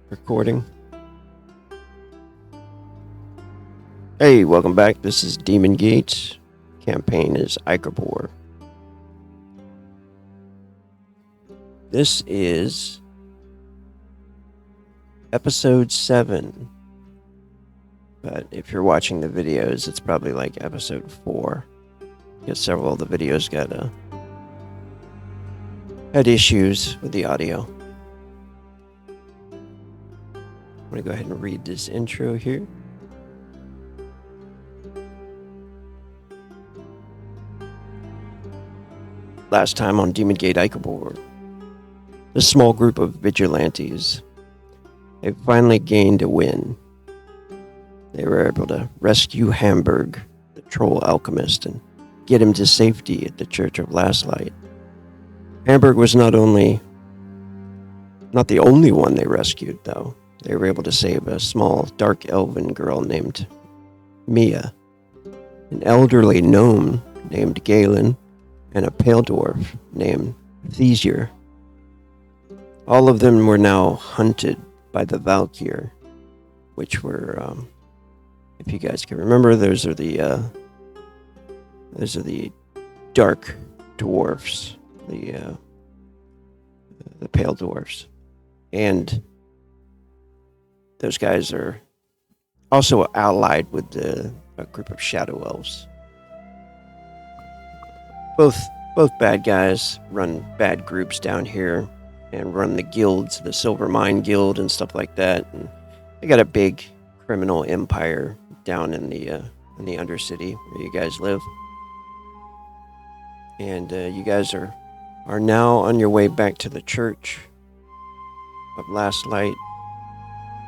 Recording. Hey, welcome back. This is DemonGate. Campaign is Icobor. This is episode 7. But if you're watching the videos, it's probably like episode 4. Because several of the videos had issues with the audio. I'm going to go ahead and read this intro here. Last time on DemonGate Icobor, a small group of vigilantes have finally gained a win. They were able to rescue Hamburg, the troll alchemist, and get him to safety at the Church of Last Light. Hamburg was not the only one they rescued, though. They were able to save a small, dark elven girl named Mia, an elderly gnome named Galen, and a pale dwarf named Thesier. All of them were now hunted by the Valkyr, which were, if you guys can remember, those are the dark dwarfs, the pale dwarfs, and those guys are also allied with a group of shadow elves. Both bad guys run bad groups down here and run the guilds, the Silver Mine Guild and stuff like that. And they got a big criminal empire down in the Undercity where you guys live. And you guys are now on your way back to the Church of Last Light.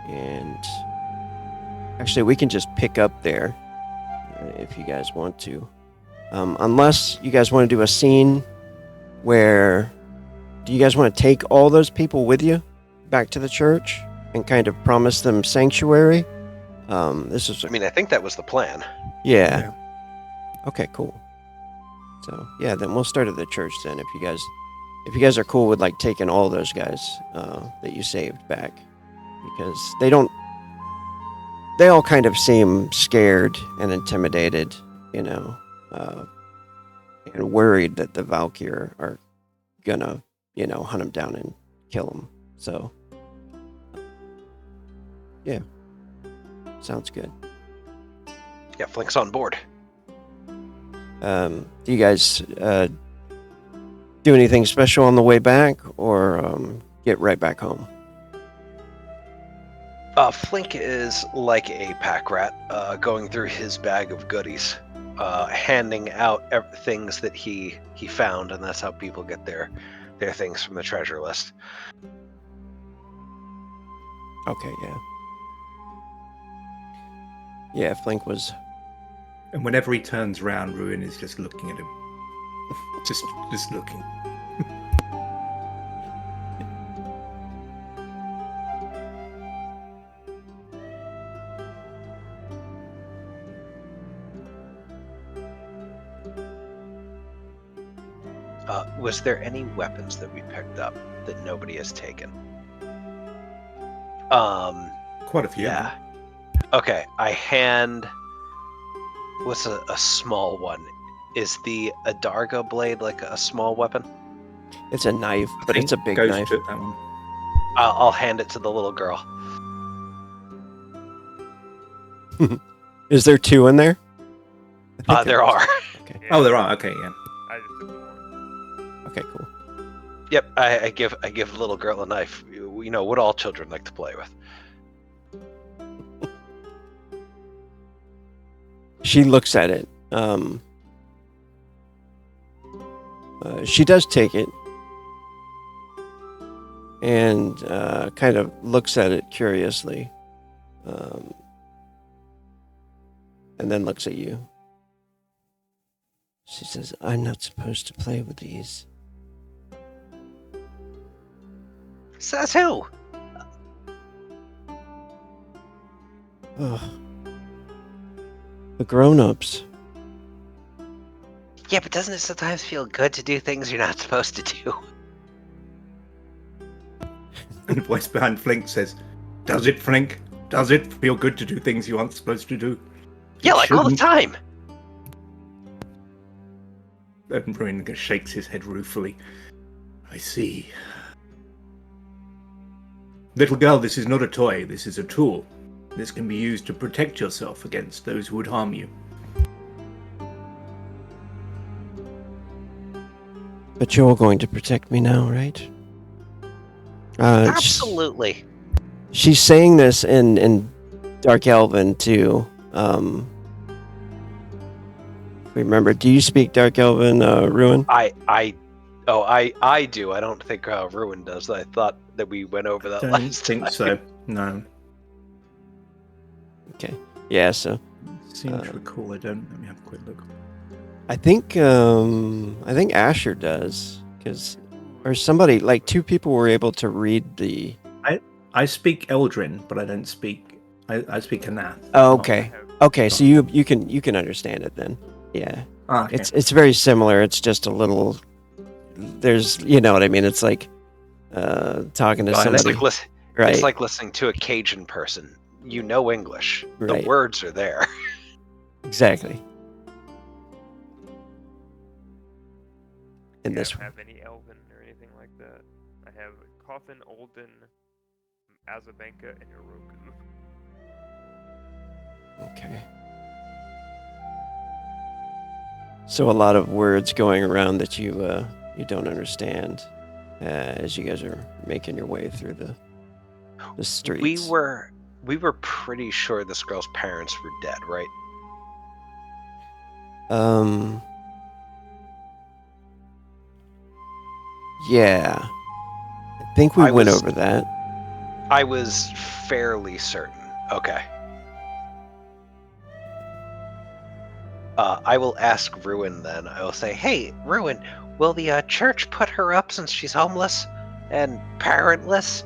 And actually, we can just pick up there if you guys want to. Unless you guys want to do a scene where... Do you guys want to take all those people with you back to the church and kind of promise them sanctuary? I think that was the plan. Yeah. Okay, cool. So, yeah, then we'll start at the church then if you guys are cool with, like, taking all those guys that you saved back. Because they all kind of seem scared and intimidated, and worried that the Valkyr are gonna, hunt them down and kill them. So, yeah, sounds good. Yeah, Flink's on board. Do you guys do anything special on the way back, or get right back home? Flink is like a pack rat, going through his bag of goodies, handing out things that he found, and that's how people get their things from the treasure list. Okay, yeah. Yeah, Flink was... And whenever he turns around, Ruin is just looking at him. just looking. Was there any weapons that we picked up that nobody has taken? Quite a few. Yeah. Okay, I hand... What's a small one? Is the Adarga blade like a small weapon? It's a knife, but it's a big knife. To that one. I'll hand it to the little girl. Is there 2 in there? There are. Okay. Oh, there are. Okay, yeah. I just took the one. Okay, cool. Yep, I give the little girl a knife. What all children like to play with. She looks at it. She does take it and kind of looks at it curiously, and then looks at you. She says, "I'm not supposed to play with these." Says who? Ugh. The grown-ups. Yeah, but doesn't it sometimes feel good to do things you're not supposed to do? And the voice behind Flink says, Does it, Frank? Does it feel good to do things you aren't supposed to do? Yeah, It like all the shouldn't. time. And Ruin shakes his head ruefully. I see. Little girl, this is not a toy. This is a tool. This can be used to protect yourself against those who would harm you. But you're going to protect me now, right? Absolutely. She's saying this in Dark Elven too. Remember, do you speak Dark Elven, Ruin? I do. I don't think Ruin does. I thought that we went over that Don't last think time. so. No. Okay. Yeah. So Seem to recall. I don't. Let me have a quick look. I think Asher does, or somebody, like 2 people were able to read the. I speak Eldrin, but I don't speak. I speak Anath. Oh, okay. Okay, so you can understand it then. Yeah. Okay. It's very similar. It's just a little. There's, you know what I mean. It's like talking to somebody. Right. It's like listening to a Cajun person. You know English. Right. The words are there. Exactly. In I this don't one. have any Elven or anything like that. I have Coffin, Olden, Azabanka, and Oroku. Okay. So a lot of words going around that you don't understand as you guys are making your way through the streets. We were pretty sure this girl's parents were dead, right? Yeah. I think we went over that. I was fairly certain. Okay. I will ask Ruin then. I will say, hey, Ruin, will the church put her up since she's homeless and parentless?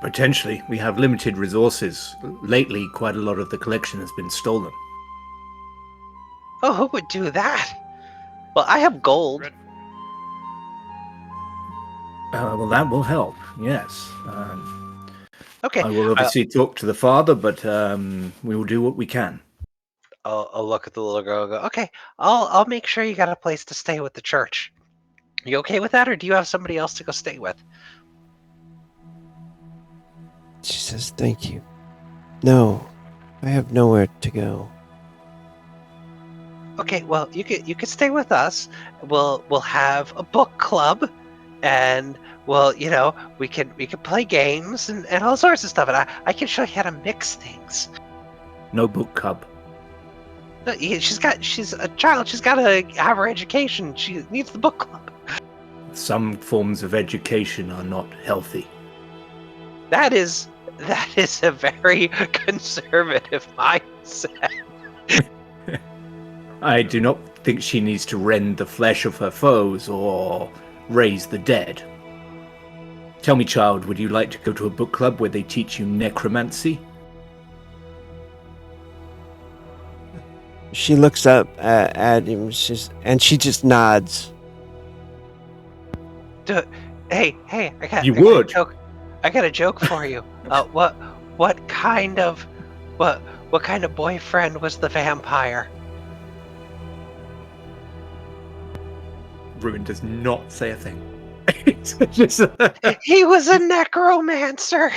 Potentially. We have limited resources. Lately, quite a lot of the collection has been stolen. Oh, who would do that? Well, I have gold. Dreadful. Well, that will help. Yes. Okay. I will obviously talk to the father, but we will do what we can. I'll look at the little girl and go, okay, I'll make sure you got a place to stay with the church. You okay with that, or do you have somebody else to go stay with? She says, thank you. No, I have nowhere to go. Okay, well, you could stay with us. We'll have a book club, and we can play games and all sorts of stuff. And I can show you how to mix things. No book club. She's a child. She's got to have her education. She needs the book club. Some forms of education are not healthy. That is a very conservative mindset. I do not think she needs to rend the flesh of her foes or raise the dead. Tell me, child, would you like to go to a book club where they teach you necromancy? She looks up at him, and she just nods. Hey, I got a joke for you. What kind of boyfriend was the vampire? Ruin does not say a thing. He was a necromancer.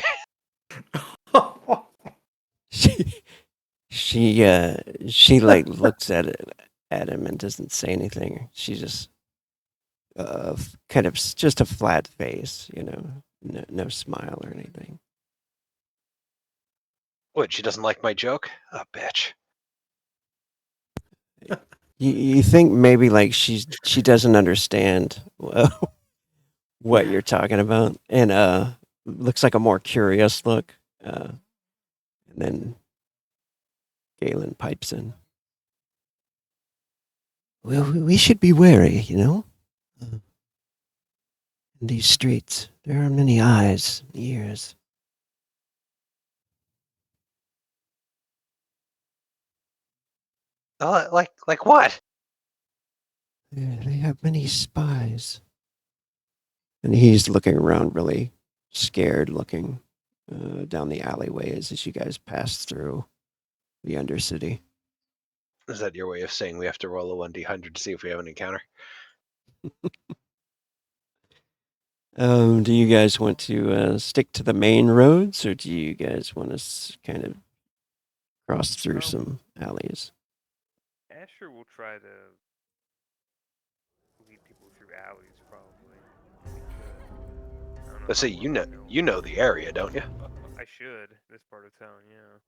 She like looks at him and doesn't say anything. She just kind of just a flat face, no smile or anything. What? She doesn't like my joke? Oh, bitch. You think maybe like she doesn't understand what you're talking about, and looks like a more curious look, and then Galen pipes in. Well, we should be wary, in these streets. There are many eyes and ears. Like what? They have many spies. And he's looking around really scared, looking down the alleyways as you guys pass through the Undercity. Is that your way of saying we have to roll a 1d100 to see if we have an encounter? Do you guys want to stick to the main roads, or do you guys want to kind of cross through some alleys? Asher will try to lead people through alleys, probably. If he could. I don't know Let's how say well I you know the area, don't you? I should. This part of town, yeah.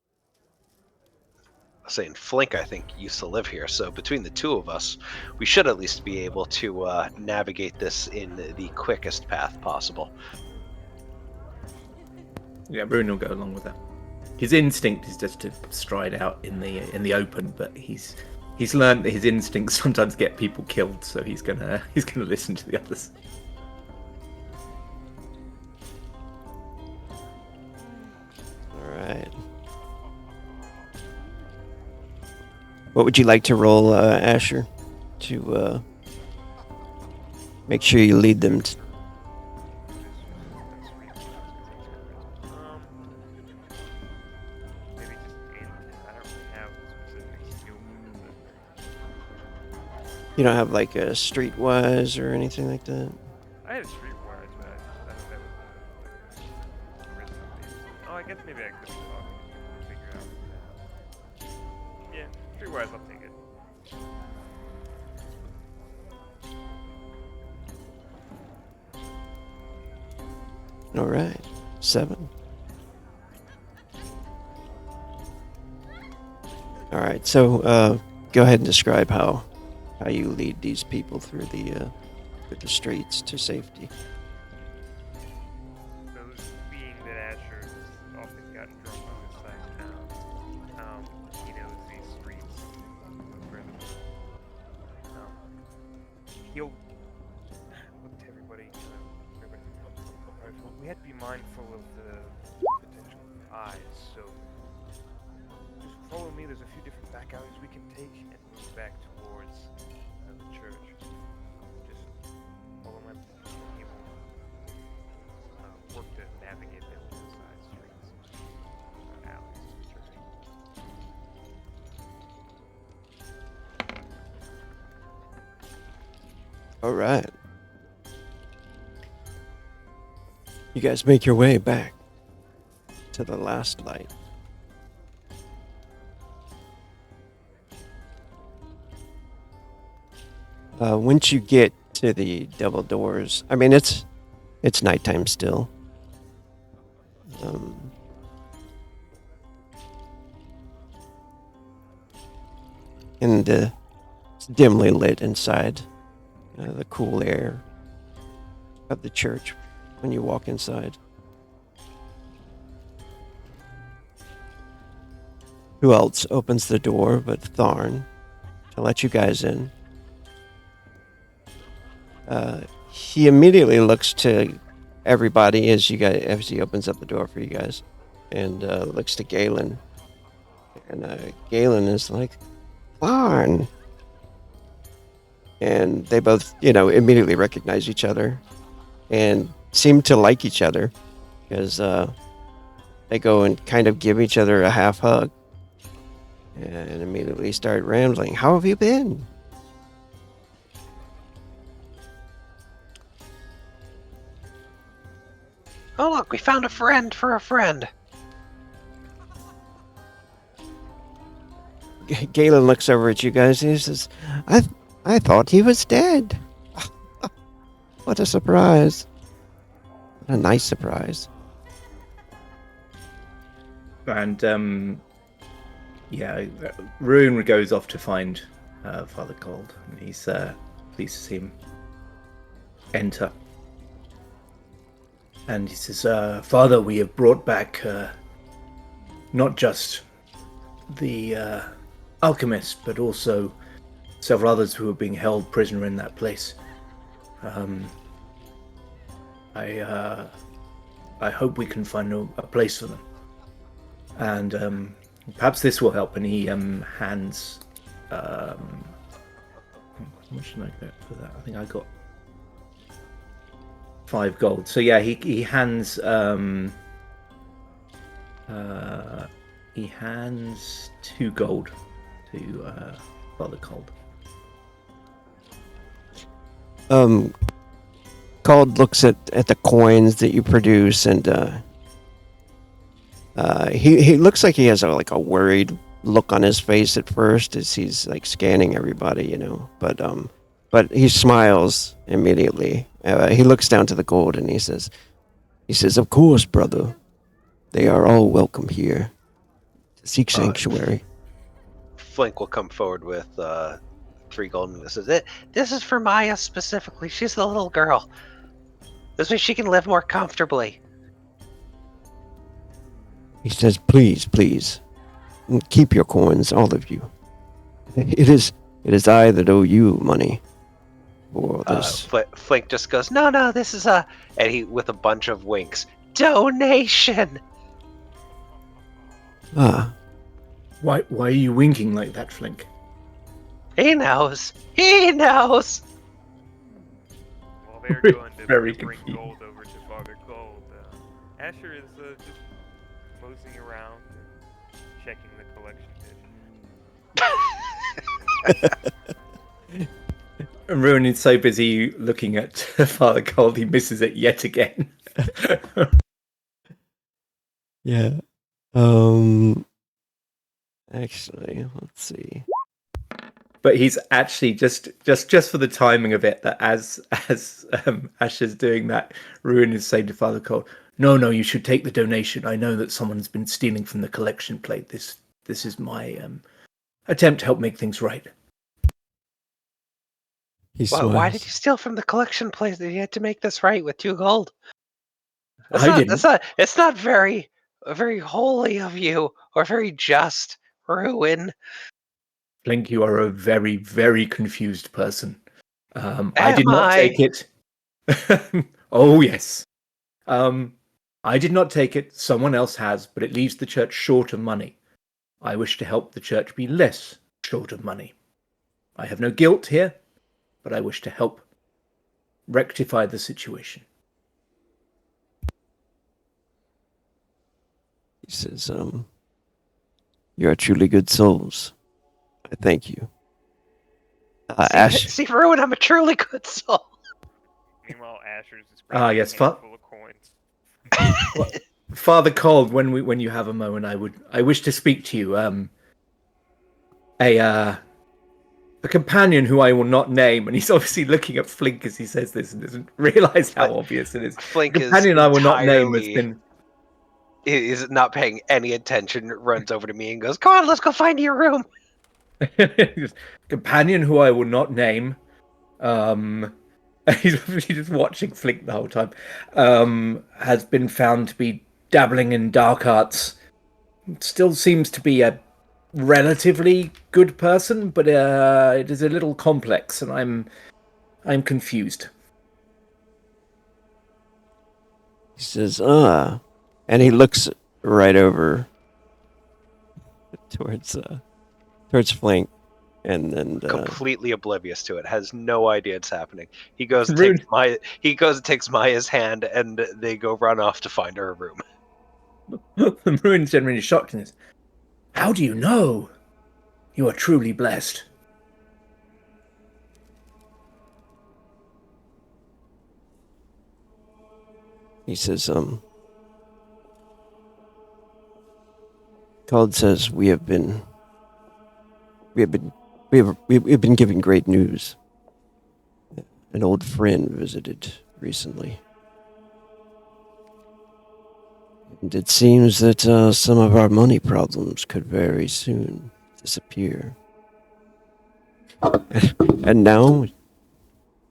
Saying Flink, I think, used to live here, so between the two of us, we should at least be able to navigate this in the quickest path possible. Yeah, Rune will go along with that. His instinct is just to stride out in the open, but he's learned that his instincts sometimes get people killed, so he's gonna listen to the others. All right. What would you like to roll, Asher, to make sure you lead them? Maybe just I don't really have a specific skill for it. You don't have like a streetwise or anything like that? I had streetwise, but I don't have a charisma based. Oh, I guess maybe I could talk and figure out. Yeah, streetwise, I'll take it. All right. 7. All right. So go ahead and describe how you lead these people through the streets to safety. So, being that Asher has often gotten drunk on this side of town, he knows these streets fairly well. He'll look to everybody, we have to be mindful of the potential eyes, so just follow me. There's a few different back alleys we can take and move back towards the church. Just follow my plan. He will work to navigate the side streets, alleys to the church. All right. You guys make your way back to the last light. Once you get to the double doors, I mean it's nighttime still. And it's dimly lit inside. The cool air of the church when you walk inside. Who else opens the door but Tharn to let you guys in? He immediately looks to everybody as he opens up the door for you guys, and looks to Galen. And Galen is like, Tharn. And they both, immediately recognize each other and seem to like each other because they go and kind of give each other a half hug and immediately start rambling. How have you been? Oh, look, we found a friend for a friend. Galen looks over at you guys and he says, I thought he was dead. What a surprise. What a nice surprise. And Rune goes off to find Father Gold, and he's pleased to see him enter. And he says, Father, we have brought back not just the alchemist, but also several others who are being held prisoner in that place. I hope we can find a place for them. And perhaps this will help. And he hands... how much did I get for that? I think I got 5 gold. So yeah, he hands he hands 2 gold to Father Cold. Called looks at the coins that you produce, and he looks like he has a worried look on his face at first as he's like scanning everybody, you know. But he smiles immediately. He looks down to the gold and he says, "Of course, brother. They are all welcome here to seek sanctuary." Flink will come forward with 3 gold and says, "This is for Maya specifically. She's the little girl. This way she can live more comfortably." He says, "Please, please, keep your coins, all of you. It is I that owe you money for this." Flink just goes, "No, this is a," and he with a bunch of winks, "donation." Ah, Why are you winking like that, Flink? He knows. He knows. While they're going to Very bring confused. gold over to Father Cold, Asher is just moseying around and checking the collection dish. And Ruin is so busy looking at Father Cold, he misses it yet again. yeah. Actually, let's see. But he's actually just for the timing of it, that as Asher's doing that, Ruin is saying to Father Cold, No, you should take the donation. I know that someone's been stealing from the collection plate. This is my attempt to help make things right. He Why smiles. did you steal from the collection place that you had to make this right with 2 gold? Didn't. It's not very holy of you or very just, Ruin. Blink, you are a very, very confused person. I did not I? take it. Oh, yes. I did not take it. Someone else has, but it leaves the church short of money. I wish to help the church be less short of money. I have no guilt here, but I wish to help rectify the situation. He says, "You are truly good souls. I thank you." Ash. See, Ruin, I'm a truly good soul. Meanwhile, Asher's just Yes, a handful of coins. Father Cold, when you have a moment, I wish to speak to you. A companion who I will not name, and he's obviously looking at Flink as he says this and doesn't realize how obvious it is. Flink The companion is I will not name has entirely been is not paying any attention. Runs over to me and goes, "Come on, let's go find your room." companion who I will not name. He's obviously just watching Flink the whole time. Has been found to be dabbling in dark arts. Still seems to be a relatively good person, but it is a little complex, and I'm confused. He says, and he looks right over towards Flink, and then Completely oblivious to it, has no idea it's happening. He goes, Rude. takes Maya's hand, and they go run off to find her a room. The Ruin's genuinely shocked in this. How do you know? You are truly blessed. he says, Called says we have been given great news. An old friend visited recently, and it seems that some of our money problems could very soon disappear. And now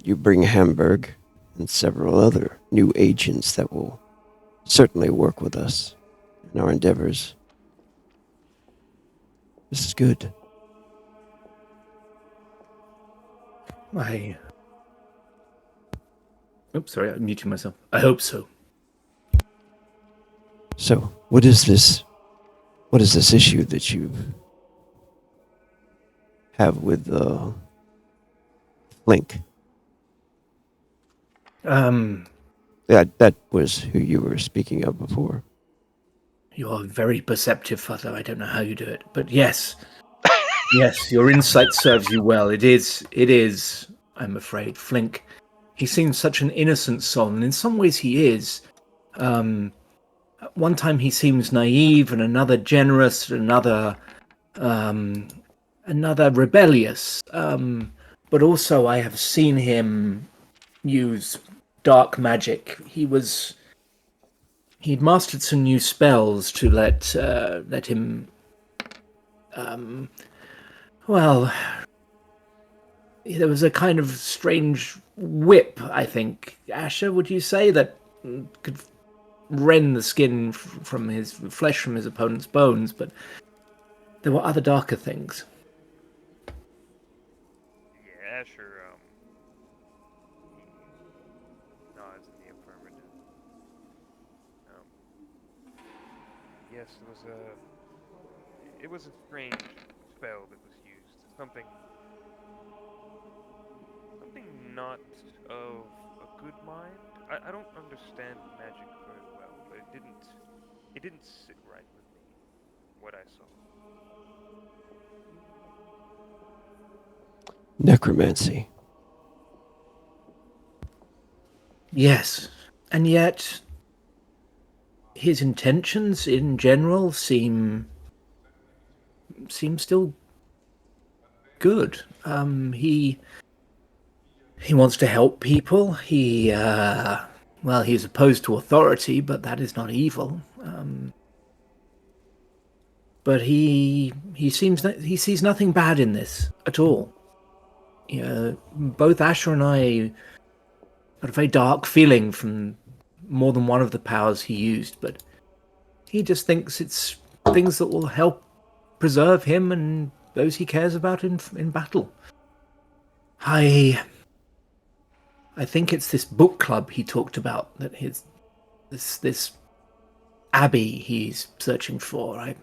you bring Hamburg and several other new agents that will certainly work with us in our endeavors. This is good. Oops, sorry, I'm muting myself. I hope so. So, what is this? What is this issue that you have with Link? That was who you were speaking of before. You are very perceptive, Father. I don't know how you do it, but yes. Yes, your insight serves you well. It is, I'm afraid. Flink, he seems such an innocent soul, and in some ways he is. One time he seems naive, and another generous, and another rebellious. But also I have seen him use dark magic. He'd mastered some new spells to let him well, there was a kind of strange whip, I think. Asher, would you say, that could rend the skin from his flesh from his opponent's bones, but there were other darker things. Yeah, Asher, he nods in the affirmative. Yes, it was a strange spell that was used. Something not of a good mind. I don't understand magic very well, but it didn't sit right with me, what I saw. Necromancy. Yes, and yet his intentions in general seem still good. He wants to help people. He's opposed to authority, but that is not evil. But he sees nothing bad in this at all. Both Asher and I got a very dark feeling from more than one of the powers he used, but he just thinks it's things that will help preserve him and those he cares about in battle. I think it's this book club he talked about, that this abbey he's searching for.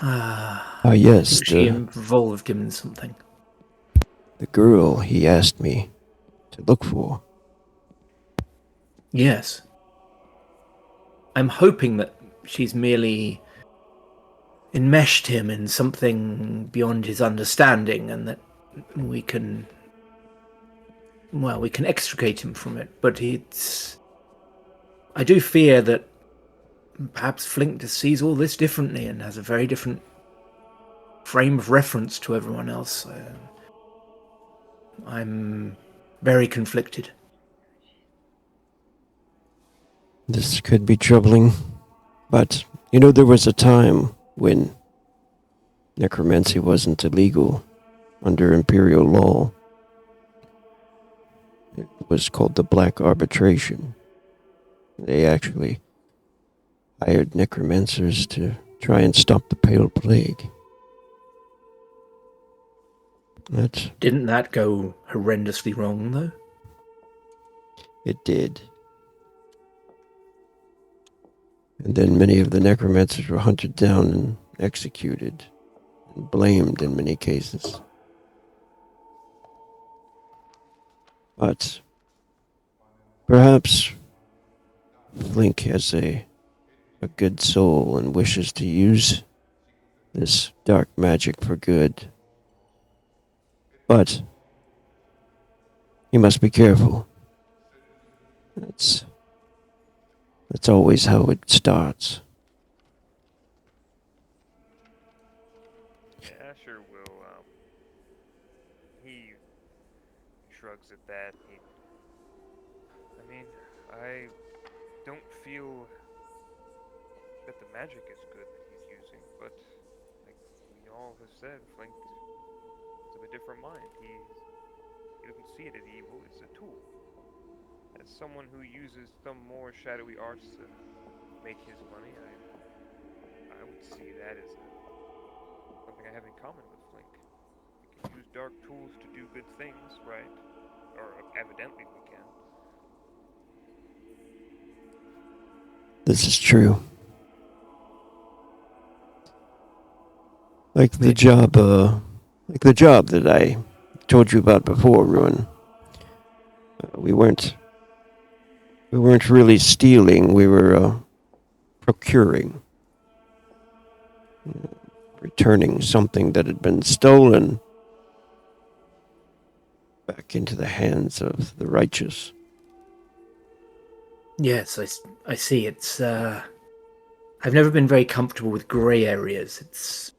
Yes, think she involved him in something. the girl he asked me to look for. Yes. I'm hoping that she's merely enmeshed him in something beyond his understanding, and that we can extricate him from it. But I do fear that perhaps Flink just sees all this differently and has a very different frame of reference to everyone else. I'm very conflicted. This could be troubling, but there was a time when necromancy wasn't illegal under imperial law. It was called the Black Arbitration. They actually hired necromancers to try and stop the Pale Plague. Didn't that go horrendously wrong, though? It did. And then many of the necromancers were hunted down and executed, and blamed in many cases. But perhaps Flink has a good soul and wishes to use this dark magic for good. But he must be careful. That's always how it starts. Yeah, Asher will, he shrugs at that. I don't feel that the magic is good that he's using, but like we all have said, Flink is of a different mind. He doesn't see it as evil, it's a tool. As someone who uses some more shadowy arts to make his money, I would see that as something I have in common with Flink. We can use dark tools to do good things, right? Or evidently we can. This is true. Like the job that I told you about before, Ruin. We weren't We weren't really stealing, we were procuring. Returning something that had been stolen back into the hands of the righteous. Yes, I see. It's I've never been very comfortable with grey areas. It's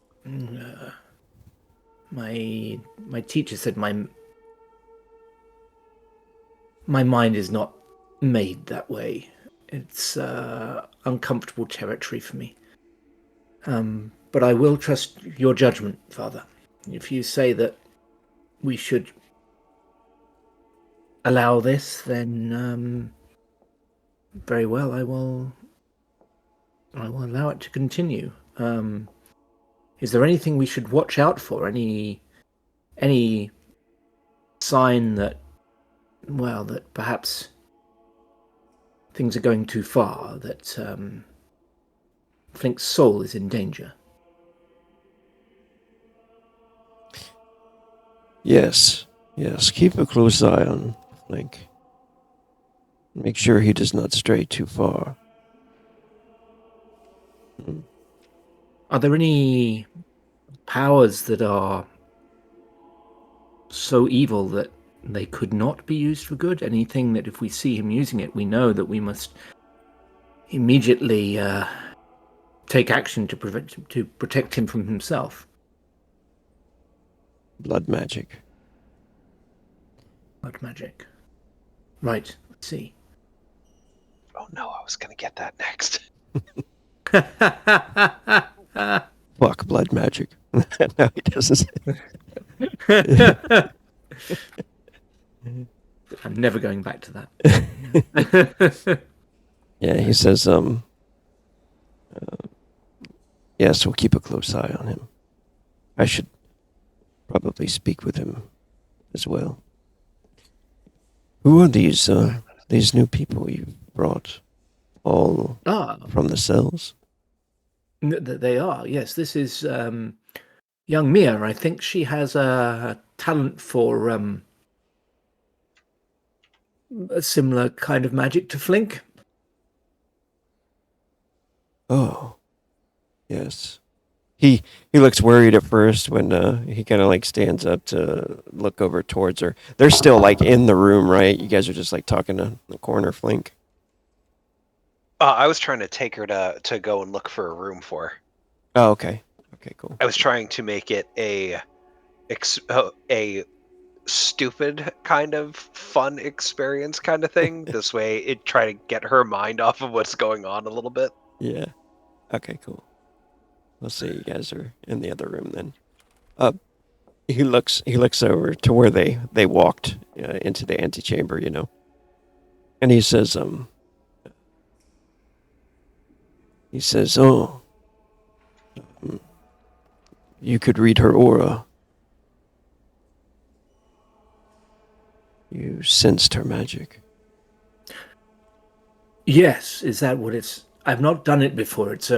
my teacher said my mind is not made that way. It's uncomfortable territory for me. But I will trust your judgment, Father. If you say that we should allow this, then very well, I will allow it to continue. Is there anything we should watch out for? Any sign that, well, that perhaps things are going too far, that Flink's soul is in danger? Yes, keep a close eye on Flink. Make sure he does not stray too far. Are there any powers that are so evil that they could not be used for good? Anything that if we see him using it, we know that we must immediately take action to protect him from himself? Blood magic. Blood magic. Right, let's see. Oh no, I was gonna get that next. Fuck blood magic. No, he doesn't. I'm never going back to that. Yeah, he says, yes, we'll keep a close eye on him. I should probably speak with him as well. Who are these new people you brought? All from the cells? They are, yes. This is young Mia. I think she has a talent for a similar kind of magic to Flink. Oh, yes. He looks worried at first when he kind of like stands up to look over towards her. They're still like in the room, right? You guys are just like talking in the corner, Flink. I was trying to take her to go and look for a room for her. Oh, okay. Okay, cool. I was trying to make it a stupid kind of fun experience kind of thing. This way, it try to get her mind off of what's going on a little bit. Yeah. Okay, cool. Let's see. You guys are in the other room then. He looks over to where they walked into the antechamber, you know, and he says, "Oh, you could read her aura. You sensed her magic." Yes, is that what it's? I've not done it before. It's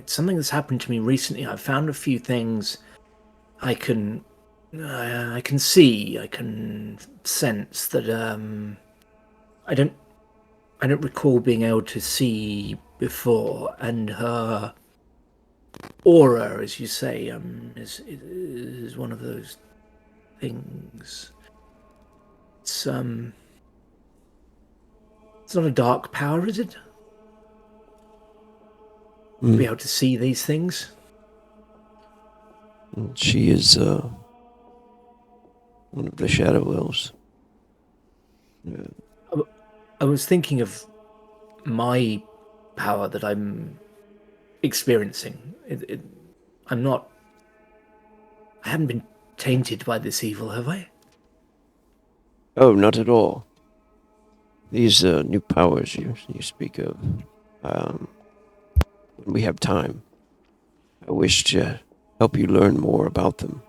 something that's happened to me recently. I've found a few things I can see, I can sense that I don't recall being able to see before, and her aura, as you say, is one of those things. It's not a dark power, is it? Be able to see these things. She is one of the shadow elves. I was thinking of my power that I'm experiencing. I haven't been tainted by this evil, have I? Oh, not at all. These new powers you speak of, when we have time, I wish to help you learn more about them.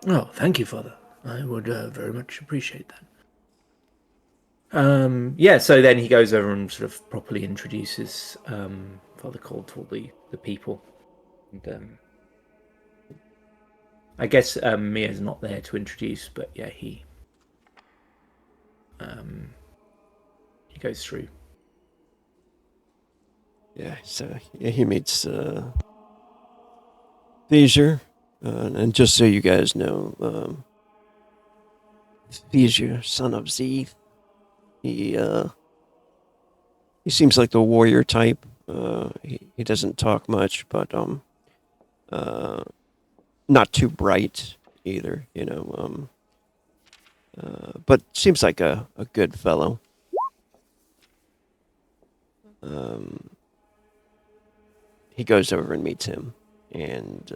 Oh, thank you, Father. I would very much appreciate that. Yeah, so then he goes over and sort of properly introduces Father Cole to all the people. And I guess Mia's not there to introduce, but yeah, he goes through. Yeah, so he meets Thesia. And just so you guys know, Thesia, son of Z, he seems like the warrior type. He doesn't talk much, but not too bright either, you know. But seems like a good fellow. He goes over and meets him, and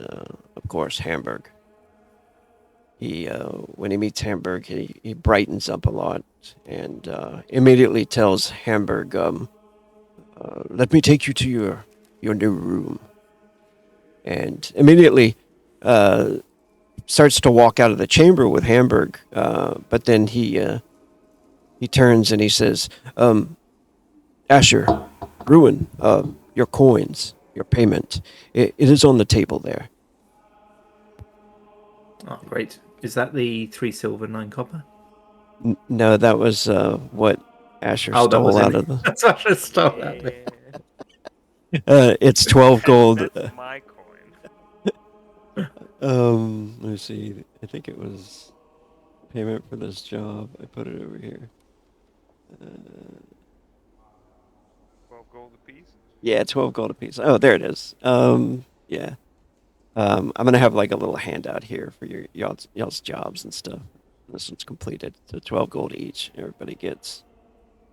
of course Hamburg. He when he meets Hamburg, he brightens up a lot, and immediately tells Hamburg, "Let me take you to your new room." And immediately starts to walk out of the chamber with Hamburg, but then he turns and he says, "Asher, Ruin, your coins, your payment, it is on the table there." Oh, great. Is that the 3 silver, 9 copper? No, that was what Asher Oh, that was stole out in of the. That's what I stole out of it. It's 12 gold. That's my coin. Let me see. I think it was payment for this job. I put it over here. 12 gold apiece. Yeah, 12 gold apiece. Oh, there it is. Yeah. I'm gonna have like a little handout here for y'all's jobs and stuff. This one's completed. So 12 gold each. Everybody gets.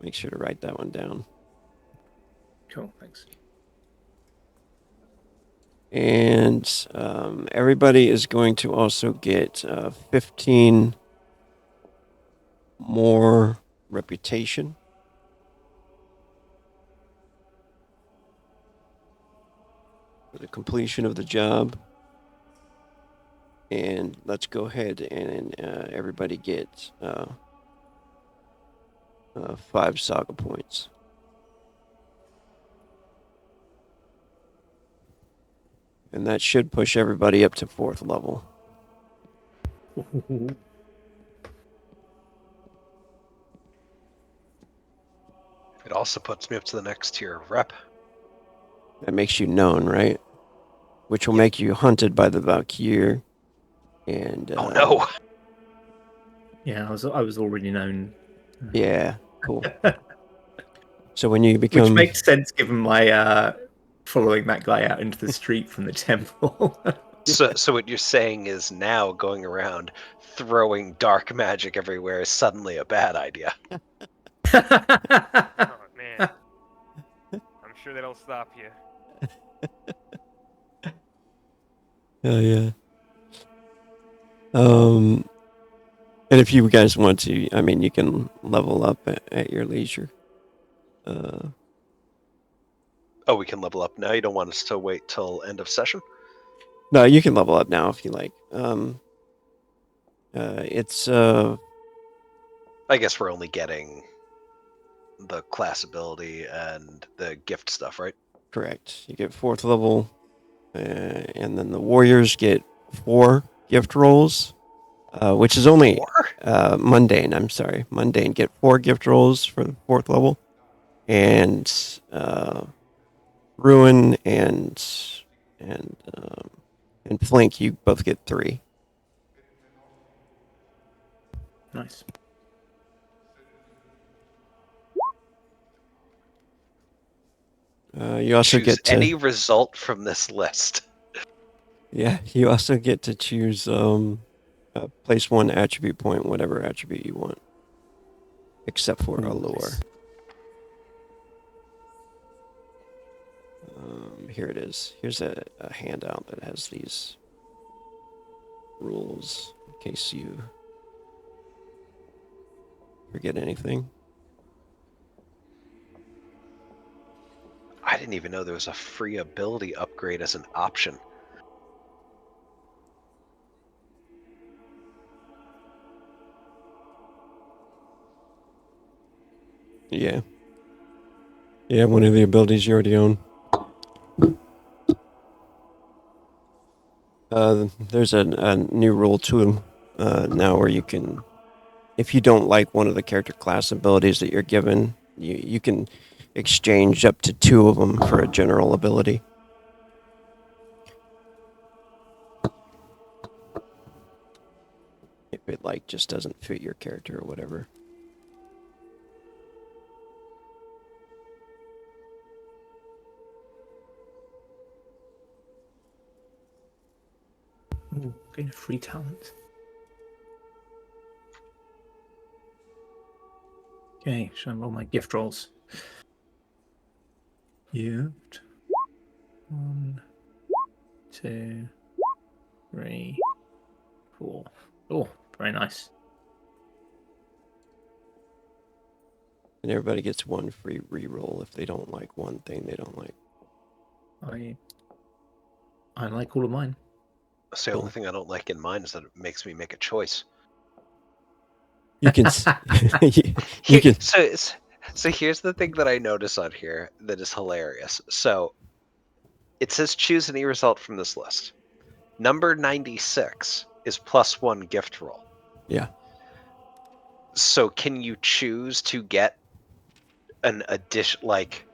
Make sure to write that one down. Cool, thanks. And everybody is going to also get 15 more reputation. For the completion of the job. And let's go ahead and everybody get 5 saga points. And that should push everybody up to 4th level. It also puts me up to the next tier of rep. That makes you known, right? Which will make you hunted by the Valkyr. And Oh no! Yeah, I was already known. Yeah, cool. So when you become, Which makes sense given my following that guy out into the street from the temple. So what you're saying is now going around throwing dark magic everywhere is suddenly a bad idea. Oh man. I'm sure that'll stop you. oh yeah. And if you guys want to, I mean, you can level up at your leisure. Oh, we can level up now? You don't want us to wait till end of session? No, you can level up now if you like. It's I guess we're only getting the class ability and the gift stuff, right? correct. You get 4th level, and then the warriors get 4 gift rolls, which is only 4? mundane. I'm sorry, mundane. Get 4 gift rolls for the 4th level, and ruin and flank. You both get 3. Nice. You also Choose get to any result from this list. Yeah, you also get to choose place 1 attribute point, whatever attribute you want, except for allure. Nice. Here it is. Here's a handout that has these rules in case you forget anything. I didn't even know there was a free ability upgrade as an option. Yeah. Yeah, one of the abilities you already own. There's a new rule too now where you can, if you don't like one of the character class abilities that you're given, you can exchange up to 2 of them for a general ability. If it like just doesn't fit your character or whatever. Ooh, getting a free talent. Okay, should I roll my gift rolls? Gift. 1, 2, 3, 4. Oh, very nice. And everybody gets 1 free reroll if they don't like one thing they don't like. I like all of mine. That's the only thing I don't like in mine is that it makes me make a choice. You can you can So here's the thing that I notice on here that is hilarious. So it says choose any result from this list. Number 96 is +1 gift roll. Yeah. So can you choose to get an addition, like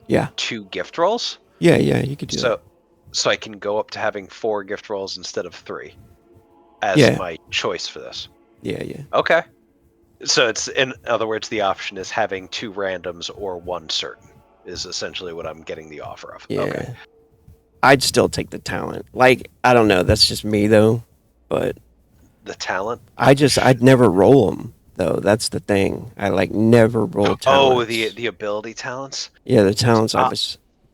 Yeah. 2 gift rolls? Yeah, you could do that. So I can go up to having 4 gift rolls instead of 3 as Yeah. my choice for this. Yeah. Okay. So it's, in other words, the option is having 2 randoms or 1 certain is essentially what I'm getting the offer of. Yeah. Okay. I'd still take the talent. Like, I don't know, that's just me though, but The talent. I'd never roll them though. That's the thing. I like never roll talents. Oh, the ability talents. Yeah, the talents.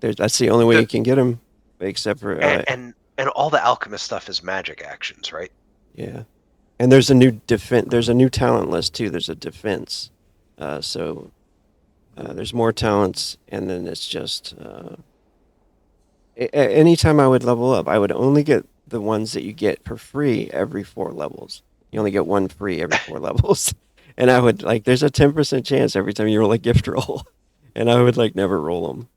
That's the only way you can get them, except for and all the alchemist stuff is magic actions, right? yeah. And there's a new There's a new talent list too. There's a defense. So there's more talents, and then it's just anytime I would level up, I would only get the ones that you get for free every 4 levels. You only get 1 free every 4 levels. And I would like, there's a 10% chance every time you roll a gift roll, and I would like never roll them.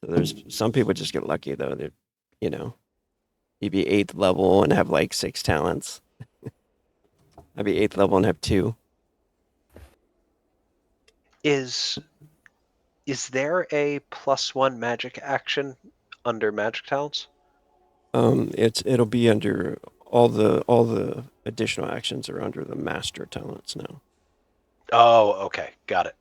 So there's some people just get lucky though. That you'd be 8th level and have like 6 talents. I'd be 8th level and have 2. Is there a +1 magic action under magic talents? It'll be under all the additional actions are under the master talents now. Oh, okay, got it.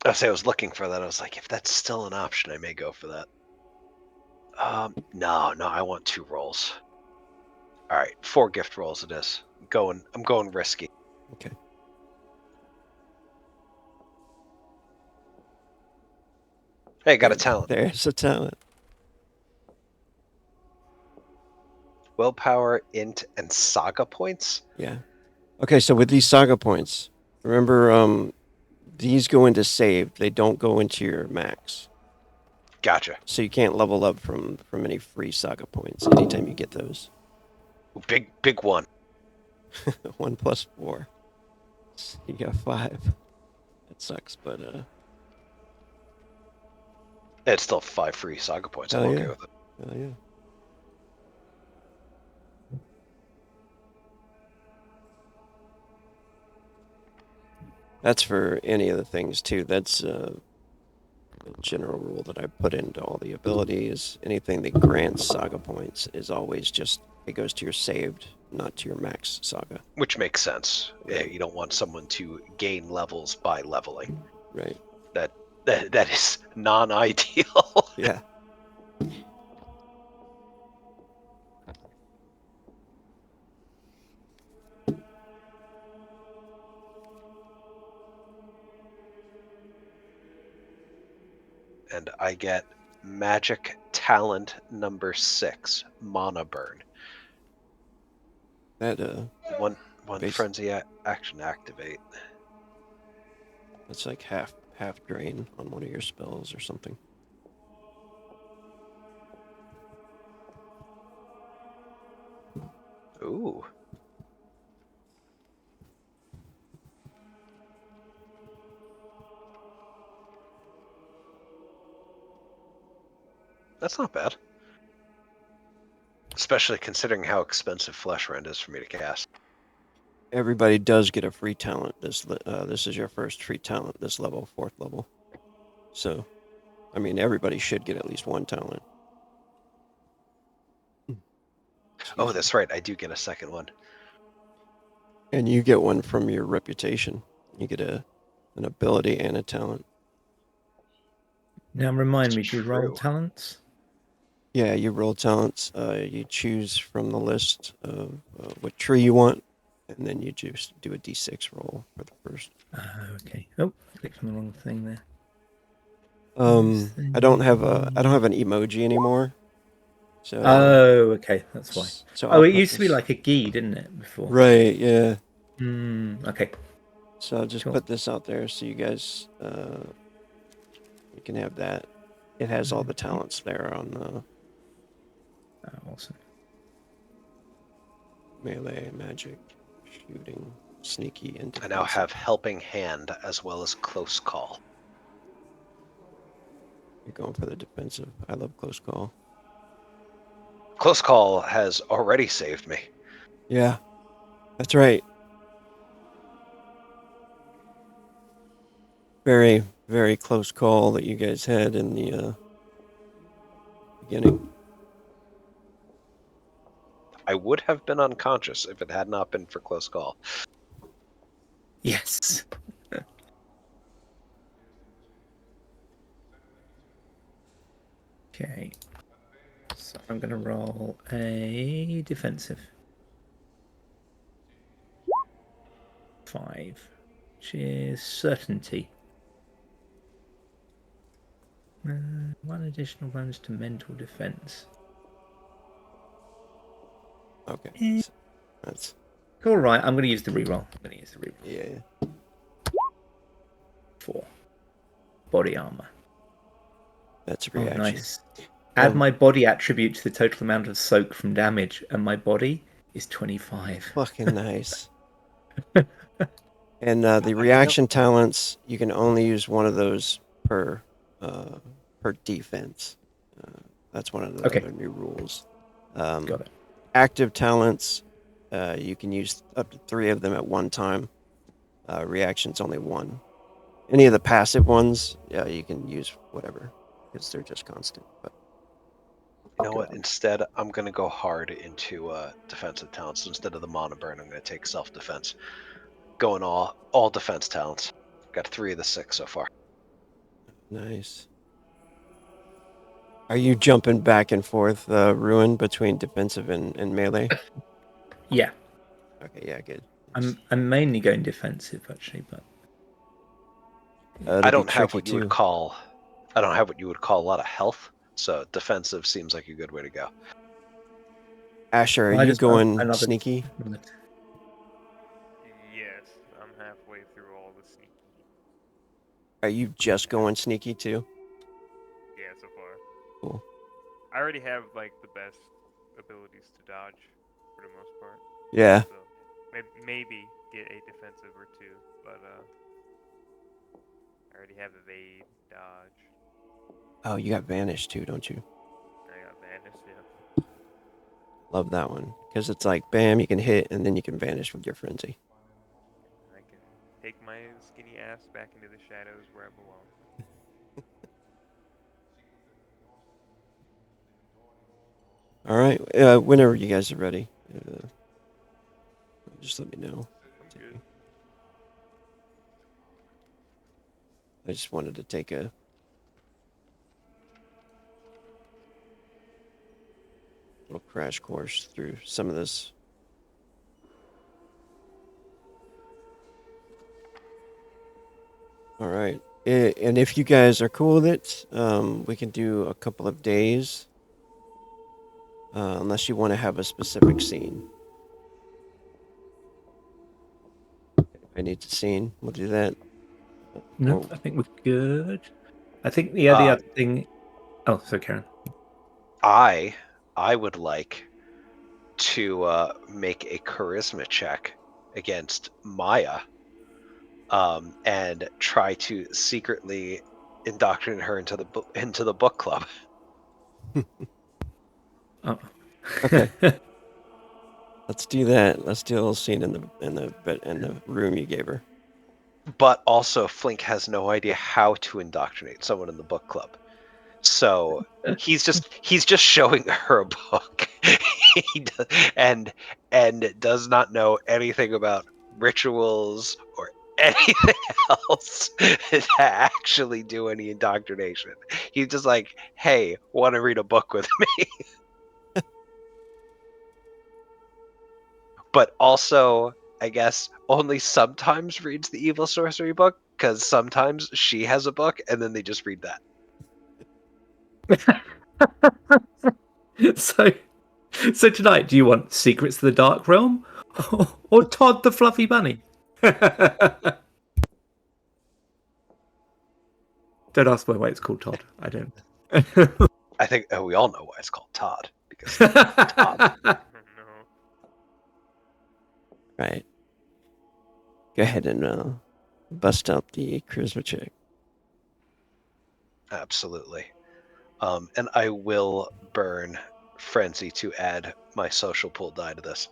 I was looking for that. I was like, if that's still an option, I may go for that. No, I want 2 rolls. All right, 4 gift rolls it is. I'm going risky. Okay. Hey, got a talent. There's a talent. Willpower, int, and saga points. Yeah. Okay, so with these saga points, remember, these go into save. They don't go into your max. Gotcha. So you can't level up from any free saga points anytime you get those. Big one. 1 plus 4. You got 5. That sucks, but It's still 5 free saga points. I'm okay with it. oh yeah. That's for any of the things too. That's a general rule that I put into all the abilities. Anything that grants saga points is always just, it goes to your saved, not to your max saga. Which makes sense. Yeah, you don't want someone to gain levels by leveling. Right. That is non-ideal. Yeah. And I get magic talent number 6, mana burn. That One frenzy action activate. that's like half drain on one of your spells or something. Ooh. That's not bad. Especially considering how expensive Flesh Rend is for me to cast. everybody does get a free talent. This is your first free talent. This level, 4th level. So, I mean, everybody should get at least one talent. Oh, that's right. I do get a second one. And you get one from your reputation. You get an ability and a talent. Now remind me, It's do you roll true. talents? Yeah, you roll talents. You choose from the list of what tree you want, and then you just do a d6 roll for the first. Okay. Oh, I clicked on the wrong thing there. I don't have an emoji anymore. So. Oh, okay, that's why. So Oh, I'll it put used to be this- like a gi, didn't it, before? Right. Yeah. Okay. So I'll just Cool. put this out there so you guys you can have that. It has all the talents there on Awesome. melee, magic, shooting, sneaky, and I now defensive. have helping hand as well as close call. You're going for the defensive. I love close call. Close call has already saved me. Yeah, that's right. Very, very close call that you guys had in the beginning. I would have been unconscious if it had not been for close call. Yes. Okay. So I'm going to roll a defensive. 5, which is certainty. 1 additional bonus to mental defense. Okay. So that's All right, I'm going to use the reroll. yeah. 4. Body armor. That's a Oh, reaction. nice. Add Um, my body attribute to the total amount of soak from damage, and my body is 25. Fucking nice. And the reaction talents, you can only use one of those per defense. That's one of the Okay. other new rules. Got it. Active talents, you can use up to 3 of them at one time. Reactions only 1. Any of the passive ones, yeah, you can use whatever because they're just constant. But You know what? Instead, I'm going to go hard into defensive talents. Instead of the mana burn, I'm going to take self-defense. Going all defense talents. Got 3 of the 6 so far. nice. Are you jumping back and forth, Ruin, between defensive and melee? Yeah, Okay, yeah, good. I'm mainly going defensive actually, but It'll I be don't have tricky what you would too. call. I don't have what you would call a lot of health. So defensive seems like a good way to go. Asher, are I you just want going another- sneaky? Yes, I'm halfway through all the sneaky. Are you just going sneaky too? Yeah, so far. Cool. I already have like the best abilities to dodge for the most part. Yeah. So maybe get a defensive or 2, but I already have evade, dodge. Oh, you got vanish too, don't you? I got vanish, yeah. Love that one because it's like bam, you can hit and then you can vanish with your frenzy. I can take my skinny ass back into the shadows where I belong. All right. Whenever you guys are ready, just let me know. I'm good. I just wanted to take a little crash course through some of this. All right. And if you guys are cool with it, we can do a couple of days. Unless you want to have a specific scene. I need to scene. We'll do that. No, Oh, I think we're good. I think the other thing. Oh, so Karen. I would like to make a charisma check against Maya, and try to secretly indoctrinate her into the book club. Oh. Okay. Let's do that. Let's do a little scene in the room you gave her. But also, Flink has no idea how to indoctrinate someone in the book club. So he's just showing her a book. he does, and does not know anything about rituals or anything else to actually do any indoctrination. He's just like, hey, want to read a book with me? But also, I guess, only sometimes reads the evil sorcery book, because sometimes she has a book and then they just read that. So, so tonight, do you want Secrets of the Dark Realm or Todd the Fluffy Bunny? Don't ask me why it's called Todd. I don't. I think we all know why it's called Todd, because Todd. No. Right. Go ahead and bust out the charisma check. Absolutely. And I will burn Frenzy to add my social pool die to this.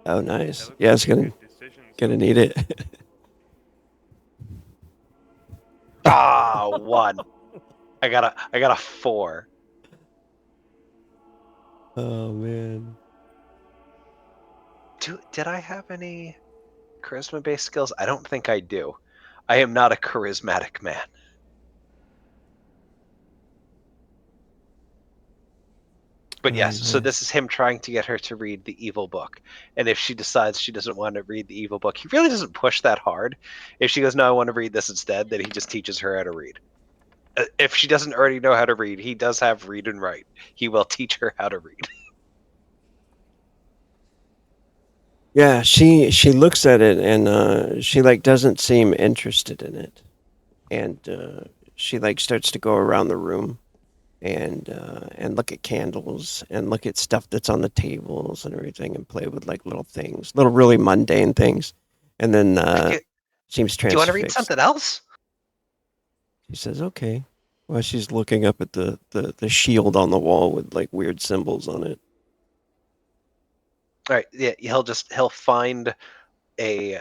Oh, nice. That looks Yeah, like it's a gonna good decision gonna so need far. it. Ah, one. I got a 4. Oh man. Did I have any charisma based skills? I don't think I do. I am not a charismatic man. But Oh, yes, so this nice. is him trying to get her to read the evil book. And if she decides she doesn't want to read the evil book, he really doesn't push that hard. If she goes, no, I want to read this instead, then he just teaches her how to read. If she doesn't already know how to read, he does have read and write. He will teach her how to read. Yeah, she looks at it and she like doesn't seem interested in it, and she like starts to go around the room and look at candles and look at stuff that's on the tables and everything and play with like little things, little really mundane things, and then do, seems do you want to read transfixed. something else? She says, "Okay." While she's looking up at the shield on the wall with like weird symbols on it. All right, yeah, he'll find a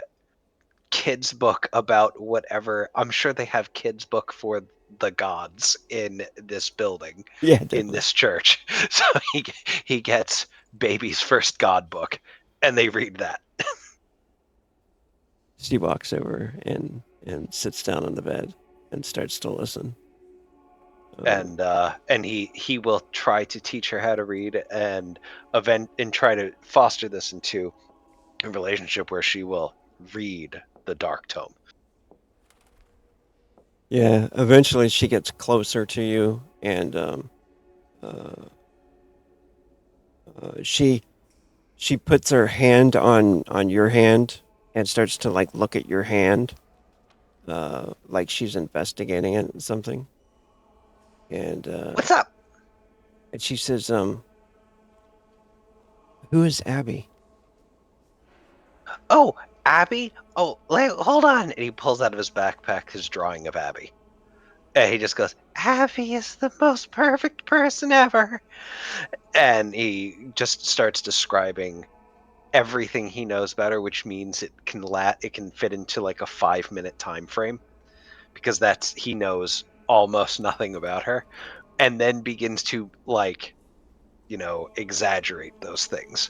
kids book about whatever. I'm sure they have kids book for the gods in this building, Yeah, in definitely. this church. So he gets baby's first god book, and they read that. She walks over and sits down on the bed and starts to listen. And he will try to teach her how to read and try to foster this into a relationship where she will read the dark tome. Yeah, eventually she gets closer to you, and uh, she puts her hand on your hand and starts to like look at your hand, like she's investigating it and something. And What's up? and she says, "Who is Abby?" Oh, Abby? Oh, hold on. And he pulls out of his backpack his drawing of Abby. And he just goes, Abby is the most perfect person ever. And he just starts describing everything he knows about her, which means it can fit into like a 5-minute time frame, because he knows almost nothing about her, and then begins to exaggerate those things.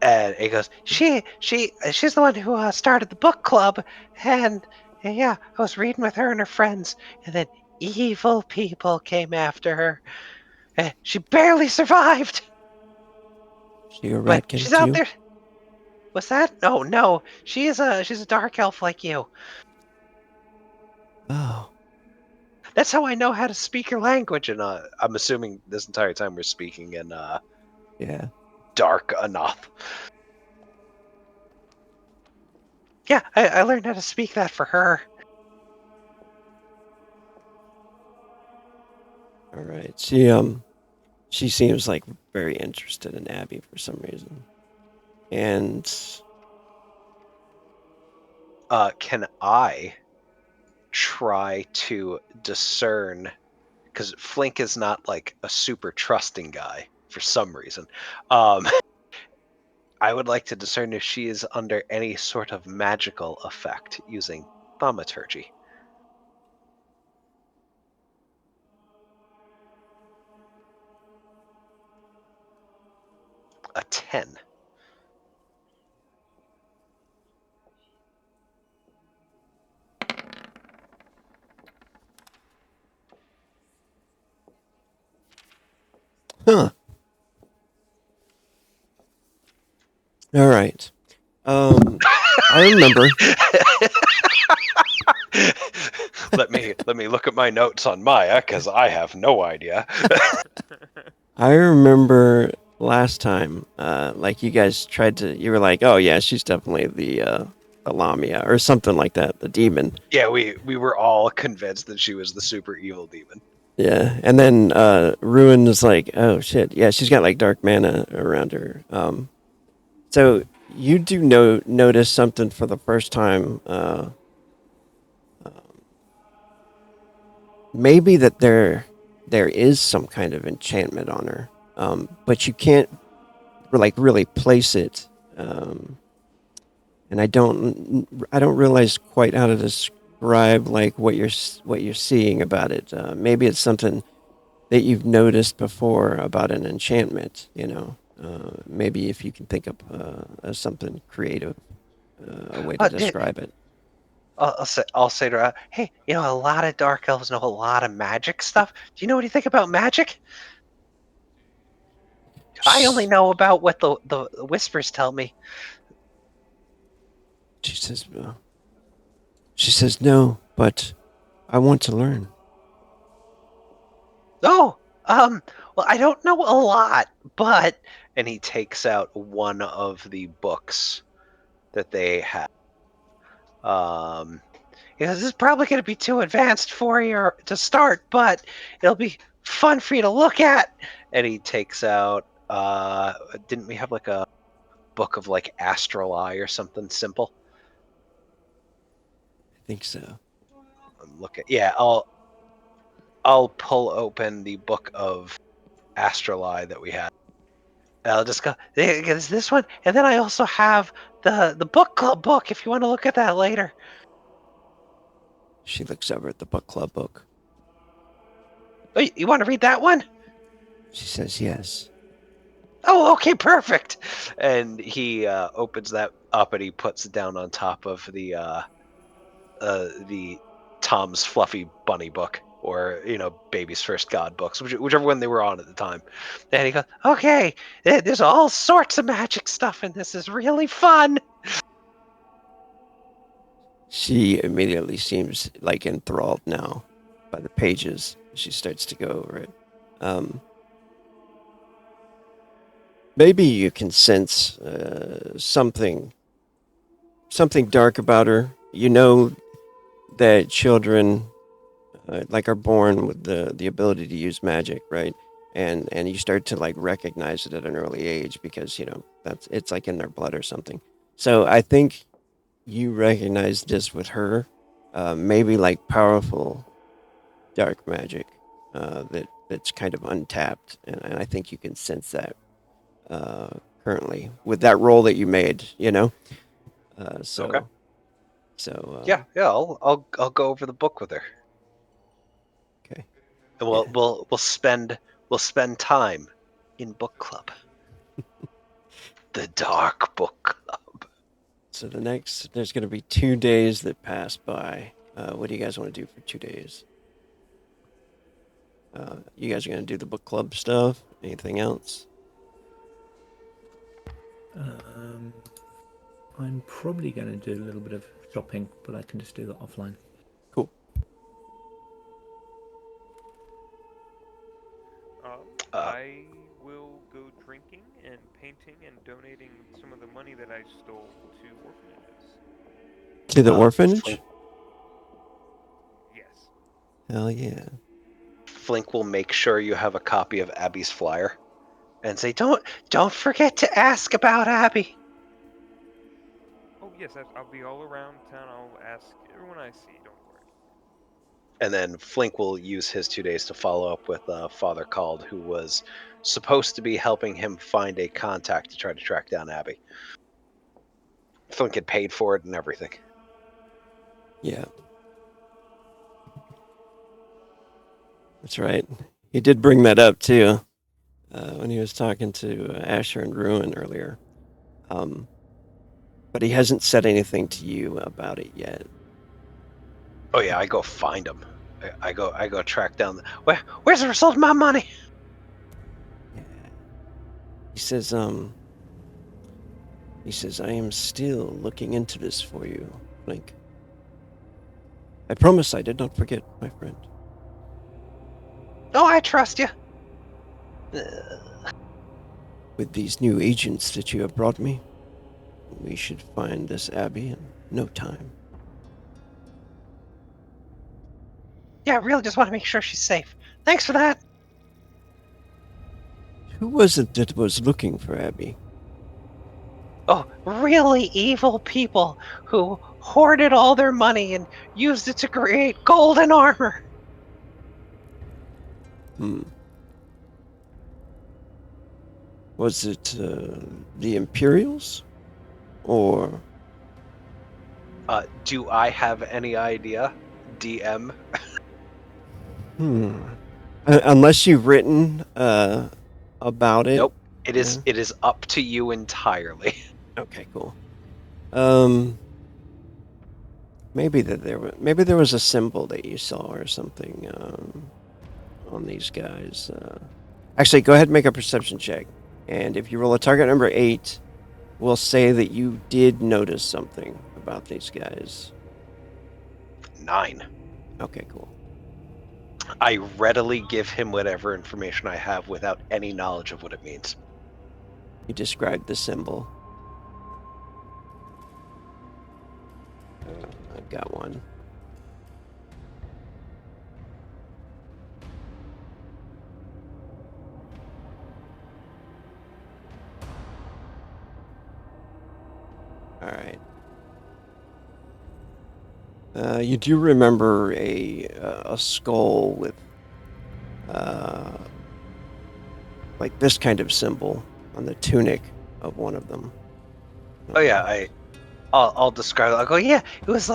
And he goes, she's the one who started the book club, and yeah, I was reading with her and her friends, and then evil people came after her. She barely survived, She a but ratkin she's out too? there. What's that? Oh no, she's a dark elf like you. Oh, That's how I know how to speak your language, and I'm assuming this entire time we're speaking in yeah. dark enough. Yeah, I learned how to speak that for her. All right. She seems like very interested in Abby for some reason, and Can I try to discern? because Flink is not like a super trusting guy for some reason. I would like to discern if she is under any sort of magical effect using thaumaturgy. A 10. Huh. All right. I remember. let me look at my notes on Maya because I have no idea. I remember last time, like you guys tried to. You were like, "Oh yeah, she's definitely the Lamia or something like that, the demon." Yeah, we were all convinced that she was the super evil demon. Yeah, and then Ruin was like, "Oh shit, yeah, she's got like dark mana around her." So you do notice something for the first time. Maybe that there is some kind of enchantment on her, but you can't like really place it. And I don't realize quite how to describe like what you're seeing about it. Maybe it's something that you've noticed before about an enchantment. Maybe if you can think of something creative, a way to Yeah, describe it. I'll say to her, hey, a lot of dark elves know a lot of magic stuff. Do you know anything about magic? I only know about what the whispers tell me. She says, no, but I want to learn. Oh, well, I don't know a lot, but and he takes out one of the books that they have. He goes, this is probably going to be too advanced for you to start, but it'll be fun for you to look at. And he takes out. Didn't we have like a book of like astral eye or something simple? I think so. Look at yeah. I'll pull open the book of astral eye that we had. I'll just go. There's this one, and then I also have the book club book. If you want to look at that later. She looks over at the book club book. Oh, you want to read that one? She says yes. Oh, okay, perfect. And he opens that up and he puts it down on top of the Tom's Fluffy Bunny book, or Baby's First God books, whichever one they were on at the time. And he goes, "Okay, there's all sorts of magic stuff, and this is really fun." She immediately seems like enthralled now by the pages. She starts to go over it. Maybe you can sense something dark about her. You know that children like are born with the ability to use magic, right? And you start to like recognize it at an early age because it's like in their blood or something. So I think you recognize this with her, maybe like powerful dark magic that's kind of untapped, and I think you can sense that currently with that roll that you made. Uh, Okay. so Yeah, yeah. I'll go over the book with her, okay, and yeah. we'll spend time in book club, the dark book club. So there's going to be 2 days that pass by. What do you guys want to do for 2 days? You guys are going to do the book club stuff? Anything else? I'm probably going to do a little bit of shopping, but I can just do that offline. Cool. I will go drinking and painting and donating some of the money that I stole to orphanages. To the orphanage? Flink, Yes. Hell yeah. Flink will make sure you have a copy of Abby's flyer, and say, "Don't forget to ask about Abby." Oh yes, I'll be all around town. I'll ask everyone I see. Don't worry. And then Flink will use his 2 days to follow up with Father Called, who was supposed to be helping him find a contact to try to track down Abby. Flink had paid for it and everything. Yeah. That's right. He did bring that up too when he was talking to Asher and Ruin earlier. But he hasn't said anything to you about it yet. Oh yeah, I go find him. I go track down. Where's the result of my money? Yeah. He says, I am still looking into this for you, Blink. I promise I did not forget, my friend. Oh, I trust you. With these new agents that you have brought me, we should find this Abbey in no time. Yeah, I really just want to make sure she's safe. Thanks for that. Who was it that was looking for Abby? Oh, really evil people who hoarded all their money and used it to create golden armor. Was it the Imperials? Or... Do I have any idea? DM? Unless you've written about it. Nope. It is up to you entirely. Okay, cool. Maybe there was a symbol that you saw or something on these guys. Actually, go ahead and make a perception check. And if you roll a target number 8, we'll say that you did notice something about these guys. 9. Okay, cool. I readily give him whatever information I have without any knowledge of what it means. You described the symbol. I've got one. All right. You do remember a skull with like this kind of symbol on the tunic of one of them. Oh yeah, I'll describe it. I'll go, yeah, it was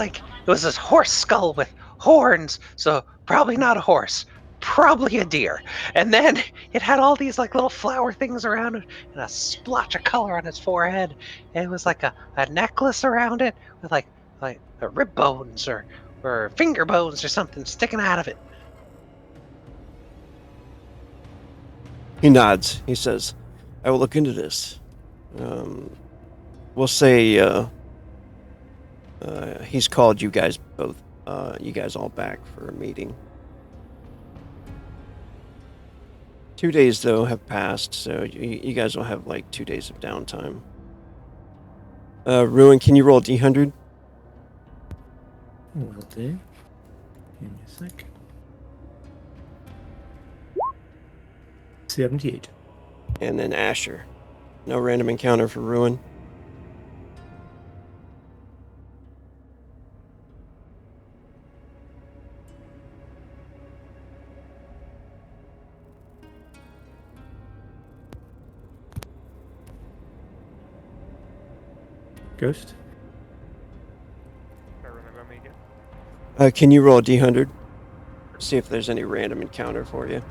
this horse skull with horns, so probably not a horse, probably a deer. And then it had all these like little flower things around it and a splotch of color on its forehead. And it was like a necklace around it with like the rib bones or finger bones or something sticking out of it. He nods. He says, I will look into this. We'll say he's called you guys all back for a meeting. 2 days, though, have passed, so you guys will have like 2 days of downtime. Ruin, can you roll a D100? Will do. Give me a sec. 78. And then Asher. No random encounter for Ruin. Ghost. I remember me again. Can you roll a D100? See if there's any random encounter for you.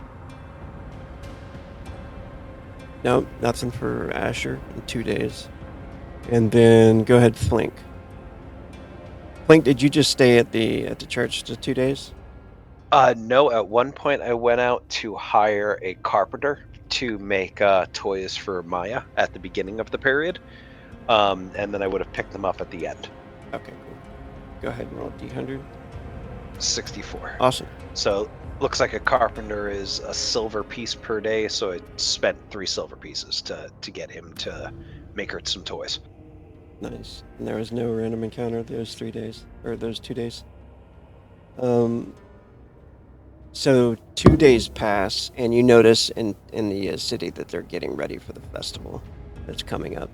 No, nothing for Asher in 2 days. And then go ahead, Flink. Flink, did you just stay at the church for 2 days? No, at one point I went out to hire a carpenter to make toys for Maya at the beginning of the period. And then I would have picked them up at the end. Okay, cool. Go ahead and roll a D100. 64. Awesome. So looks like a carpenter is a silver piece per day, so I spent 3 silver pieces to get him to make her some toys. Nice. And there was no random encounter those 3 days, or those 2 days. So 2 days pass, and you notice in the city that they're getting ready for the festival that's coming up.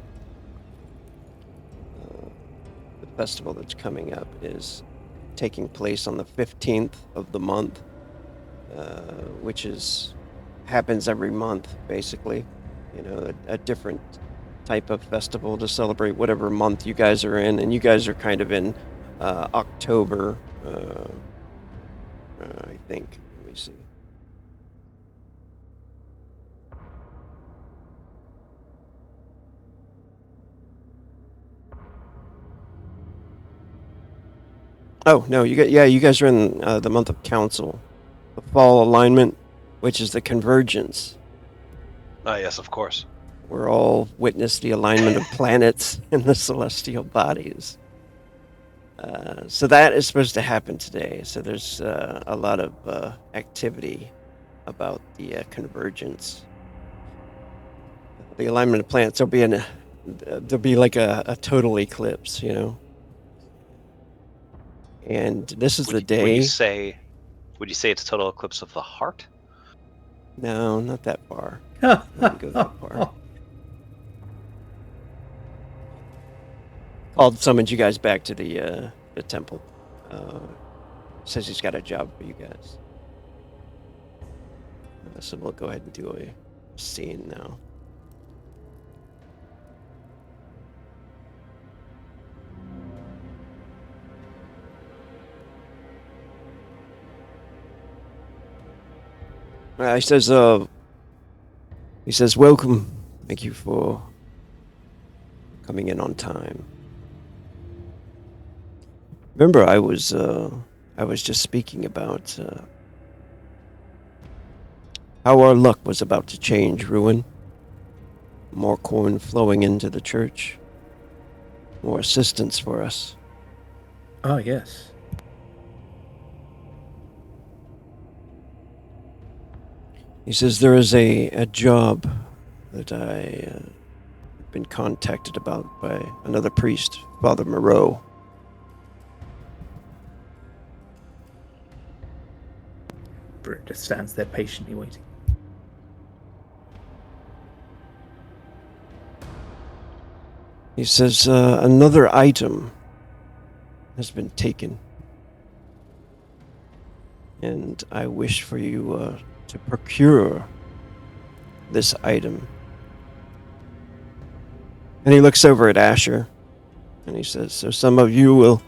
The festival that's coming up is taking place on the 15th of the month, which happens every month, basically. You know, a different type of festival to celebrate whatever month you guys are in, and you guys are kind of in October, I think. Let me see. Oh no, you guys are in the month of Council, the fall alignment, which is the convergence. Ah, yes, of course. We're all witness the alignment of planets in the celestial bodies. So that is supposed to happen today. So there's a lot of activity about the convergence. The alignment of planets. There'll be like a total eclipse, you know. And this is the day. Would you say it's a total eclipse of the heart? No, not that far. I wouldn't go that far. Summoned you guys back to the temple. Says he's got a job for you guys. So we'll go ahead and do a scene now. He says, welcome. Thank you for coming in on time. Remember, I was just speaking about how our luck was about to change, Ruin. More coin flowing into the church. More assistance for us. Oh, yes. He says there is a job that I been contacted about by another priest, Father Moreau. Brit just stands there patiently waiting. He says another item has been taken, and I wish for you to procure this item. And he looks over at Asher, and he says, so some of you will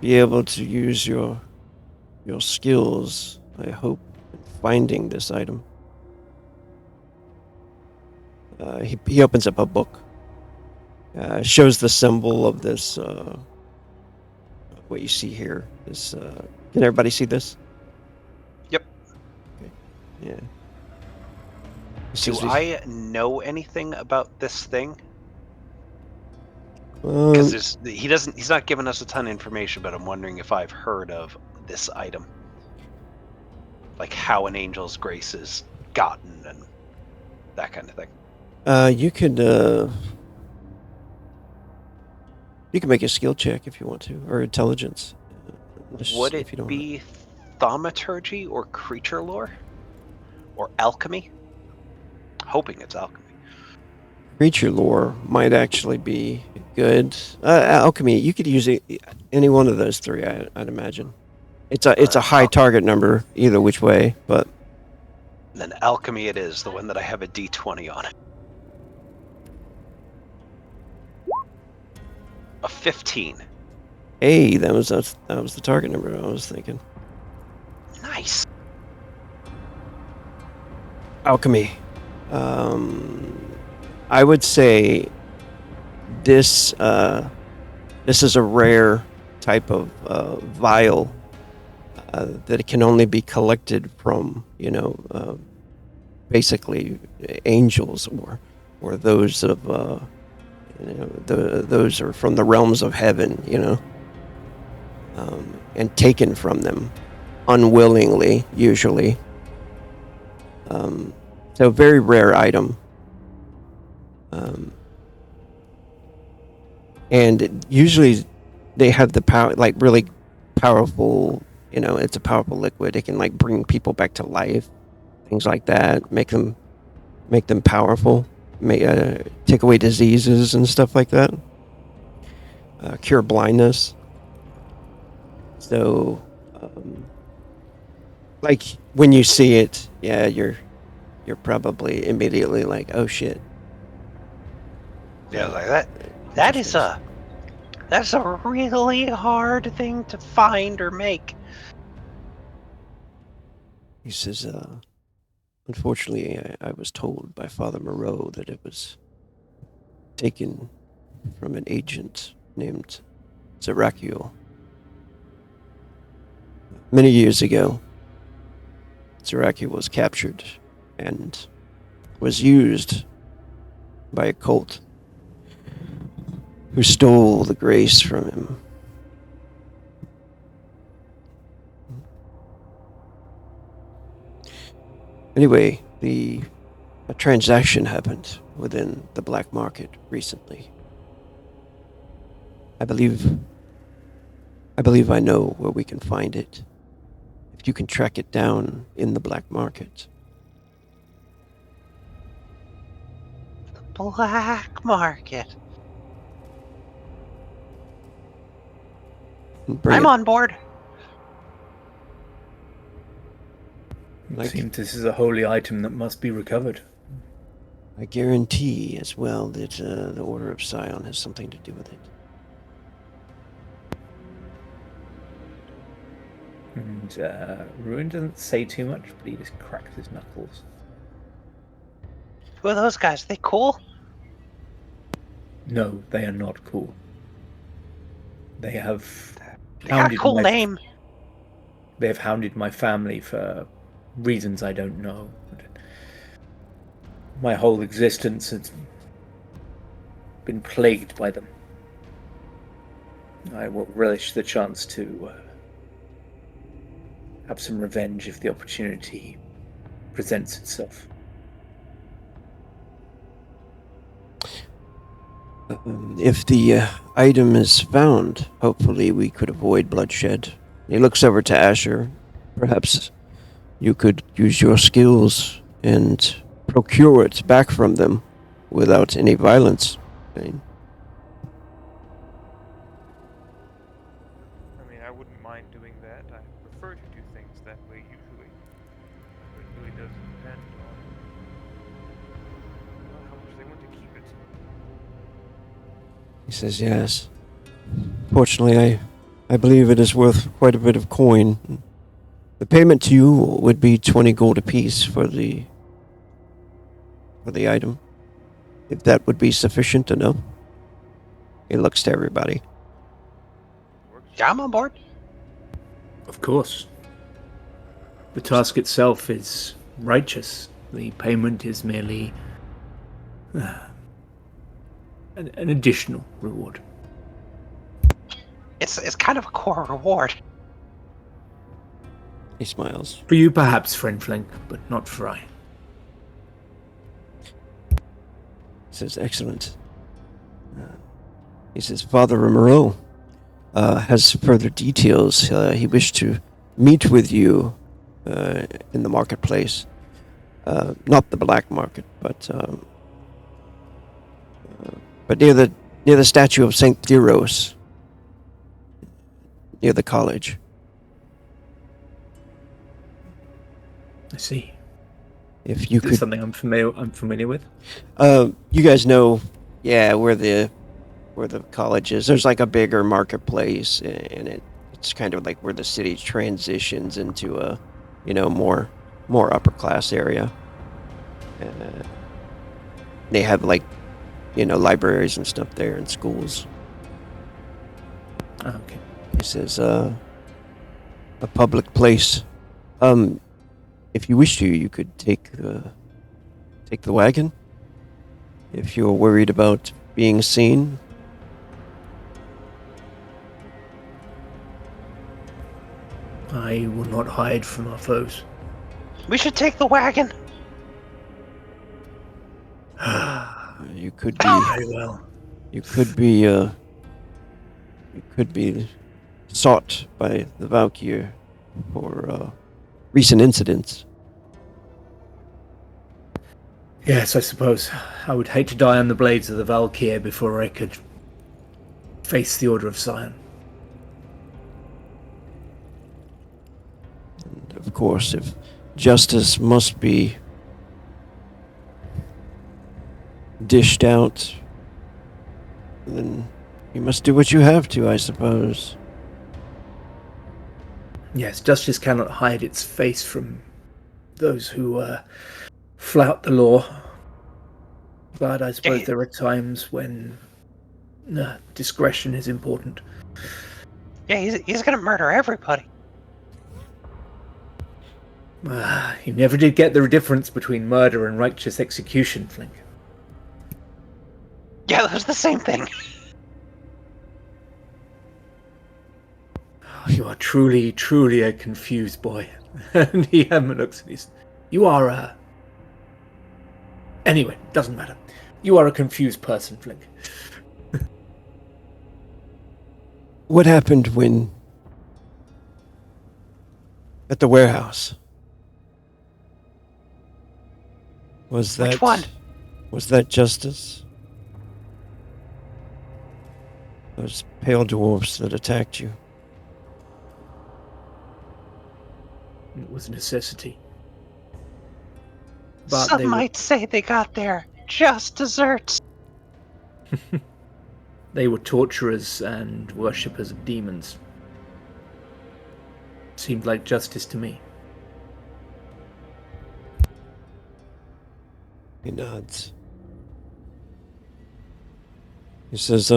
be able to use your skills, I hope, in finding this item. He opens up a book. Shows the symbol of this, what you see here. This, can everybody see this? Yep. Okay. Yeah. Do I know anything about this thing? Um, Because he's not giving us a ton of information, but I'm wondering if I've heard of this item. Like how an angel's grace is gotten and that kind of thing. you can make a skill check if you want to, or intelligence. Would it be thaumaturgy or creature lore? Or alchemy? Hoping it's alchemy. Creature lore might actually be good. Alchemy, you could use any one of those three, I'd imagine. It's a high target number either which way, but then alchemy it is, the one that I have a D20 on it. A 15. hey, that was the target number I was thinking. Nice. Alchemy. I would say this is a rare type of vial that it can only be collected from, basically angels or those of those are from the realms of heaven, and taken from them unwillingly, usually. So very rare item. And usually they have the power, like really powerful, it's a powerful liquid. It can like bring people back to life, things like that, make them powerful, take away diseases and stuff like that, cure blindness. So, like when you see it, yeah, you're probably immediately like, oh shit. Yeah, like that. That is Interesting. that's a really hard thing to find or make. He says, unfortunately, I was told by Father Moreau that it was taken from an agent named Zarakio. Many years ago, Zarakio was captured and was used by a cult who stole the grace from him. Anyway, a transaction happened within the black market recently. I believe I know where we can find it. If you can track it down in the black market. Black market. And bring I'm it. on board. It Like- seems this is a holy item that must be recovered. I guarantee as well that the Order of Scion has something to do with it. And Ruin doesn't say too much, but he just cracks his knuckles. Who are those guys? They cool? No, they are not cool. They have They got a cool name. They have hounded my family for reasons I don't know. My whole existence has been plagued by them. I will relish the chance to have some revenge if the opportunity presents itself. If the item is found, hopefully we could avoid bloodshed. He looks over to Asher. Perhaps you could use your skills and procure it back from them without any violence. I mean, I wouldn't mind doing that. I prefer to do things that way usually. But it really does depend on how much they want to keep it. He says yes. Fortunately, I believe it is worth quite a bit of coin. The payment to you would be 20 gold apiece for the item. If that would be sufficient enough. He looks to everybody. Yeah, I'm on board. Of course. The task itself is righteous. The payment is merely an additional reward. It's kind of a core reward. He smiles. For you, perhaps, friend Flink, but not for I. He says, excellent. He says, Father Moreau has further details. He wished to meet with you in the marketplace. Not the black market, but near the statue of Saint Theros, near the college. I see. If you Is this could, something I'm familiar with? you guys know, yeah, where the college is. There's like a bigger marketplace, and it's kind of like where the city transitions into a, more upper class area. They have like, libraries and stuff there and schools. Oh, okay. He says, a public place. If you wish to, you could take the wagon. If you're worried about being seen. I will not hide from our foes. We should take the wagon. You could be. Very well. You could be sought by the Valkyr for recent incidents. Yes, I suppose. I would hate to die on the blades of the Valkyr before I could face the Order of Scion. of course, if justice must be dished out, then you must do what you have to, I suppose. Yes, justice cannot hide its face from those who flout the law. But I suppose Yeah. there are times when discretion is important. Yeah, he's gonna murder everybody. You never did get the difference between murder and righteous execution, Flink. Yeah, that was the same thing. You are truly, truly a confused boy. And he looks at his... You are a... Anyway, doesn't matter. You are a confused person, Flink. What happened when... at the warehouse? Was that... Which one? Was that justice? Those pale dwarfs that attacked you? It was a necessity. But Some they were... might say they got their just desserts. They were torturers and worshippers of demons. Seemed like justice to me. He nods. He says,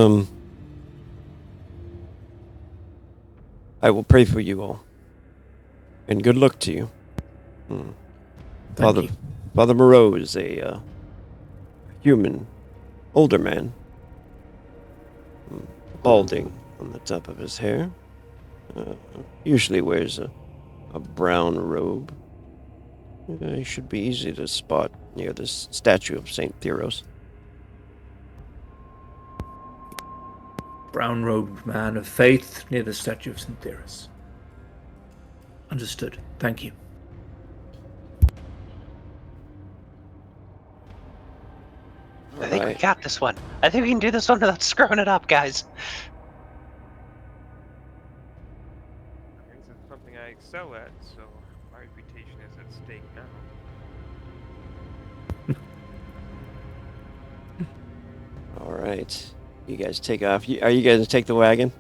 I will pray for you all. And good luck to you. Thank you. Father Moreau is a human, older man. Balding on the top of his hair. Usually wears a brown robe. He should be easy to spot near this statue of St. Theros. Brown-robed man of faith near the statue of St. Theros. Understood. Thank you. I think we got this one. I think we can do this one without screwing it up, guys. This is something I excel at, so my reputation is at stake now. All right. You guys take off. Are you guys to take the wagon?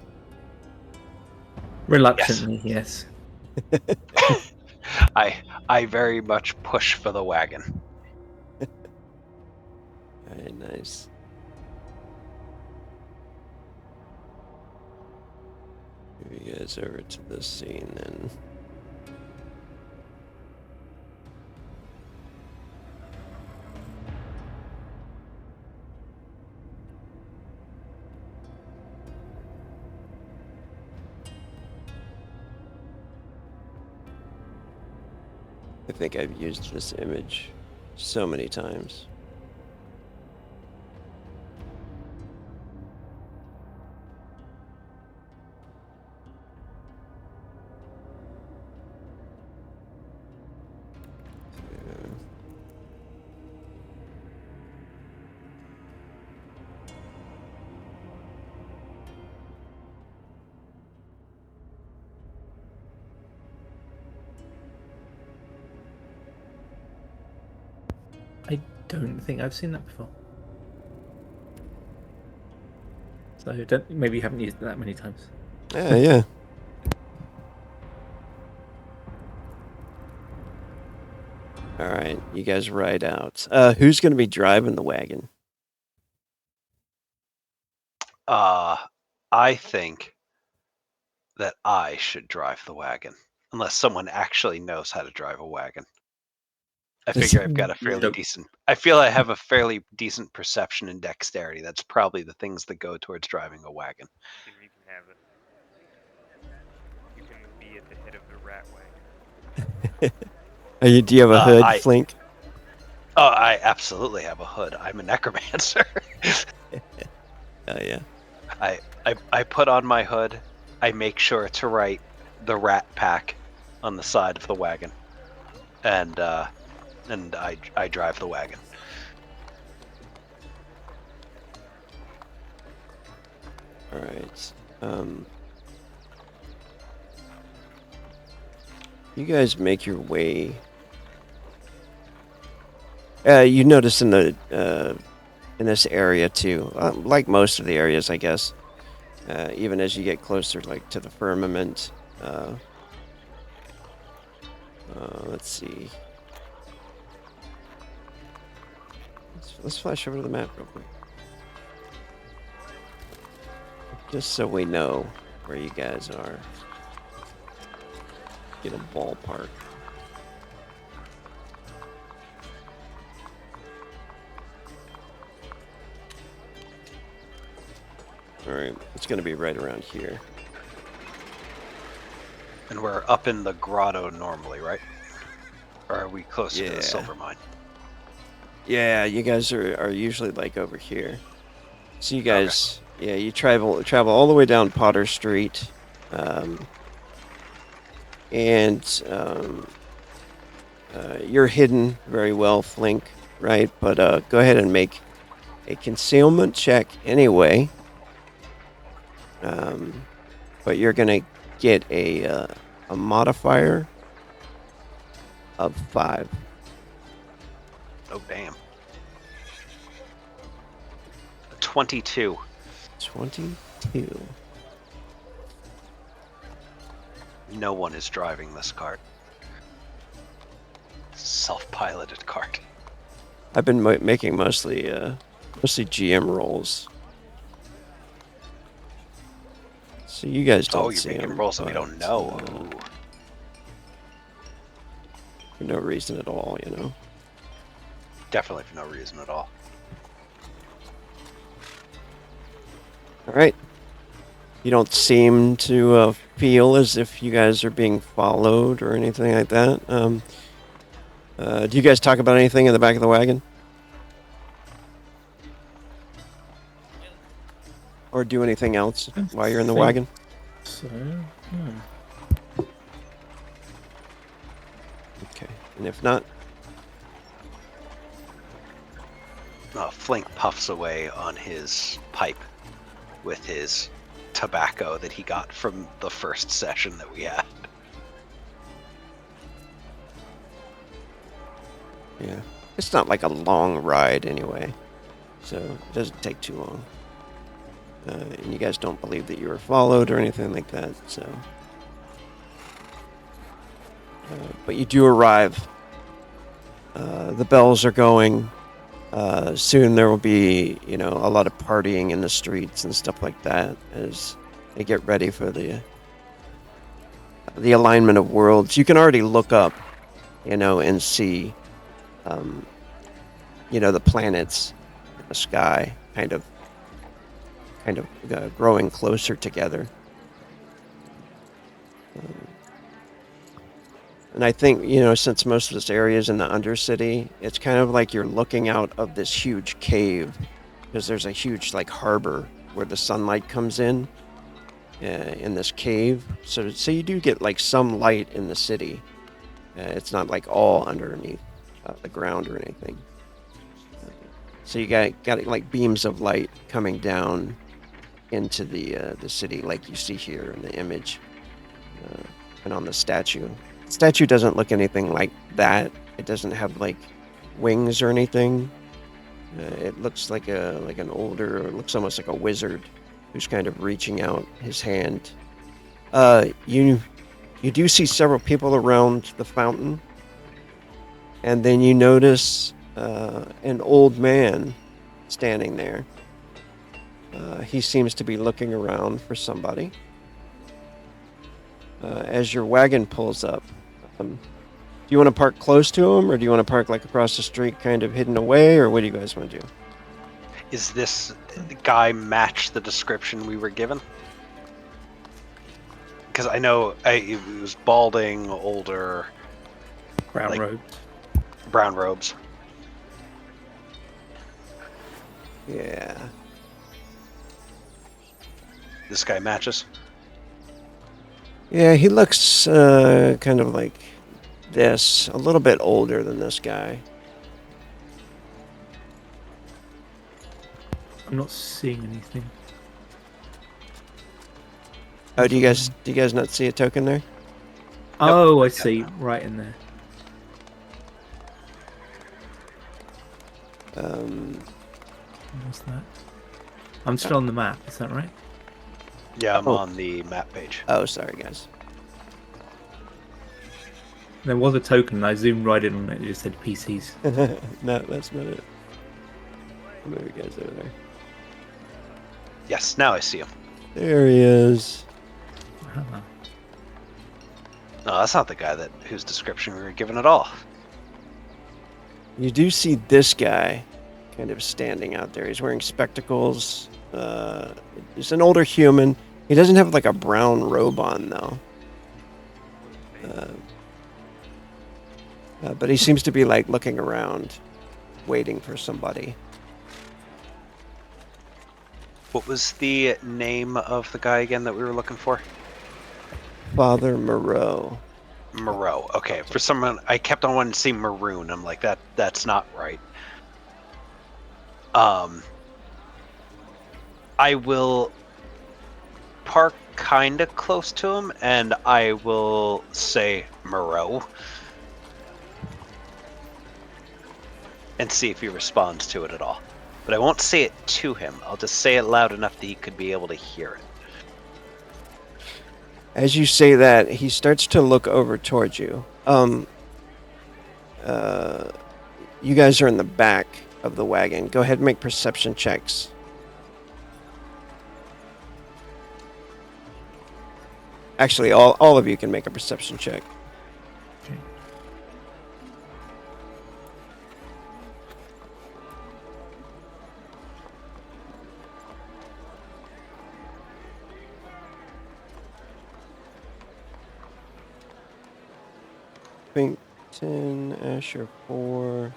Reluctantly, yes. I very much push for the wagon. Very nice. Move you guys over to this scene then. I think I've used this image so many times. I don't think I've seen that before. So maybe you haven't used it that many times. Yeah. All right, you guys ride out. Who's going to be driving the wagon? I think that I should drive the wagon, unless someone actually knows how to drive a wagon. I figure I've got a fairly decent. I feel I have a fairly decent perception and dexterity. That's probably the things that go towards driving a wagon. You can have it. You can be at the head of the rat wagon. Do you have a hood, Flink? Oh, I absolutely have a hood. I'm a necromancer. Oh yeah. I put on my hood. I make sure to write the rat pack on the side of the wagon, and I drive the wagon. All right. You guys make your way. You notice in this area too, like most of the areas, I guess. Even as you get closer, like to the firmament. Let's see. Let's flash over to the map real quick, just so we know where you guys are. Get a ballpark. Alright, it's going to be right around here. And we're up in the grotto normally, right? Or are we closer to Yeah. the silver mine? Yeah, you guys are usually like over here. So you guys, yeah, you travel all the way down Potter Street, and you're hidden very well, Flink, right? But go ahead and make a concealment check anyway. But you're gonna get a modifier of 5. Oh, damn. 22. 22. No one is driving this cart. Self-piloted cart. I've been making mostly GM rolls. So you guys don't You're see making them, rolls that we but, don't know. For no reason at all, you know. Definitely for no reason at all. All right. You don't seem to feel as if you guys are being followed or anything like that. Do you guys talk about anything in the back of the wagon? Or do anything else while you're in the wagon? So, Okay. And if not, Flink puffs away on his pipe with his tobacco that he got from the first session that we had. yeah. It's not like a long ride anyway. So it doesn't take too long. And you guys don't believe that you were followed or anything like that, so. But you do arrive. The bells are going. Soon there will be, a lot of partying in the streets and stuff like that as they get ready for the alignment of worlds. You can already look up, and see, the planets in the sky kind of growing closer together. And I think, since most of this area is in the Undercity, it's kind of like you're looking out of this huge cave, because there's a huge, harbor where the sunlight comes in this cave. So you do get, some light in the city. It's not, all underneath the ground or anything. So you got beams of light coming down into the city, like you see here in the image and on the statue. The statue doesn't look anything like that. It doesn't have wings or anything. It looks like an older, or it looks almost like a wizard who's kind of reaching out his hand. You do see several people around the fountain, and then you notice an old man standing there. He seems to be looking around for somebody. As your wagon pulls up, do you want to park close to him, or do you want to park across the street, kind of hidden away, or what do you guys want to do? Is this guy match the description we were given? Because I know he was balding, older, brown robe. brown robes. Yeah. This guy matches. Yeah, he looks kind of like this, a little bit older than this guy. I'm not seeing anything. Oh, do you guys not see a token there? Oh, I Yeah. see. Right in there. What's that? I'm still on the map. Is that right? Yeah, I'm Oh. on the map page. Oh, sorry, guys. There was a token, and I zoomed right in on it. It just said PCs. No, that's not it. Maybe guys over there. Yes, now I see him. There he is. Ah. No, that's not the guy whose description we were given at all. You do see this guy kind of standing out there. He's wearing spectacles. He's an older human. He doesn't have like a brown robe on though. But he seems to be like looking around, waiting for somebody. What was the name of the guy again that we were looking for? Father Moreau. Moreau. Okay, for someone I kept on wanting to see Maroon. I'm like that's not right. I will park kind of close to him, and I will say Moreau, and see if he responds to it at all. But I won't say it to him. I'll just say it loud enough that he could be able to hear it. As you say that, he starts to look over towards you. You guys are in the back of the wagon. Go ahead and make perception checks. Actually, all of you can make a perception check. Okay. Pink 10, Asher 4,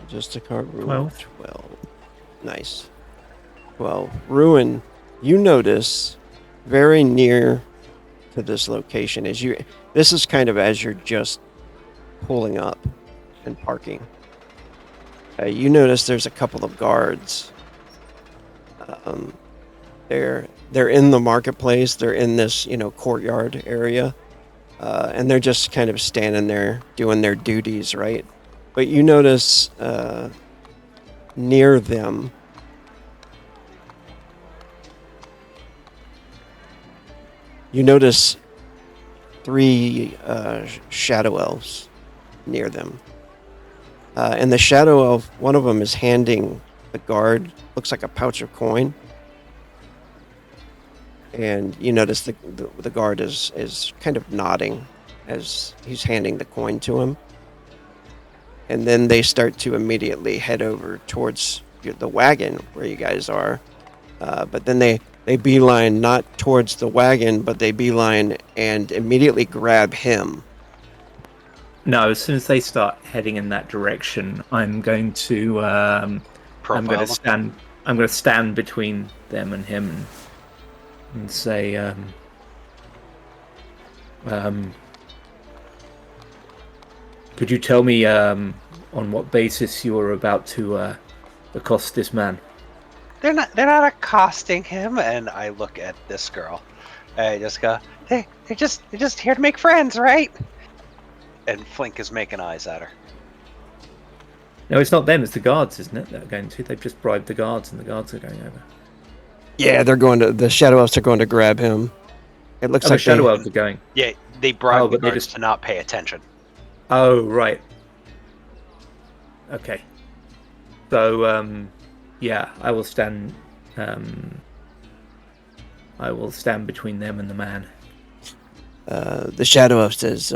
just a card Ruin 12. Nice. 12. Ruin, you notice very near to this location this is kind of as you're just pulling up and parking. You notice there's a couple of guards. They're in the marketplace. They're in this courtyard area. And they're just kind of standing there doing their duties, right? But you notice near them you notice 3 shadow elves near them. And the shadow elf, one of them is handing the guard, looks like a pouch of coin. And you notice the guard is kind of nodding as he's handing the coin to him. And then they start to immediately head over towards the wagon where you guys are. But then they beeline not towards the wagon, but they beeline and immediately grab him. No, as soon as they start heading in that direction, I'm going to stand between them and him and say, could you tell me on what basis you are about to accost this man? They're not accosting him, and I look at this girl. I just go, they're just here to make friends, right? And Flink is making eyes at her. No, it's not them, it's the guards, isn't it, that are going to? They've just bribed the guards, and the guards are going over. Yeah, the shadow elves are going to grab him. It looks like the shadow elves are going. Yeah, they bribed the but they guards just- to not pay attention. Oh, right. Okay. So, yeah, I will stand between them and the man. The shadow elf says,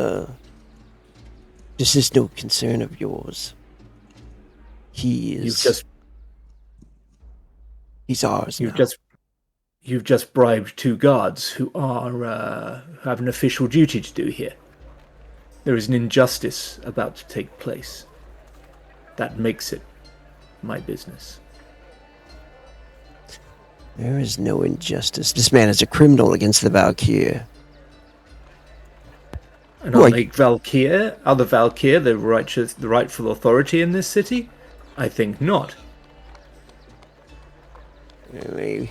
"This is no concern of yours. He's ours now." You've just bribed 2 guards who have an official duty to do here. There is an injustice about to take place. That makes it my business. There is no injustice. This man is a criminal against the Valkyr. And are the Valkyr the rightful authority in this city? I think not. He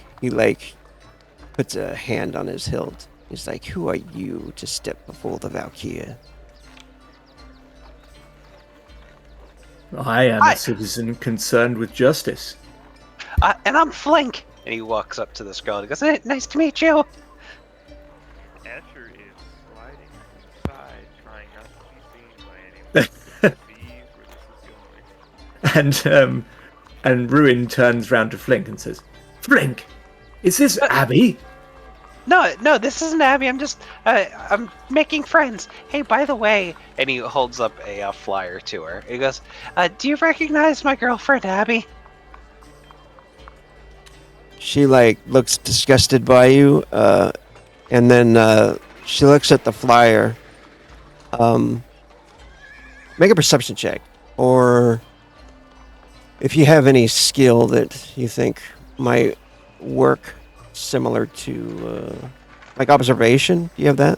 puts a hand on his hilt. He's like, who are you to step before the Valkyrie? I am Hi. a citizen concerned with justice. And I'm Flink. And he walks up to this girl and goes, "Hey, nice to meet you." Asher is sliding to the side, trying not to be seen by anyone. To see where this is going. And Ruin turns round to Flink and says, Flink, is this Abby? No, this isn't Abby. I'm making friends. Hey, by the way, and he holds up a flyer to her. He goes, "Do you recognize my girlfriend Abby?" She like looks disgusted by you, and then she looks at the flyer. Make a perception check, or if you have any skill that you think might work, similar to like observation. Do you have that?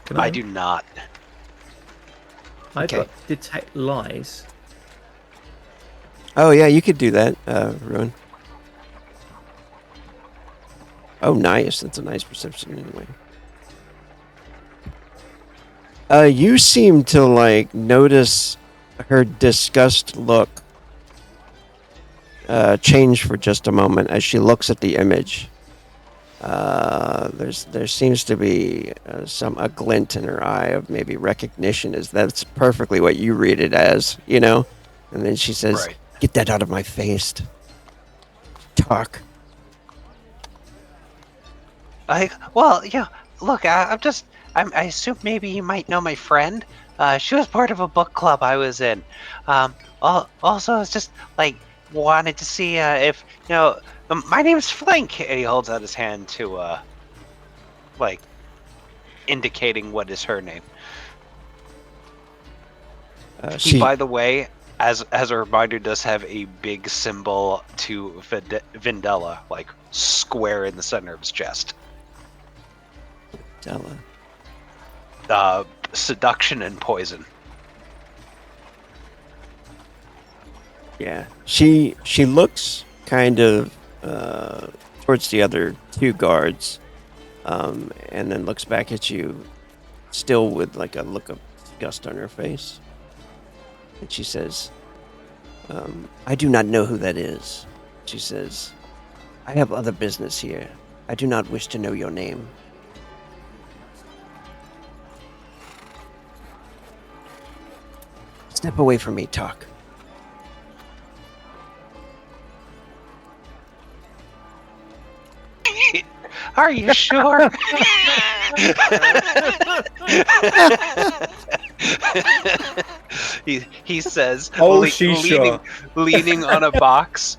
Can I do not. I Okay. got detect lies. Oh yeah, you could do that, Ruin. Oh, nice. That's a nice perception anyway. You seem to like notice her disgust look change for just a moment as she looks at the image. There seems to be a glint in her eye of maybe recognition, as that's perfectly what you read it as, you know. And then she says, Right. "Get that out of my face. Talk." Well, yeah. Look, I assume maybe you might know my friend. She was part of a book club I was in. Also, I was just like wanted to see if my name's Flink, and he holds out his hand to like indicating what is her name. He, She by the way, as a reminder, does have a big symbol to Vindella, like square in the center of his chest. Della. Seduction and poison. Yeah, she looks kind of towards the other two guards, and then looks back at you, still with like a look of disgust on her face. And she says, "I do not know who that is." She says, "I have other business here. I do not wish to know your name." Step away from me, talk. Are you sure? he says, Oh, she's sure. leaning on a box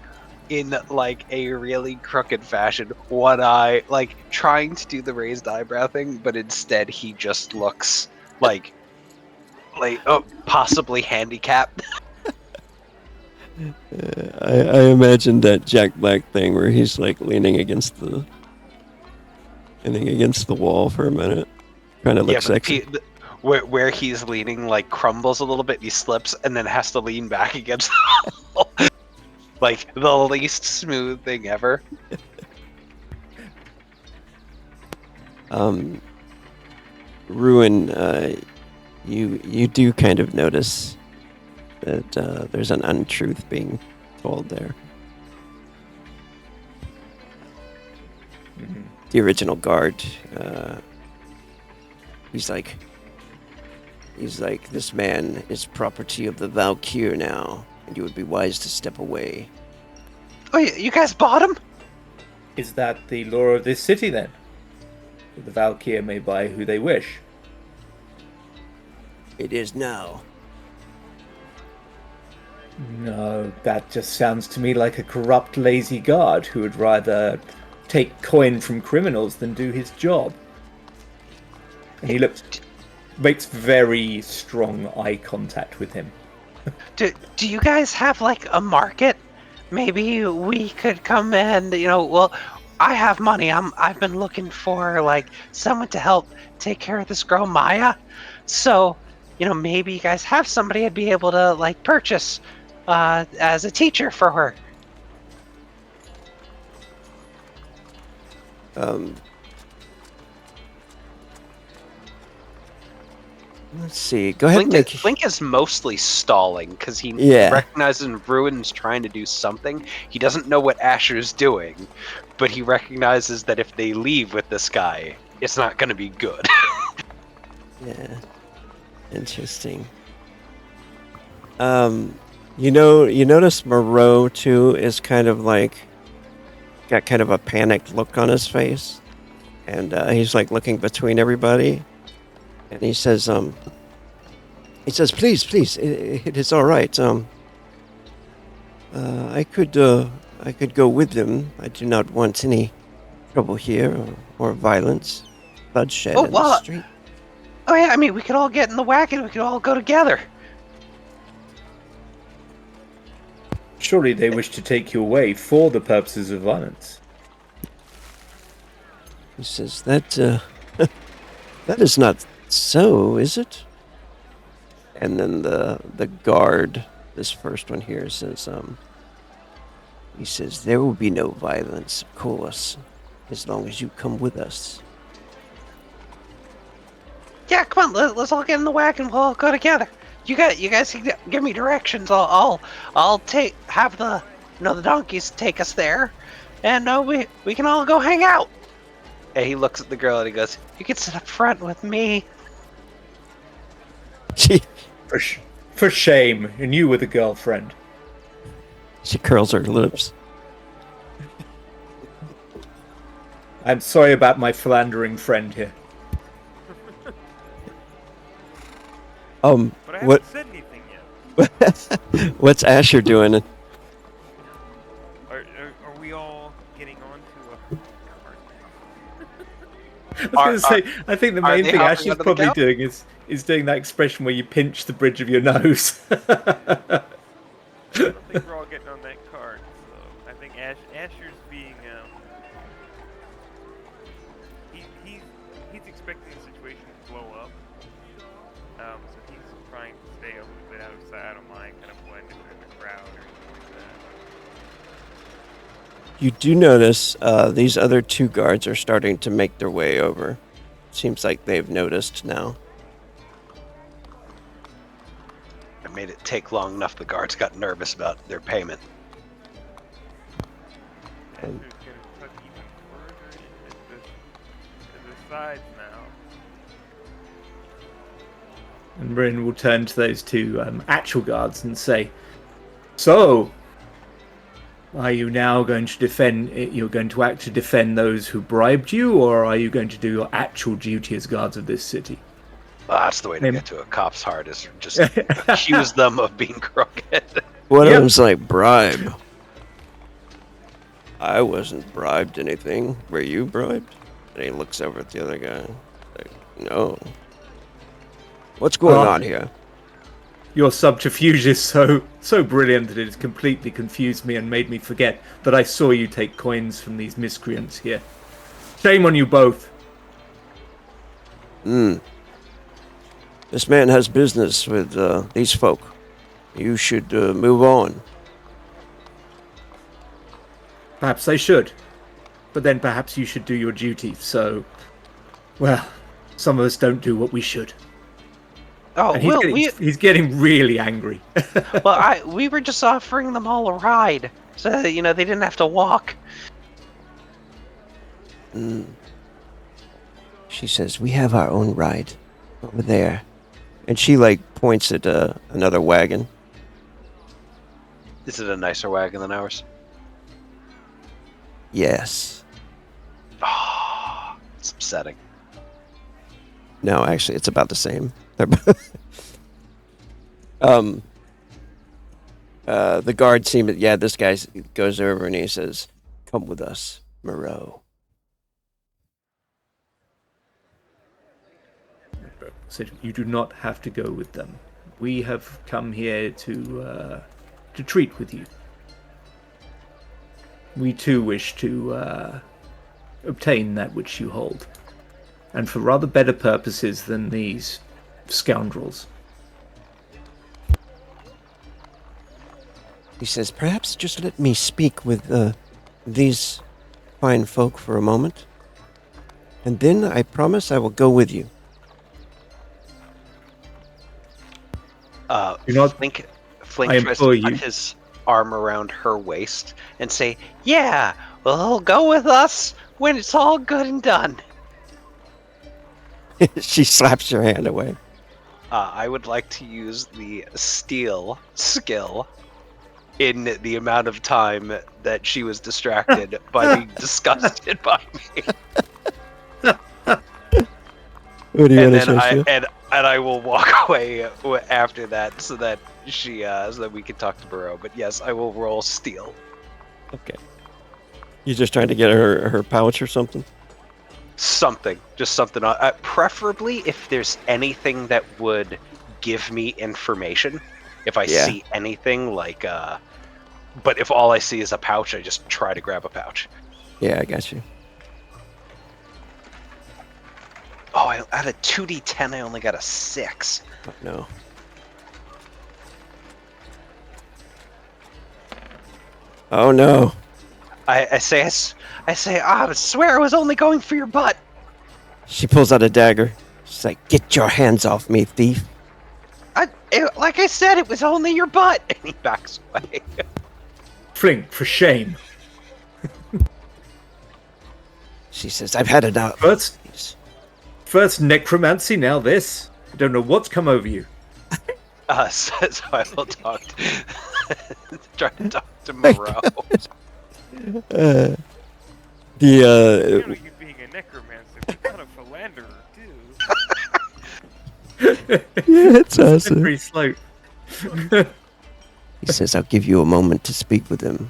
in like a really crooked fashion, one eye, like trying to do the raised eyebrow thing, but instead he just looks like possibly handicapped. I imagine that Jack Black thing where he's like leaning against the wall for a minute, trying to look But sexy. where he's leaning like crumbles a little bit, he slips and then has to lean back against the wall. Like the least smooth thing ever. Ruin, you do kind of notice that there's an untruth being told there. Mhm. The original guard, he's like, this man is property of the Valkyrie now, and you would be wise to step away. Oh, you guys bought him? Is that the law of this city then? That the Valkyrie may buy who they wish. It is now. No, that just sounds to me like a corrupt, lazy guard who would rather take coin from criminals than do his job. And he makes very strong eye contact with him. Do you guys have like a market? Maybe we could come and well, I have money. I've been looking for like someone to help take care of this girl Maya. So, maybe you guys have somebody I'd be able to like purchase as a teacher for her. Let's see. Go ahead and Blink, make. Blink is mostly stalling because he Yeah. recognizes Ruin's trying to do something. He doesn't know what Asher's doing, but he recognizes that if they leave with this guy, it's not going to be good. Yeah. Interesting. You notice Moreau too is kind of like got kind of a panicked look on his face, and he's like looking between everybody, and he says, please, it is all right. I could go with them. I do not want any trouble here or violence, bloodshed Oh, in the well, street. Oh yeah, I mean, we could all get in the wagon. We could all go together. Surely they wish to take you away for the purposes of violence. He says that that is not so, is it? And then the guard, this first one here, says he says there will be no violence, of course, as long as you come with us. Yeah, come on, let's all get in the wagon. We'll all go together. You guys can give me directions. I'll have the the donkeys take us there, and we can all go hang out. And he looks at the girl and he goes, "You can sit up front with me." She For shame, and you with a girlfriend. she curls her lips. I'm sorry about my philandering friend here. But I haven't What said anything yet. what's Asher doing? Are we all getting onto a cart? I was going to say, I think the are main they thing hopping Ash is onto the probably cow? doing is doing that expression where you pinch the bridge of your nose. I don't think we're all getting on that cart. So I think Asher's being he's expecting the situation to blow up. So he's trying to stay a little bit out of sight. I don't mind kind of blending in the crowd or anything like that. You do notice these other two guards are starting to make their way over. Seems like they've noticed now. I made it take long enough. The guards got nervous about their payment. Asher's gonna tuck even further into the sides now. And Rin will turn to those two actual guards and say, "So, are you now going to defend? You're going to act to defend those who bribed you, or are you going to do your actual duty as guards of this city?" That's the way to Him. get to a cop's heart, is just accuse them of being crooked. One of Yep. them's like, bribe. I wasn't bribed anything. Were you bribed? And he looks over at the other guy. Like, no. What's going on here? Your subterfuge is so brilliant that it has completely confused me and made me forget that I saw you take coins from these miscreants here. Shame on you both. This man has business with these folk. You should move on. Perhaps I should. But then perhaps you should do your duty, so... Well, some of us don't do what we should. Oh, And Will, he's getting really angry. we were just offering them all a ride, so that, they didn't have to walk. She says, we have our own ride over there. And she, points at another wagon. Is it a nicer wagon than ours? Yes. Oh, it's upsetting. No, actually, it's about the same. They're both... the guard this guy goes over and he says, come with us, Moreau. So you do not have to go with them. We have come here to treat with you. We too wish to obtain that which you hold, and for rather better purposes than these scoundrels. He says, perhaps just let me speak with these fine folk for a moment, and then I promise I will go with you. Do not. Flink I tries implore to put you. his arm around her waist and say, "Yeah, well, he'll go with us when it's all good and done." She slaps your hand away. I would like to use the steal skill in the amount of time that she was distracted by being disgusted by me. What do you And want to then show? and I will walk away after that so that so that we can talk to Burrow. But yes, I will roll steal. Okay. You just trying to get her pouch or something? Something, just something. Preferably if there's anything that would give me information. If I Yeah. see anything like, but if all I see is a pouch, I just try to grab a pouch. Yeah, I got you. Oh, out of 2d10, I only got a 6. Oh, no. Oh no. I say, I swear I was only going for your butt. She pulls out a dagger. She's like, "Get your hands off me, thief!" Like I said, it was only your butt. And he backs away. Flink, for shame. She says, "I've had enough." First necromancy, now this. I don't know what's come over you. So I will talk try to talk to Moreau. The You know, you being a necromancer, but kind of philanderer too. yeah, it's awesome. Pretty slow. He says, "I'll give you a moment to speak with him."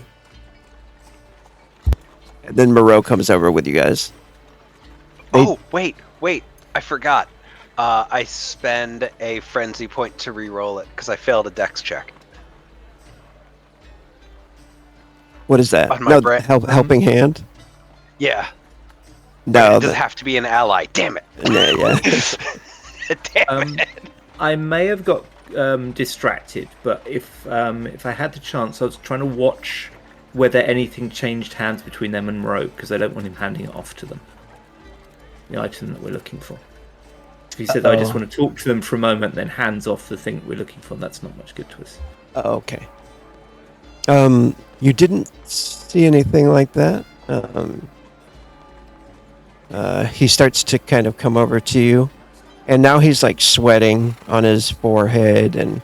And then Moreau comes over with you guys. Oh, wait, I forgot. I spend a frenzy point to re-roll it because I failed a dex check. What is that? On my No, brain. helping hand? Yeah. No. It doesn't have to be an ally. Damn it. Yeah. Damn it. I may have got distracted, but if I had the chance, I was trying to watch whether anything changed hands between them and Moreau, because I don't want him handing it off to them. The item that we're looking for. If he said, "I just want to talk to them for a moment," then hands off the thing that we're looking for, that's not much good to us. Oh, okay. You didn't see anything like that. He starts to kind of come over to you, and now he's like sweating on his forehead and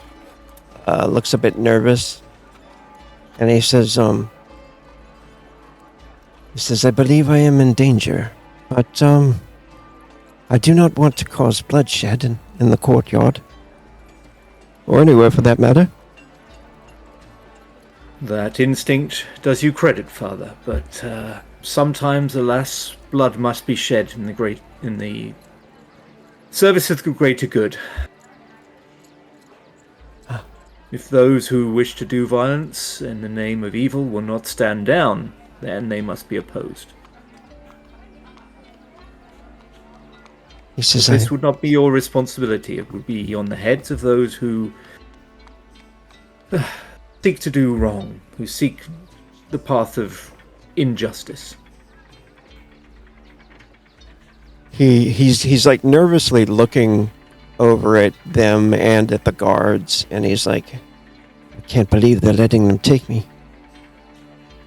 looks a bit nervous. And he says, "I believe I am in danger, but I do not want to cause bloodshed in the courtyard, or anywhere for that matter." That instinct does you credit, Father, but sometimes, alas, blood must be shed in the service of the greater good. If those who wish to do violence in the name of evil will not stand down, then they must be opposed. He says, This would not be your responsibility. It would be on the heads of those who seek to do wrong, who seek the path of injustice. He's like nervously looking over at them and at the guards, and he's like, "I can't believe they're letting them take me.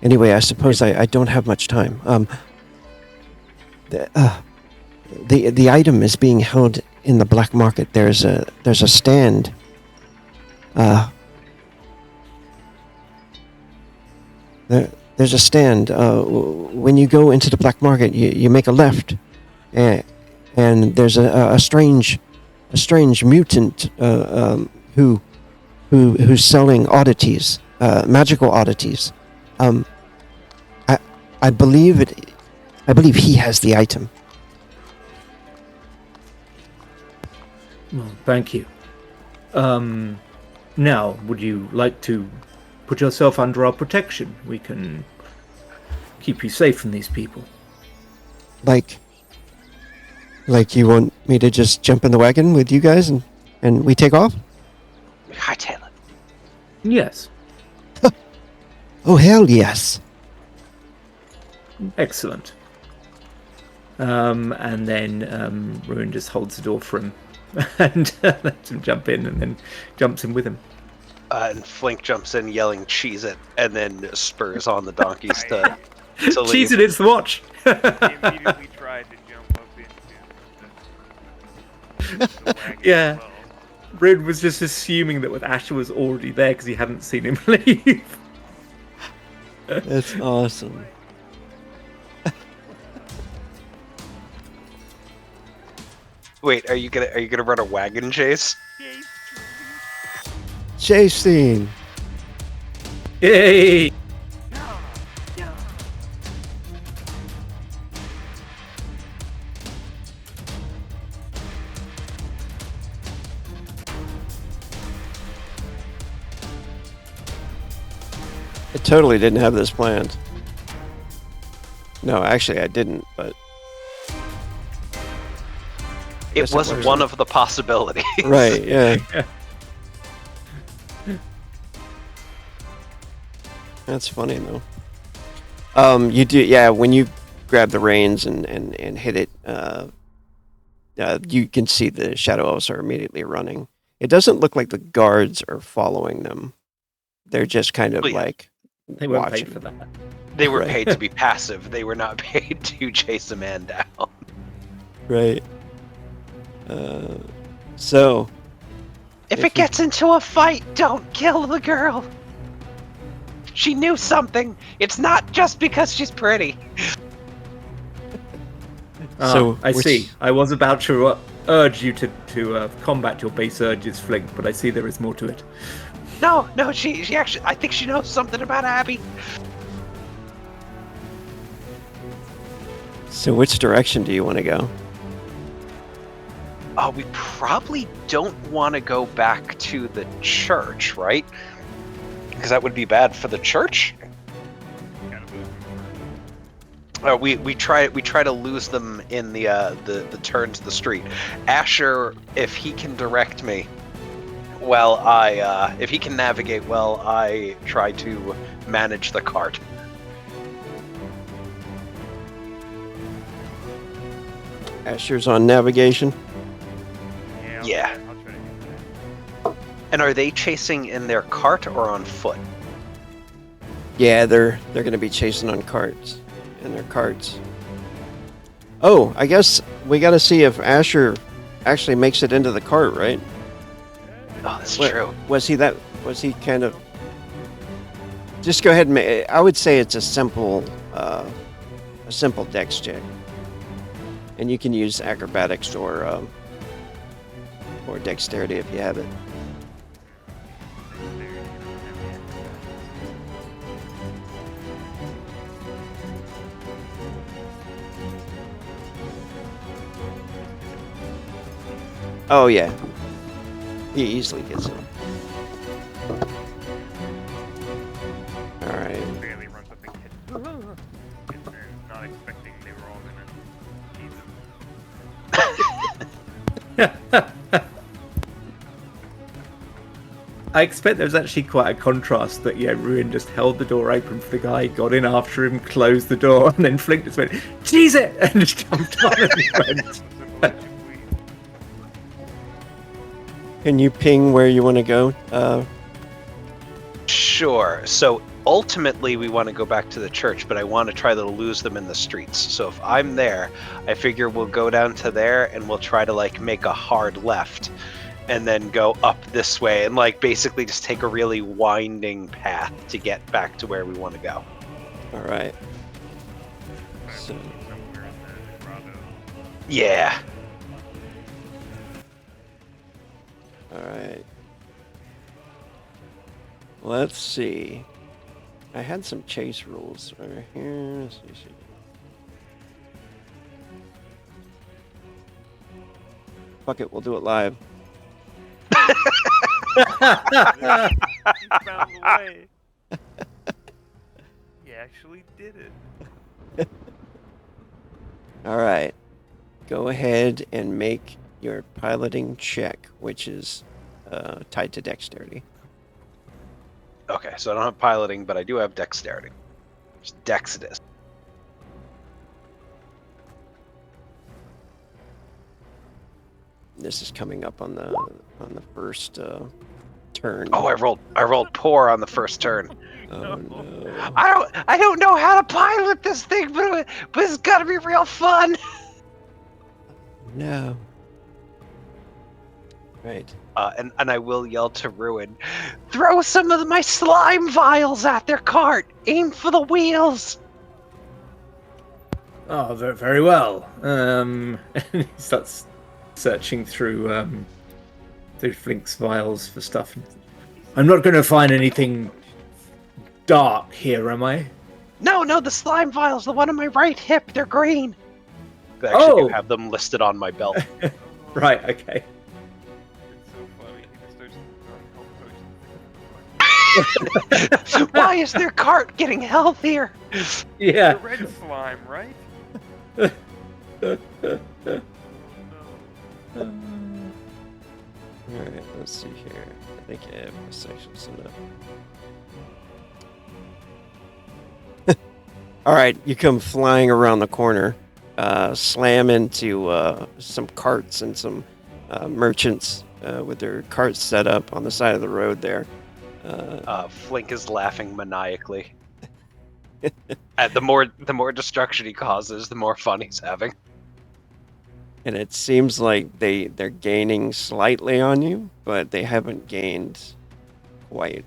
Anyway, I suppose I don't have much time. The item is being held in the black market. There's a stand. There's a stand. When you go into the black market, you make a left, and there's a strange mutant who's selling oddities, magical oddities. I believe he has the item." Well, thank you. Now, would you like to put yourself under our protection? We can keep you safe from these people. Like you want me to just jump in the wagon with you guys and we take off? Hightail it. Yes. Oh, hell yes. Excellent. And then Ruin just holds the door for him and lets him jump in, and then jumps in with him. And Flink jumps in yelling, "Cheese it," and then spurs on the donkeys to leave. Cheese it, it's the watch. He immediately tried to jump up into the wagon Yeah. as well. Rin was just assuming that Asher was already there because he hadn't seen him leave. That's awesome. Wait, are you gonna run a wagon chase? Chase scene. Yay! I totally didn't have this planned. No, actually I didn't, but It Yes, it was was. one of the possibilities. right, yeah. That's funny though. You do, yeah. When you grab the reins and hit it, you can see the shadow elves are immediately running. It doesn't look like the guards are following them. They're just kind of Well, yeah. like They weren't watching. paid for that. They were Right. paid to be passive. They were not paid to chase a man down. Right. So If If it you- gets into a fight, don't kill the girl. She knew something. It's not just because she's pretty. So, I which- see. I was about to urge you to combat your base urges, Flink, but I see there is more to it. No, she actually. I think she knows something about Abby. So which direction do you want to go? We probably don't want to go back to the church, right? Because that would be bad for the church. We try to lose them in the turn to the street. Asher, if he can direct me, if he can navigate well, I try to manage the cart. Asher's on navigation. Yeah. I'll try to do that. And are they chasing in their cart or on foot? Yeah, they're going to be chasing on carts, in their carts. Oh, I guess we got to see if Asher actually makes it into the cart, right? Oh, that's What- true. Was he kind of? Just go ahead and I would say it's a simple dex check, and you can use acrobatics or dexterity if you have it. Oh yeah, he easily gets it. All right. Barely runs up and hits. Not expecting they were all gonna eat them. I expect there was actually quite a contrast that, Ruin just held the door open for the guy, got in after him, closed the door, and then Flink just went, "Cheese it!" and just jumped on and went. Can you ping where you want to go? Sure. So ultimately, we want to go back to the church, but I want to try to lose them in the streets. So if I'm there, I figure we'll go down to there and we'll try to make a hard left and then go up this way and basically just take a really winding path to get back to where we want to go. All right. So, Somewhere in the grotto. Yeah. all right. Let's see. I had some chase rules right here. Let's see. Fuck it, we'll do it live. He found the way. He actually did it. All right. Go ahead and make your piloting check, which is tied to dexterity. Okay, so I don't have piloting, but I do have dexterity. Just dex it is. this is coming up on the first turn. Oh, I rolled poor on the first turn. Oh no! I don't know how to pilot this thing, but it's gotta be real fun. No. Right. And I will yell to Ruin, throw some of my slime vials at their cart. Aim for the wheels. Oh, very, very well. And he starts searching through Flink's vials for stuff. I'm not going to find anything dark here, am I? No, the slime vials, the one on my right hip, they're green. I actually do have them listed on my belt. Right, okay. It's so funny. He just starts throwing health potions. Why is their cart getting healthier? Yeah. The red slime, right? Alright, let's see here. I think I have my sections set up. Alright, you come flying around the corner, slam into some carts and some merchants with their carts set up on the side of the road there. Flink is laughing maniacally. And the more destruction he causes, the more fun he's having. And it seems like they're gaining slightly on you, but they haven't gained quite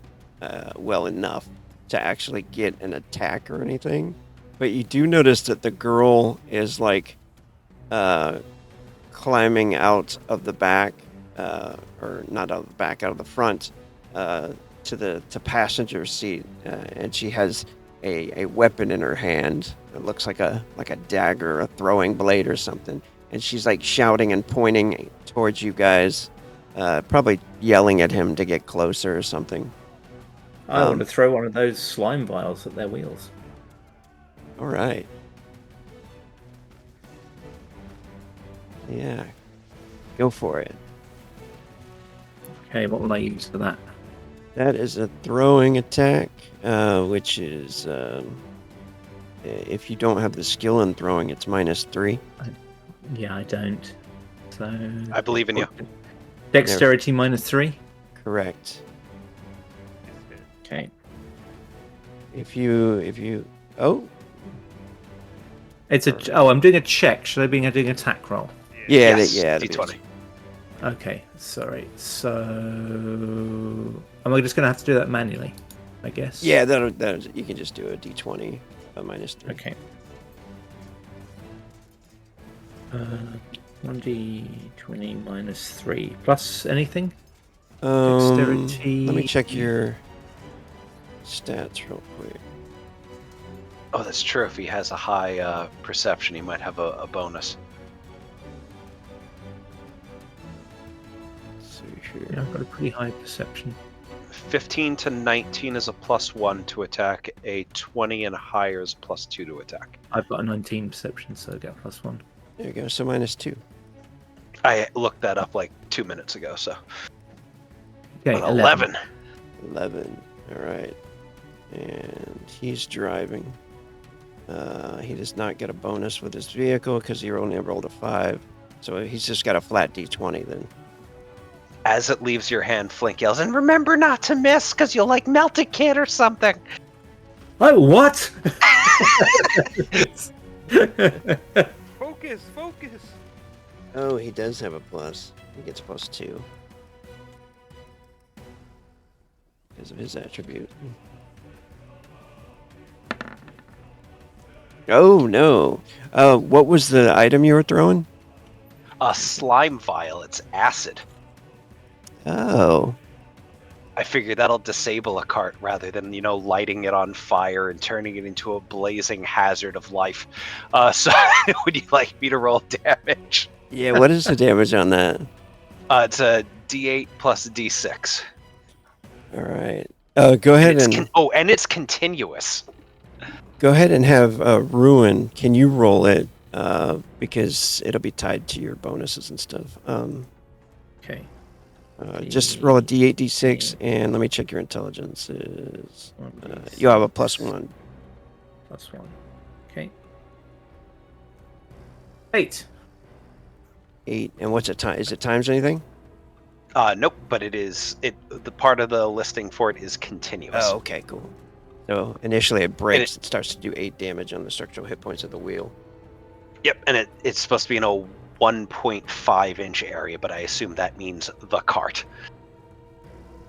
well enough to actually get an attack or anything. But you do notice that the girl is like climbing out of the back, or not out of the back, out of the front, to the passenger seat, and she has a weapon in her hand. It looks like a dagger, a throwing blade or something. And she's like shouting and pointing towards you guys, probably yelling at him to get closer or something. I want to throw one of those slime vials at their wheels. All right. Yeah. Go for it. Okay, what will I use for that? That is a throwing attack, which is, if you don't have the skill in throwing, it's -3. Yeah, I don't. So I believe in you. Dexterity -3. Correct. Okay. If you oh It's I'm doing a check. Should I be doing an attack roll? yeah Yes, it D20. is. Okay, sorry. So am I just going to have to do that manually? I guess. Yeah, that you can just do a d20 -3. Okay. 1d20 -3 plus anything. Dexterity. Let me check your stats real quick. Oh, that's true. If he has a high perception, he might have a bonus. Let's see here. Yeah, I've got a pretty high perception. 15 to 19 is a +1 to attack. A 20 and higher is +2 to attack. I've got a 19 perception, so I get +1. There you go. So -2. I looked that up like 2 minutes ago, so. Okay, 11. 11. All right. And he's driving. He does not get a bonus with his vehicle because he only rolled a 5. So he's just got a flat d20 then. As it leaves your hand, Flink yells, and remember not to miss, because you'll like melt a kid or something. Oh, what? Focus! Oh, he does have a plus. He gets +2. Because of his attribute. Oh, no. What was the item you were throwing? A slime vial, it's acid. Oh. I figured that'll disable a cart rather than, lighting it on fire and turning it into a blazing hazard of life. So would you like me to roll damage? Yeah, what is the damage on that? It's a D8 plus D6. All right. Go ahead and and it's continuous. go ahead and have Ruin. Can you roll it? Because it'll be tied to your bonuses and stuff. Okay. Just roll a D8, D6, and let me check your intelligence. You have a +1. +1. Okay. 8. 8. And what's it time? Is it times anything? Nope, but it is the part of the listing for it is continuous. Oh, okay, cool. So initially it breaks. It starts to do 8 damage on the structural hit points of the wheel. Yep, and it's supposed to be in a 1.5 inch area, but I assume that means the cart.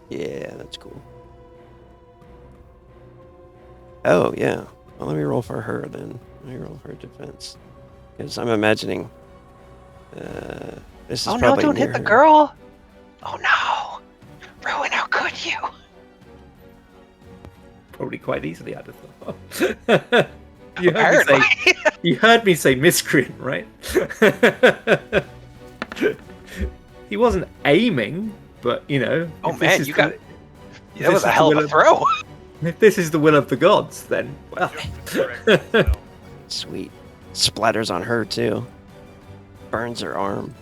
Yeah, that's cool. Oh, yeah. Well, let me roll for her then. Let me roll for her defense. Because I'm imagining this is Oh no, probably don't near hit the her. girl! Oh no! Ruin, how could you? Probably quite easily, I'd have thought. Apparently. You heard me say miscreant, right? He wasn't aiming, but Oh if this man, is you the- got if that this was is a the hell of will a throw. If this is the will of the gods, then well. Just the correct spell. Sweet. Splatters on her too. Burns her arm.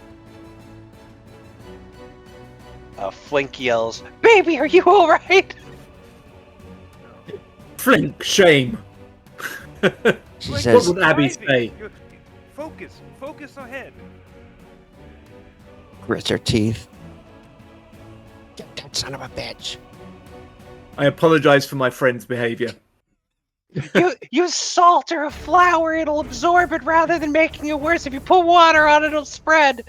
Flink yells, "Baby, are you all right?" Flink, shame. She What says, would Abby Driving. say? Focus ahead. grits her teeth. Get that son of a bitch. I apologize for my friend's behavior. You use salt or a flour, it'll absorb it rather than making it worse. If you put water on it, it'll spread.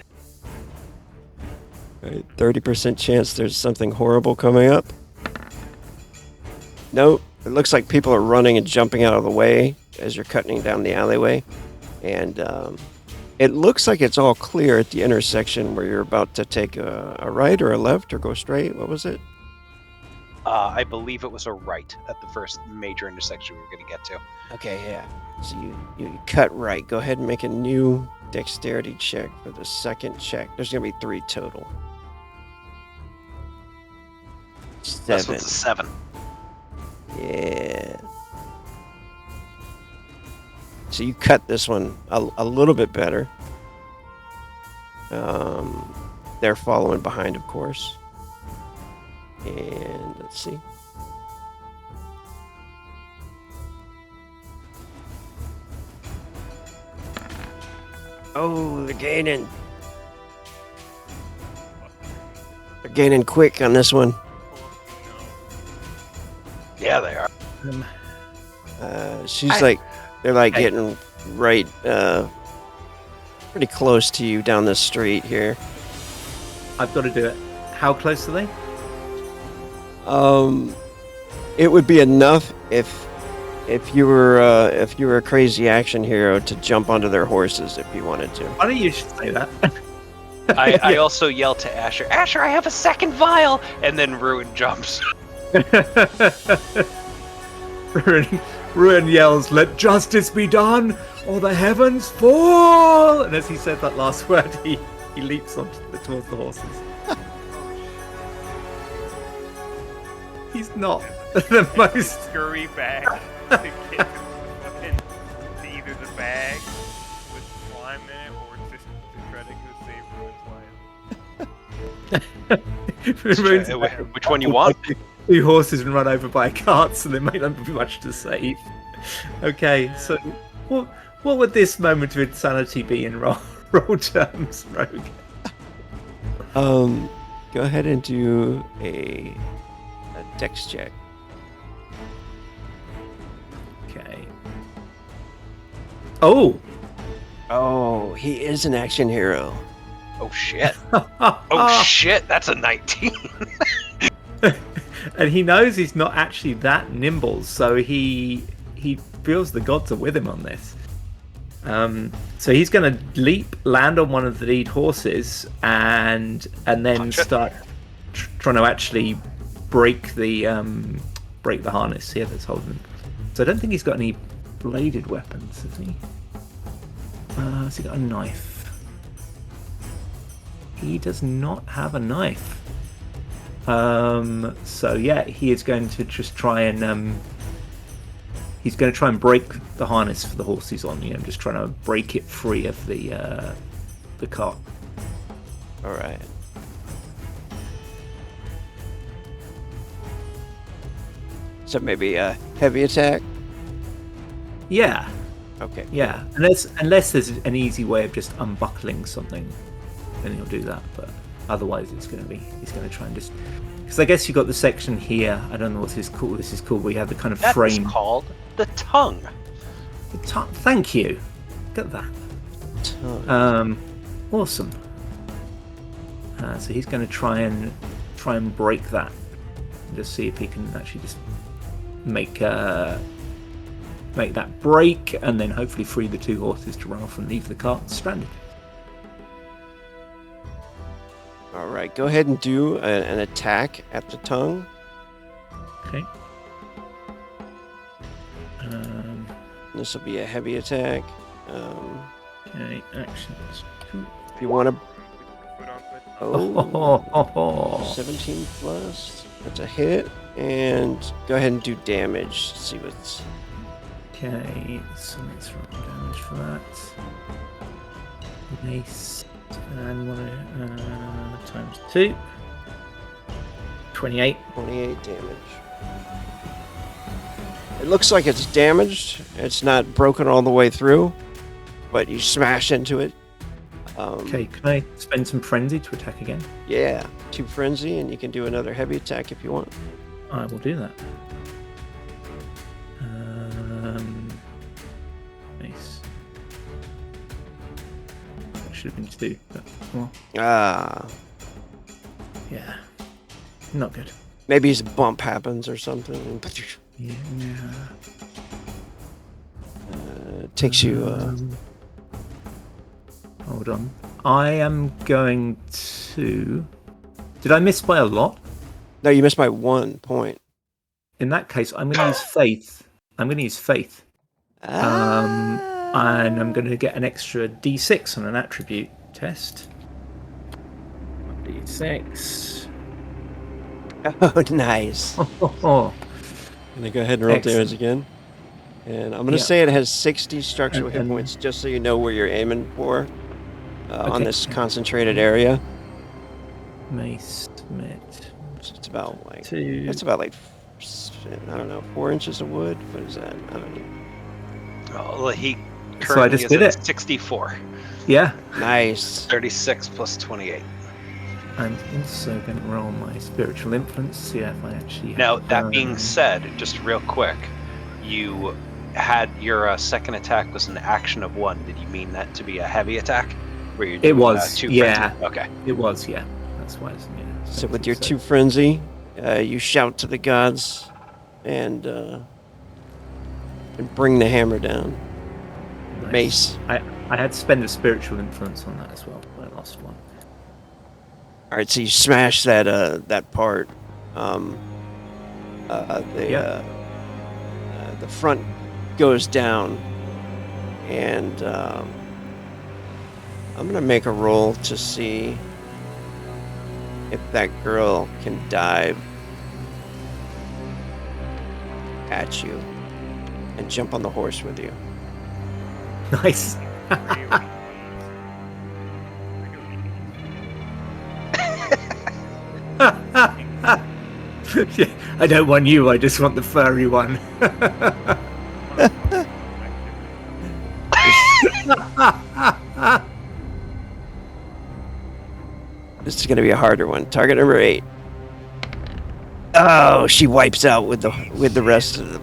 Right, 30% chance there's something horrible coming up. Nope. It looks like people are running and jumping out of the way as you're cutting down the alleyway. And it looks like it's all clear at the intersection where you're about to take a right or a left or go straight. What was it? I believe it was a right at the first major intersection we were going to get to. Okay, yeah. So you cut right. Go ahead and make a new dexterity check for the second check. There's going to be 3 total. This 7. one's a 7. Yeah. So you cut this one a little bit better. They're following behind, of course. And let's see. Oh, they're gaining. They're gaining quick on this one. Yeah, they are. She's like, they're like Hey. getting right, pretty close to you down the street here. I've got to do it. How close are they? It would be enough if you were a crazy action hero to jump onto their horses if you wanted to. Why don't you say that? I also yell to Asher, "Asher, I have a second vial!" And then Ruin jumps. Ruin yells, "Let justice be done, or the heavens fall!" And as he said that last word, he leaps towards the horses. He's not the most. Scurry back to get to either the bag with slime in it or just to try to go save Ruin's life. Ruin's Which one you want? 2 horses and run over by a cart, so there may not be much to save. Okay, so what would this moment of insanity be in roll terms, Rogue? Go ahead and do a dex check. Okay. Oh! Oh, he is an action hero. Oh shit! Oh shit! That's a 19. And he knows he's not actually that nimble, so he feels the gods are with him on this. So he's going to leap, land on one of the lead horses, and then start trying to actually break the harness here that's holding him. So I don't think he's got any bladed weapons, has he? Has he got a knife? He does not have a knife. So yeah, he is going to just try and he's going to try and break the harness for the horse he's on. Just trying to break it free of the cart. All right. So maybe a heavy attack. Yeah, Okay. yeah. Unless there's an easy way of just unbuckling something. then he'll do that. But otherwise, he's going to try and just. Because I guess you got the section here. I don't know what this is called. This is called where you have the kind of That frame. is called the tongue. Thank you. Look at that. Awesome. So he's going to try and break that. Just see if he can actually just make that break, and then hopefully free the two horses to run off and leave the cart stranded. All right, go ahead and do an attack at the tongue. Okay. This will be a heavy attack. Okay, actions. If you want to... Oh. 17 plus. That's a hit. And go ahead and do damage. See what's... Okay, so let's roll damage for that. Nice. And times 2. 28. 28 damage. It looks like it's damaged. It's not broken all the way through, but you smash into it. Okay, can I spend some frenzy to attack again? Yeah, 2 frenzy, and you can do another heavy attack if you want. I will do that. Nice. That should have been 2, but well, yeah, not good. Maybe a bump happens or something. Yeah. Takes you... Hold on. I am going to... Did I miss by a lot? No, you missed by 1 point. In that case, I'm going to use faith. And I'm going to get an extra d6 on an attribute test. D6. Oh, nice. Oh. And then go ahead and roll Excellent. damage again. And I'm going to say it has 60 structural hit points, just so you know where you're aiming for on this concentrated area. Mace Smith. So it's about like... 2. It's about like, I don't know, 4 inches of wood? What is that? I don't know. Oh, he currently So I just is did at it. 64. Yeah. Nice. 36 plus 28. I'm also going to roll my spiritual influence to see if I actually... Now, that being said, just real quick, you had your second attack was an action of 1. Did you mean that to be a heavy attack? Where you're doing, It was, 2 yeah. frenzy? Okay. It was, yeah. That's why it's... Yeah, So with your 2 frenzy, you shout to the gods and bring the hammer down. Nice. Mace. I had to spend a spiritual influence on that as well, but I lost 1. All right, so you smash that part. The front goes down, and I'm gonna make a roll to see if that girl can dive at you and jump on the horse with you. Nice. Yeah, I don't want you, I just want the furry one. This is gonna be a harder one. Target number 8. Oh, she wipes out with the rest of them.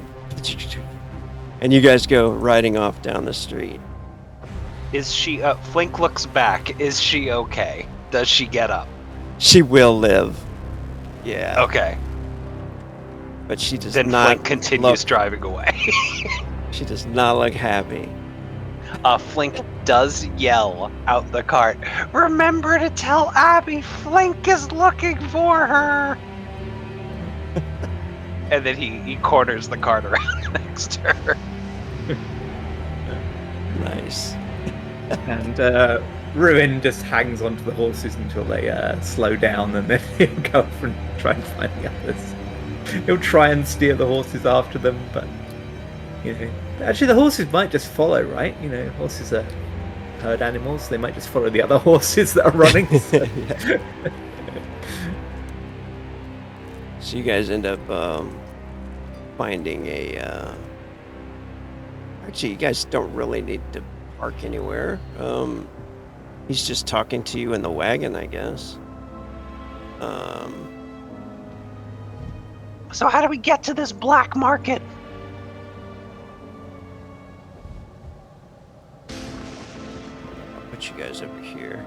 And you guys go riding off down the street. Is she... Flink looks back. Is she okay? Does she get up? She will live. Yeah. Okay. But she does Then not Flink continues driving away. She does not look happy. Flink does yell out the cart, "Remember to tell Abby Flink is looking for her!" And then he corners the cart around next to her. Nice. And Ruin just hangs onto the horses until they slow down, and then he'll go off and try and find the others. He'll try and steer the horses after them, but actually the horses might just follow, right? Horses are herd animals; they might just follow the other horses that are running. So you guys end up finding a... Actually, you guys don't really need to park anywhere. He's just talking to you in the wagon, I guess. So how do we get to this black market? I'll put you guys over here.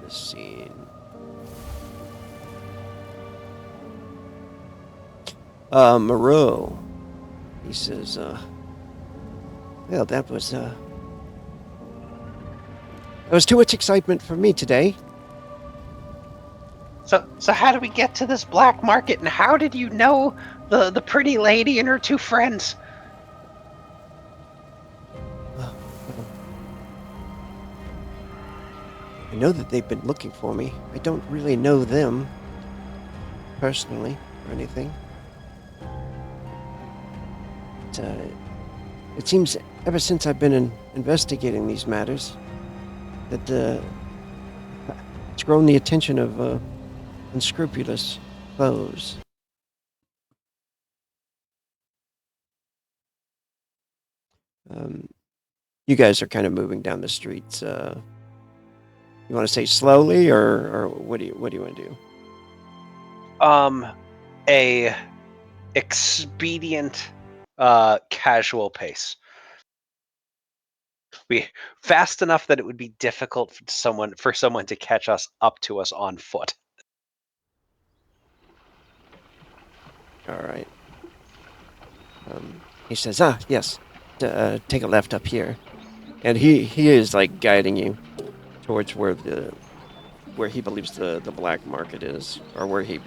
This scene. Moreau. He says, well, that was too much excitement for me today. So how do we get to this black market, and how did you know the pretty lady and her two friends? I know that they've been looking for me. I don't really know them personally or anything. But, it seems ever since I've been investigating these matters that it's grown the attention of unscrupulous foes. You guys are kind of moving down the streets. You want to say slowly, or what do you want to do? A expedient, casual pace. We fast enough that it would be difficult for someone to catch us up to us on foot. All right. He says, yes, take a left up here. And he is like guiding you towards where he believes the black market is, or where he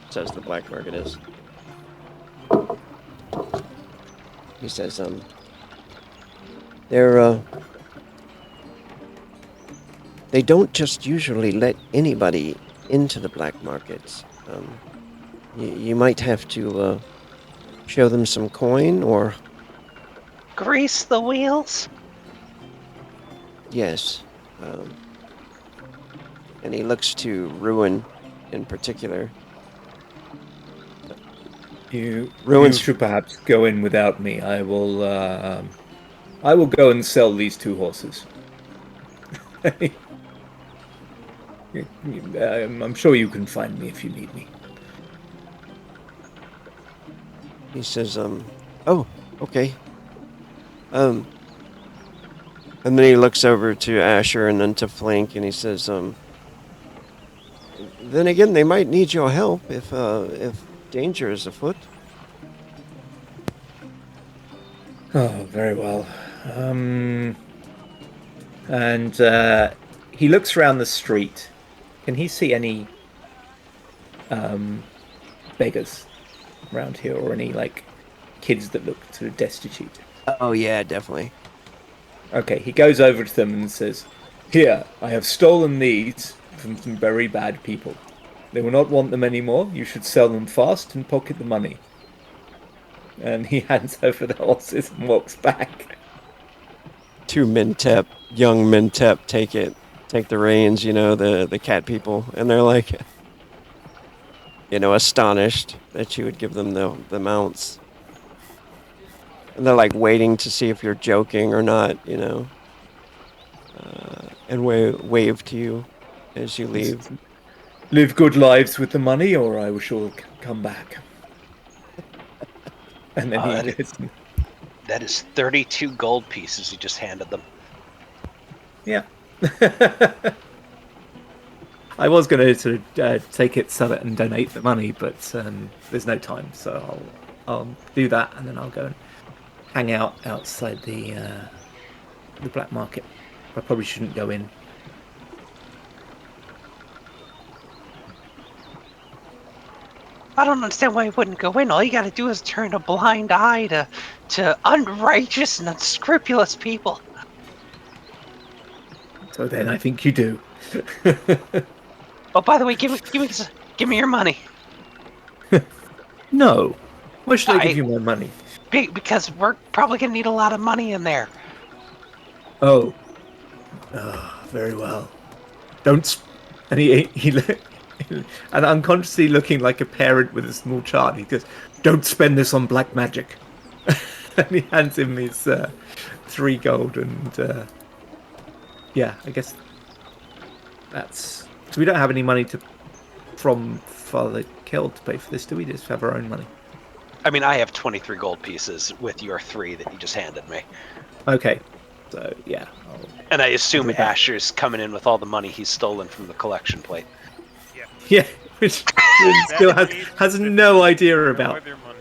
says the black market is. He says, they don't just usually let anybody into the black markets. You might have to show them some coin, or grease the wheels. Yes. And he looks to Ruin in particular. You Ruins- should perhaps go in without me. I will go and sell these 2 horses. I'm sure you can find me if you need me. He says, oh, okay. And then he looks over to Asher and then to Flank, and he says, then again, they might need your help if danger is afoot. Oh, very well. And he looks around the street. Can he see any beggars around here, or any like kids that look sort of destitute? Oh yeah, definitely. Okay, he goes over to them and says, "Here, I have stolen these from some very bad people. They will not want them anymore. You should sell them fast and pocket the money." And he hands over the horses and walks back. 2 young Mentep take the reins, the cat people, and they're like, astonished that you would give them the mounts. And they're like waiting to see if you're joking or not, and wave to you as you leave. Live good lives with the money, or I shall come back. And then he goes, that is 32 gold pieces he just handed them. Yeah. I was going to sort of take it, sell it, and donate the money, but there's no time, so I'll do that, and then I'll go and hang out outside the black market. I probably shouldn't go in. I don't understand why you wouldn't go in. All you gotta do is turn a blind eye to unrighteous and unscrupulous people. So then I think you do. Oh, by the way, give me your money. No. Why should I give you my money? Because we're probably gonna need a lot of money in there. Oh, very well. Don't. And he and unconsciously looking like a parent with a small child, he goes, "Don't spend this on black magic." And he hands him his 3 gold, and Yeah, I guess that's... So we don't have any money from Father Killed to pay for this, do we? Just have our own money. I mean, I have 23 gold pieces with your 3 that you just handed me. Okay. So, yeah. And I I'll assume do that. Asher's coming in with all the money he's stolen from the collection plate. Yeah. Yeah, which still has no idea about. Other money.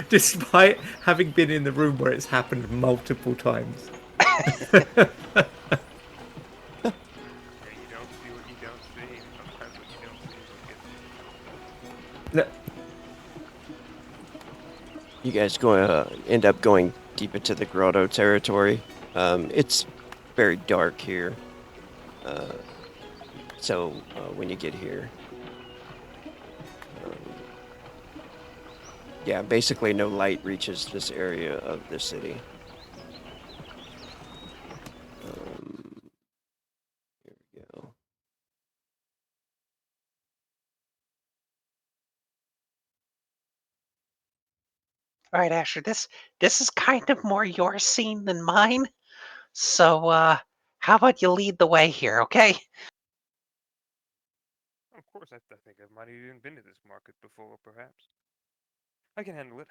Despite having been in the room where it's happened multiple times. Yeah, you don't see what you don't see, and sometimes what you don't see is what gets you. No, You guys end up going deep into the grotto territory. It's very dark here. So when you get here, yeah, basically no light reaches this area of the city. Here we go. All right, Asher, this is kind of more your scene than mine. So, how about you lead the way here, okay? Of course, I think I might have even been to this market before, perhaps. I can handle it.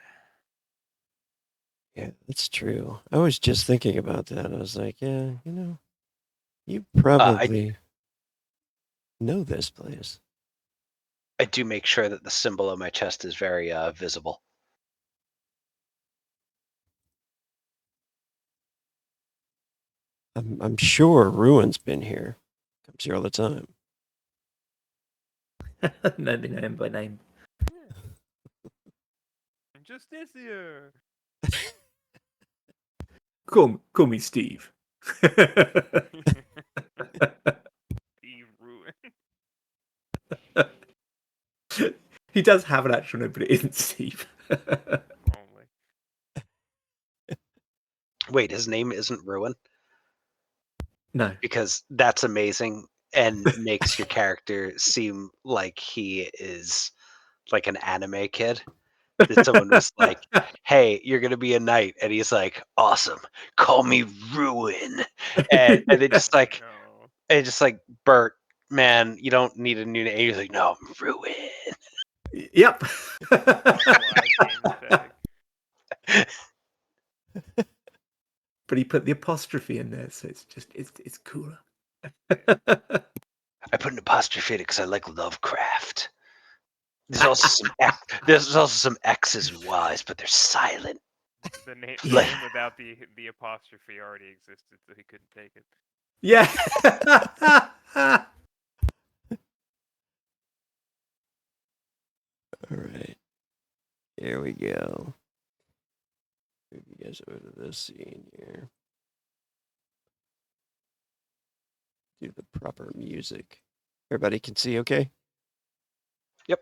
Yeah, that's true. I was just thinking about that. I was like, yeah, you probably know this place. I do make sure that the symbol on my chest is very visible. I'm sure Ruin's been here. Comes here all the time. no, they know him by name. Justicia! Call me Steve. Eve Ruin. He does have an actual name, but it isn't Steve. Only. Wait, his name isn't Ruin? No. Because that's amazing and makes your character seem like he is like an anime kid. That someone was like, "Hey, you're gonna be a knight," and he's like, "Awesome, call me Ruin," and they just like, No. and just like Bert, man, you don't need a new name. He's like, "No, I'm Ruin." Yep. But he put the apostrophe in there, so it's cooler. I put an apostrophe in it because I like Lovecraft. There's also some X's and Y's, but they're silent. The name without the apostrophe already existed, so he couldn't take it. Yeah. All right. Here we go. Move you guys over to this scene here. Do the proper music. Everybody can see okay? Yep.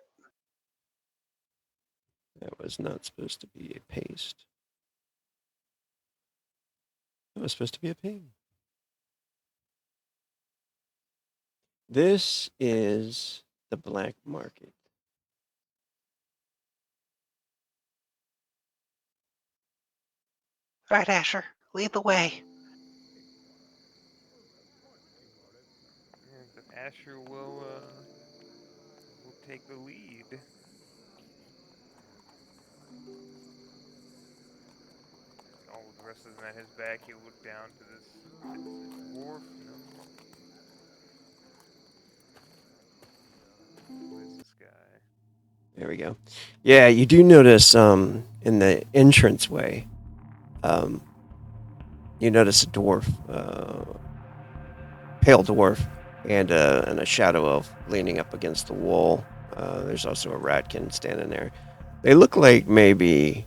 That was not supposed to be a paste. That was supposed to be a ping. This is the black market. All right, Asher, lead the way. And Asher will take the lead. All the rest of the night his back, he'll look down to this. Is this a dwarf? No. Who is this guy? There we go. Yeah, you do notice in the entranceway, you notice a dwarf, pale dwarf, and a shadow elf leaning up against the wall. There's also a ratkin standing there. They look like maybe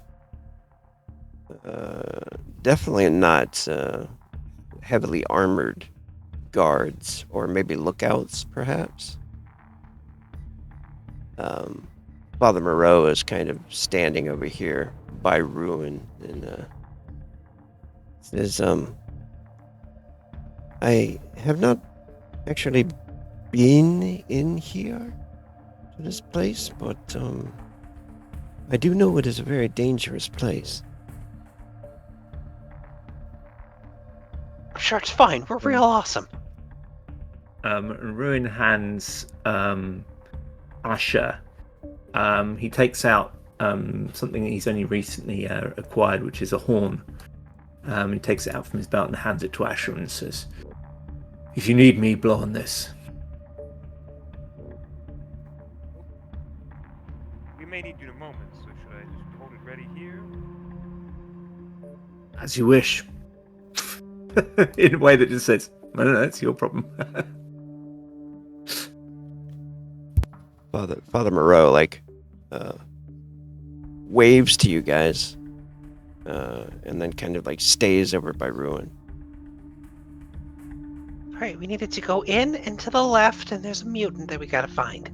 definitely not heavily armored guards, or maybe lookouts, perhaps. Father Moreau is kind of standing over here by Ruin and says, I have not actually been in here to this place, but I do know it is a very dangerous place. church. Fine, we're real awesome. Ruin hands Asher. He takes out something that he's only recently acquired, which is a horn. He takes it out from his belt and hands it to Asher and says, "If you need me, blow on this." We may need you in a moment, so should I just hold it ready here? As you wish. In a way that just says, "I don't know, it's your problem." Father Moreau waves to you guys, and then kind of stays over by Ruin. All right, we needed to go in and to the left, and there's a mutant that we gotta find.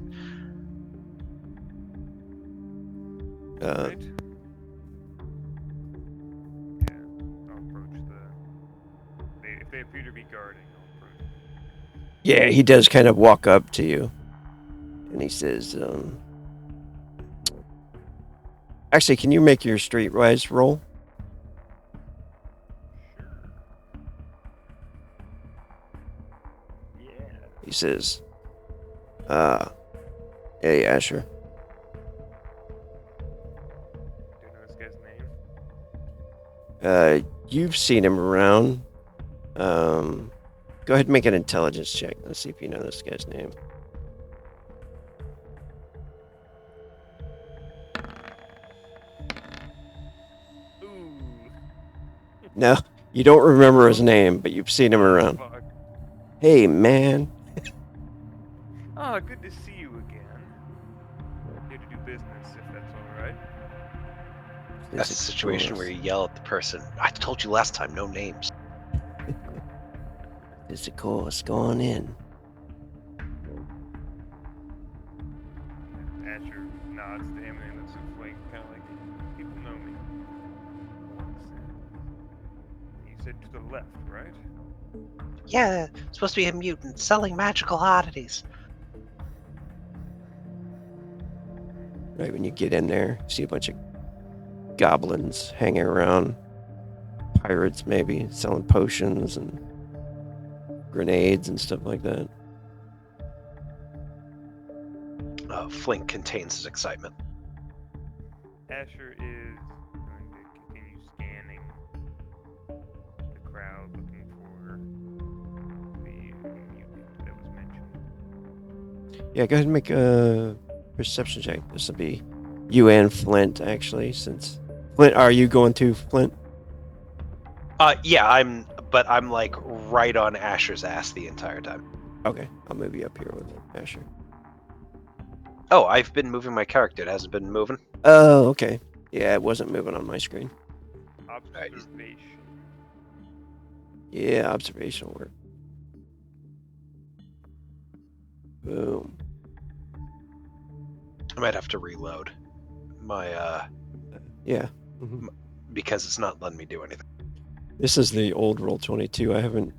Right? Yeah, I'll approach if they appear to be guarding, I'll approach. Yeah, he does kind of walk up to you, and he says, actually, can you make your streetwise roll? Yeah. He says, hey, Asher. Do you know this guy's name? You've seen him around. Go ahead and make an intelligence check. Let's see if you know this guy's name. Ooh. No, you don't remember his name, but you've seen him around. Fuck. Hey, man. Ah, good to see you again. Here to do business, if that's alright. That's the situation where you yell at the person. I told you last time, no names. It's of course, go on in. Asher nods to him and looks at Flink, kind of like, people know me. You said to the left, right? Yeah, it's supposed to be a mutant selling magical oddities. Right when you get in there, you see a bunch of goblins hanging around. Pirates, maybe, selling potions and grenades and stuff like that. Flink contains his excitement. Asher is going to continue scanning the crowd, looking for the mutant that was mentioned. Yeah, go ahead and make a perception check. This will be you and Flint, actually, since... Flint, are you going to Flint? Yeah, I'm like right on Asher's ass the entire time. Okay, I'll move you up here with Asher. Oh, I've been moving my character. It hasn't been moving. Oh, okay. Yeah, it wasn't moving on my screen. Observation. Yeah, observational work. Boom. I might have to reload my Yeah. Mhm. because it's not letting me do anything. This is the old Roll-22.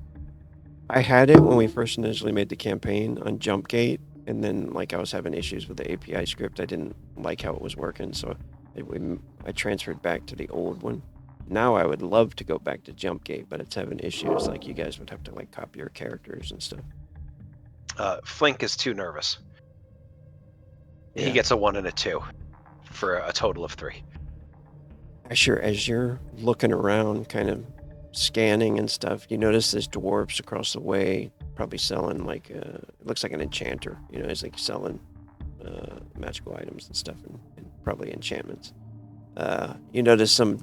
I had it when we first initially made the campaign on DemonGate, and then I was having issues with the API script. I didn't like how it was working, so I transferred back to the old one. Now I would love to go back to DemonGate, but it's having issues. You guys would have to copy your characters and stuff. Flink is too nervous. Yeah. He gets a 1 and a 2 for a total of 3. Asher, as you're looking around, kind of scanning and stuff, you notice there's dwarves across the way, probably selling it looks like an enchanter. He's selling magical items and stuff, and probably enchantments. You notice some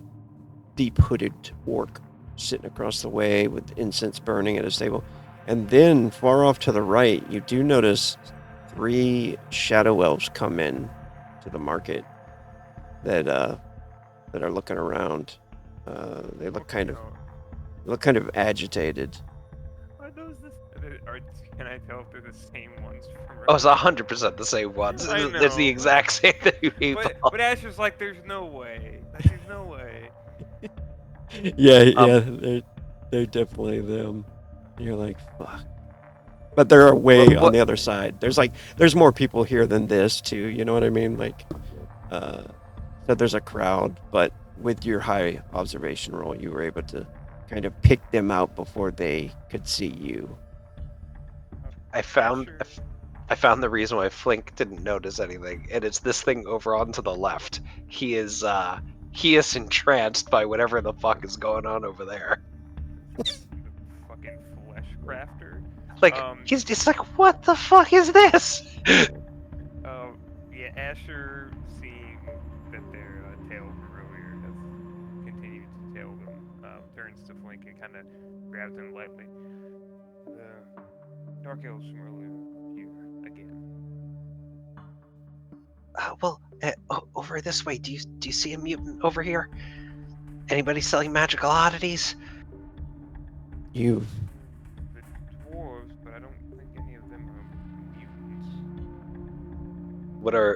deep-hooded orc sitting across the way with incense burning at his table, and then far off to the right, you do notice 3 shadow elves come in to the Oh, market that are looking around. They look kind of agitated. Are those can I tell if they're the same ones from Oh, it's 100% the same ones. I It's the know, exact same thing, people. But Asher's like, there's no way. There's no way. Yeah, they're definitely them. You're like, fuck. But they're way on the other side. There's more people here than this too. You know what I mean? So there's a crowd, but with your high observation roll, you were able to kind of pick them out before they could see you. I found Asher, I found the reason why Flink didn't notice anything, and it's this thing over on to the left. He is entranced by whatever the fuck is going on over there. the fucking flesh crafter. Like he's just like, what the fuck is this? Yeah, Asher, seeing that their tail from earlier has continued to tail them, turns to Flink and kind of grabs him lightly. The Dark Elves from earlier here again. Over this way. Do you see a mutant over here? Anybody selling magical oddities? You The dwarves, but I don't think any of them are mutants.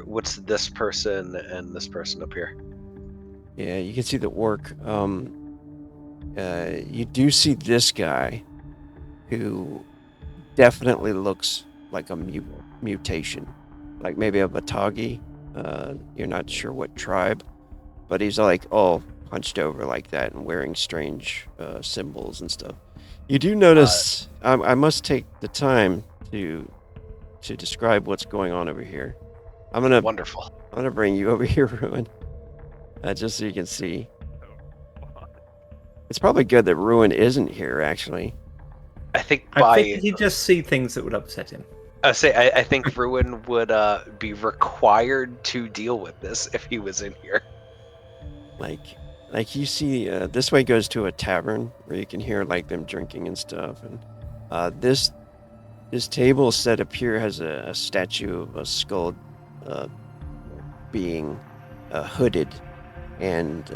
What's this person and this person up here? Yeah, you can see the orc. You do see this guy who definitely looks like a mutation, like maybe a Batagi. You're not sure what tribe, but he's like all hunched over like that and wearing strange symbols and stuff. You do notice. I must take the time to describe what's going on over here. Wonderful. I'm gonna bring you over here, Ruin, just so you can see. It's probably good that Ruin isn't here, actually. I think you just see things that would upset him. I think Ruin would be required to deal with this if he was in here. Like you see, this way goes to a tavern where you can hear like them drinking and stuff. And this table set up here has a statue of a skull being hooded, and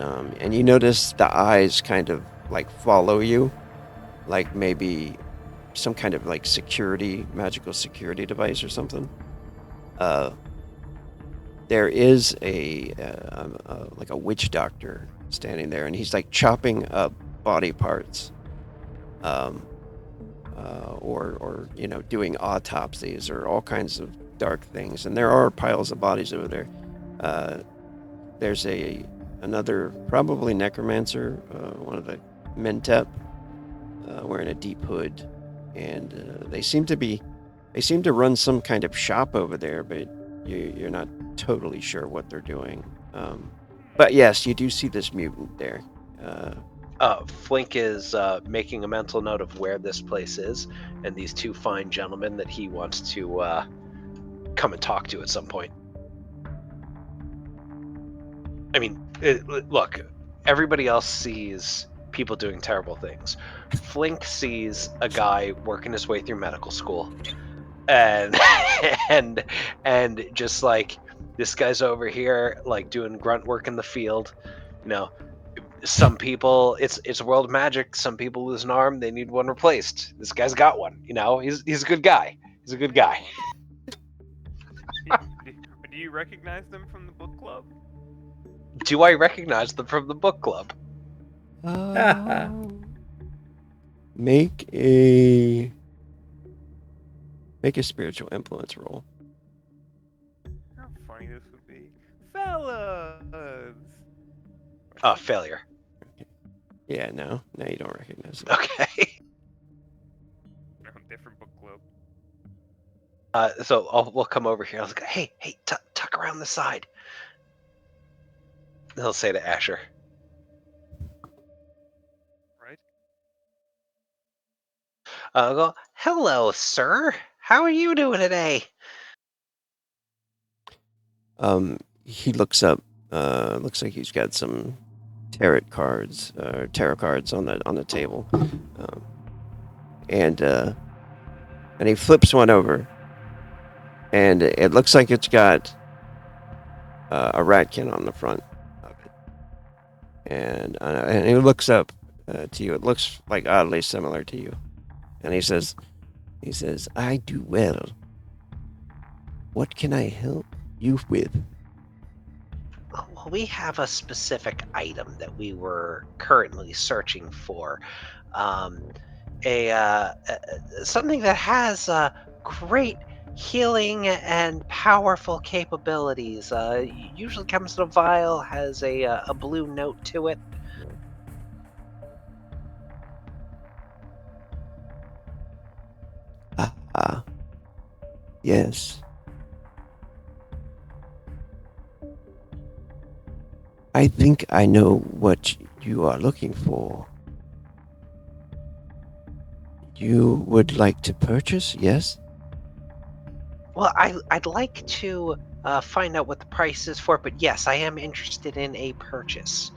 you notice the eyes kind of like follow you, like maybe some kind of like magical security device or something. There is like a witch doctor standing there, and he's like chopping up body parts, or doing autopsies or all kinds of dark things. And there are piles of bodies over there. There's another probably necromancer, one of the Mentep, wearing a deep hood, and they seem to run some kind of shop over there, but you're not totally sure what they're doing. But yes, you do see this mutant there. Flink is making a mental note of where this place is and these two fine gentlemen that he wants to come and talk to at some point. I mean, look, everybody else sees people doing terrible things. Flink sees a guy working his way through medical school, and and just like, this guy's over here like doing grunt work in the field. Some people, it's a world of magic. Some people lose an arm, they need one replaced. This guy's got one. He's a good guy. He's a good guy. Do you recognize them from the book club? Do I recognize them from the book club? Make a spiritual influence roll. How funny this would be, fellas. Failure. Yeah, no, you don't recognize it. Okay. Different book club. So we'll come over here. I was like, hey, tuck around the side. He'll say to Asher, Right. I'll go, hello, sir. How are you doing today? He looks up. Looks like he's got some tarot cards on the table, and he flips one over, and it looks like it's got a ratkin on the front of it, and he looks up to you. It looks like oddly similar to you, and he says, "I do well. What can I help you with?" Well, we have a specific item that we were currently searching for. Something that has great healing and powerful capabilities. Usually comes in a vial, has a blue note to it. Yes. I think I know what you are looking for. You would like to purchase, yes? Well, I'd like to find out what the price is for it, but yes, I am interested in a purchase.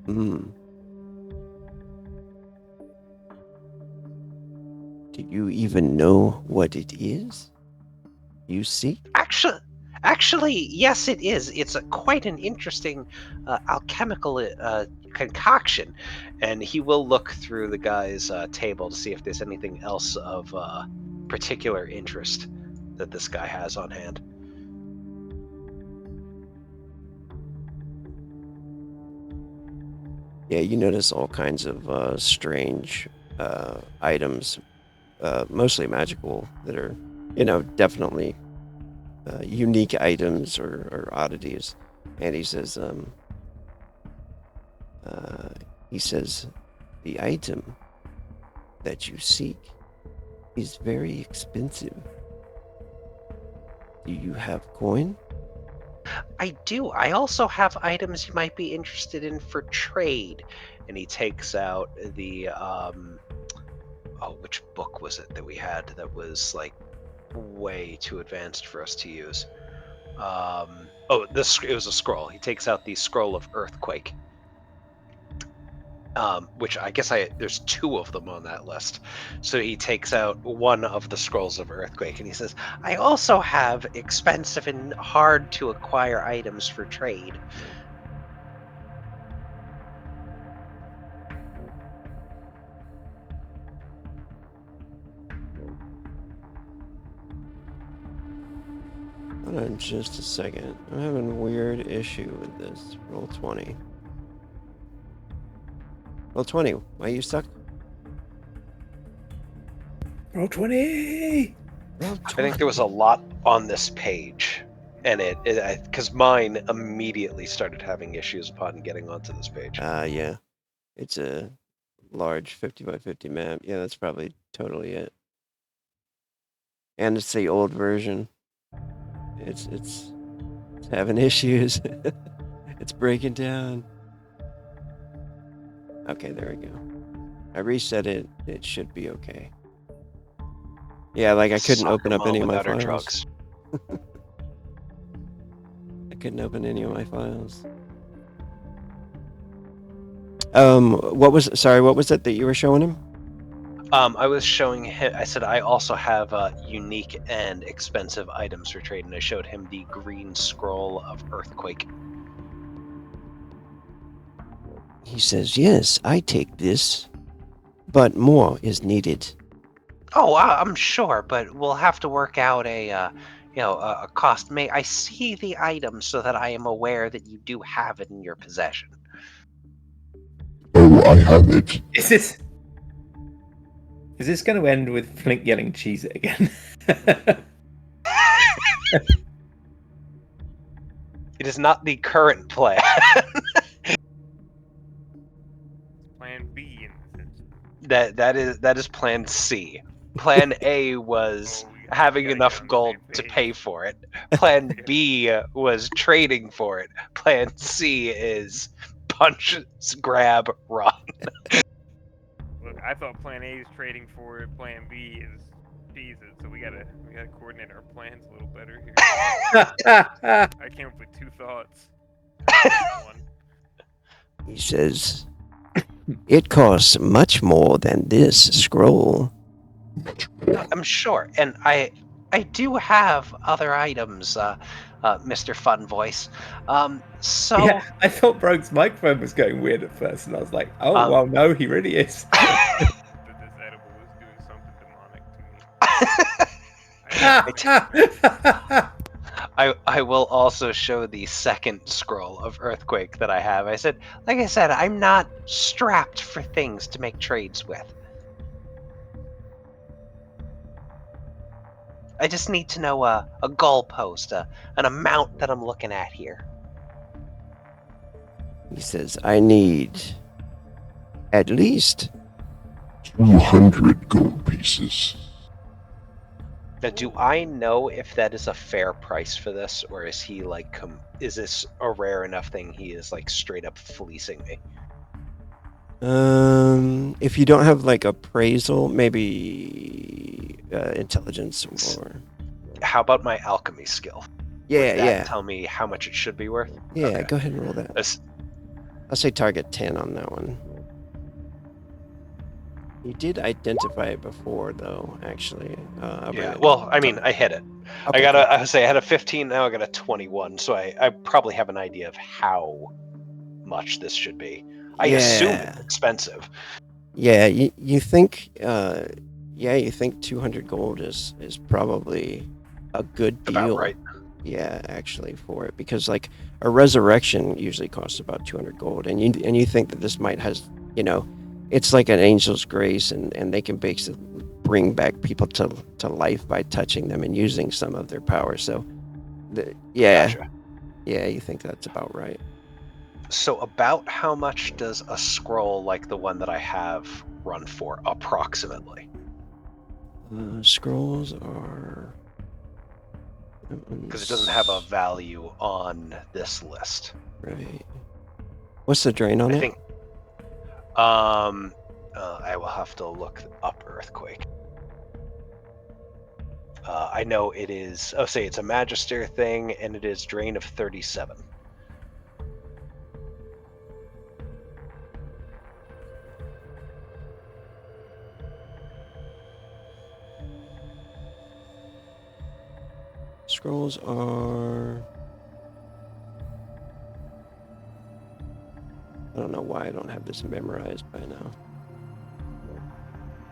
Hmm. Do you even know what it is you seek? Actually, yes, it is. It's quite an interesting alchemical concoction, and he will look through the guy's table to see if there's anything else of particular interest that this guy has on hand. Yeah, you notice all kinds of strange items, mostly magical, that are, definitely unique items or oddities. And uh, he says, the item that you seek is very expensive. Do you have coin? I do. I also have items you might be interested in for trade. And he takes out the oh, which book was it that we had that was like way too advanced for us to use? Oh, this it was a scroll. He takes out the scroll of earthquake. Which I guess there's two of them on that list. So he takes out one of the scrolls of earthquake and he says, I also have expensive and hard to acquire items for trade. Hold on just a second. I'm having a weird issue with this. Roll 20. Roll 20. Why are you stuck? Roll 20! Roll I 20. think there was a lot on this page. And because mine immediately started having issues upon getting onto this page. Yeah. It's a large 50 by 50 map. Yeah, that's probably totally it. And it's the old version. It's having issues. It's breaking down. Okay, there we go. I reset it. It should be okay. Yeah, like I couldn't Soccer open up mom any of my without her files. drugs. I couldn't open any of my files. What was it that you were showing him? I was showing him. I said I also have unique and expensive items for trade, and I showed him the green scroll of earthquake. He says, yes, I take this, but more is needed. Oh, I'm sure, but we'll have to work out a cost. May I see the item so that I am aware that you do have it in your possession? Oh, I have it. Is this going to end with Flink yelling cheese it again? It is not the current plan. Plan B in this instance. that is Plan C. Plan A was Oh, we having gotta enough get on the gold same to page. pay for it. Plan B was trading for it. Plan C is punch, grab, run. Look, I thought Plan A is trading for it. Plan B is Jesus. So we gotta coordinate our plans a little better here. I came up with two thoughts. One. He says, it costs much more than this scroll. I'm sure, and I do have other items, Mr. Fun Voice. So Yeah, I thought Brogue's microphone was going weird at first, and I was like, oh, well, no, he really is. That this edible is doing something demonic to me. I will also show the second scroll of earthquake that I have. Like I said, I'm not strapped for things to make trades with. I just need to know a goalpost, an amount that I'm looking at here. He says, I need at least 200 gold pieces. Now, do I know if that is a fair price for this, or is he like, is this a rare enough thing he is like straight up fleecing me? If you don't have like appraisal, maybe intelligence or How about my alchemy skill? yeah, Would that yeah, tell me how much it should be worth? yeah. Okay. Go ahead and roll that. This- I'll say target 10 on that one. You did identify it before, though. Actually, I'll bring yeah. it Well, I up. mean, I hit it. Okay, I say I had a 15. Now I got a 21. So I probably have an idea of how much this should be. I assume Yeah. it's expensive. Yeah, you think you think 200 gold is probably a good deal. About right. Yeah, actually for it, because like a resurrection usually costs about 200 gold, and you think that this might has, it's like an angel's grace, and they can basically bring back people to life by touching them and using some of their power. So Gotcha. yeah, you think that's about right. So about how much does a scroll like the one that I have run for approximately? Scrolls are Because it doesn't have a value on this list. right. What's the drain on I it? think I will have to look up earthquake. I know it is, say it's a magister thing, and it is drain of 37. Scrolls are. I don't know why I don't have this memorized by now.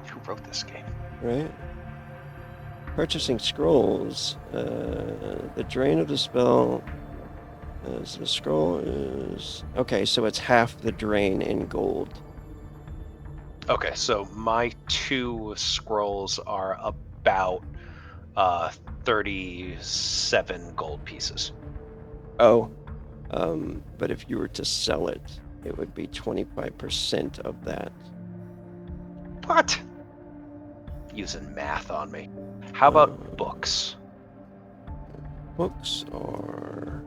Who wrote this game? Right? Purchasing scrolls. The drain of the spell. The scroll is. Okay, so it's half the drain in gold. Okay, so my 2 scrolls are about 37 gold pieces. Oh. But if you were to sell it, it would be 25% of that. What? Using math on me. How about books? Books are.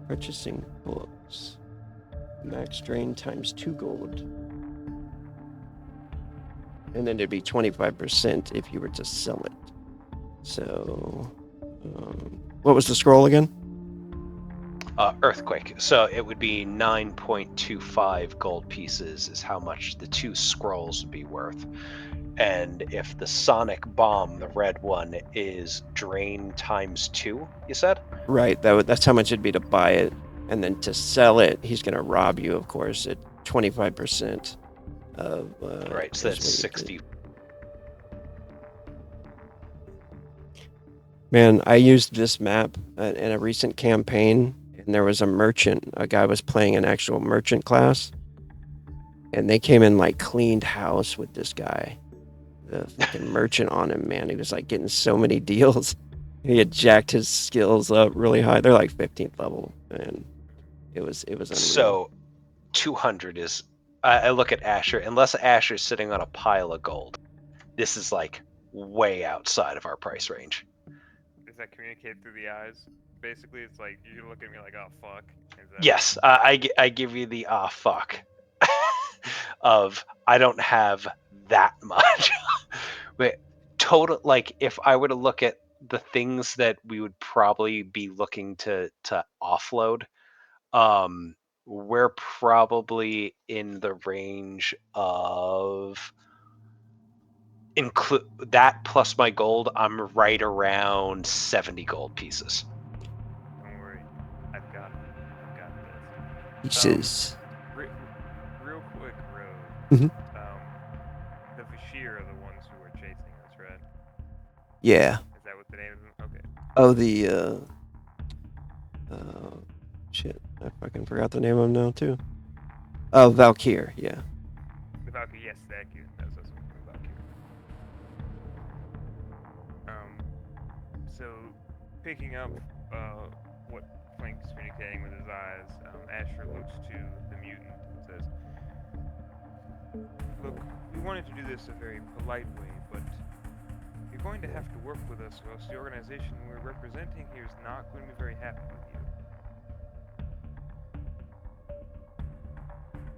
Purchasing books. Max drain times 2 gold. And then it'd be 25% if you were to sell it. So, what was the scroll again? Earthquake. So it would be 9.25 gold pieces is how much the 2 scrolls would be worth. And if the sonic bomb, the red one, is drain times 2, you said? Right. That's how much it'd be to buy it, and then to sell it, he's gonna rob you, of course, at 25% of. Right. So that's 60. Man, I used this map in a recent campaign, and there was a merchant. A guy was playing an actual merchant class, and they came in like cleaned house with this guy, the fucking merchant on him. Man, he was like getting so many deals. He had jacked his skills up really high. They're like 15th level, and it was unreal. So 200 is. I look at Asher. Unless Asher's sitting on a pile of gold, this is like way outside of our price range. Is that communicated through the eyes? Basically, it's like you look at me like, oh fuck. Is that... Yes, I give you the fuck of I don't have that much. But total, like if I were to look at the things that we would probably be looking to offload, we're probably in the range of include that plus my gold. I'm right around 70 gold pieces. Don't worry, I've got this. Pieces. Real quick, Road. Mhm. The Vashir are the ones who were chasing us, right? Yeah. Is that what the name of them? Okay. Oh, shit. I fucking forgot the name of him now, too. Oh, Valkyr, yeah. The Valkyrie, yes, thank you. That's what the Valkyrie. So, picking up what Flank's communicating with his eyes, Asher looks to the mutant and says, "Look, wanted to do this a very polite way, but you're going to have to work with us, or else the organization we're representing here is not going to be very happy with you.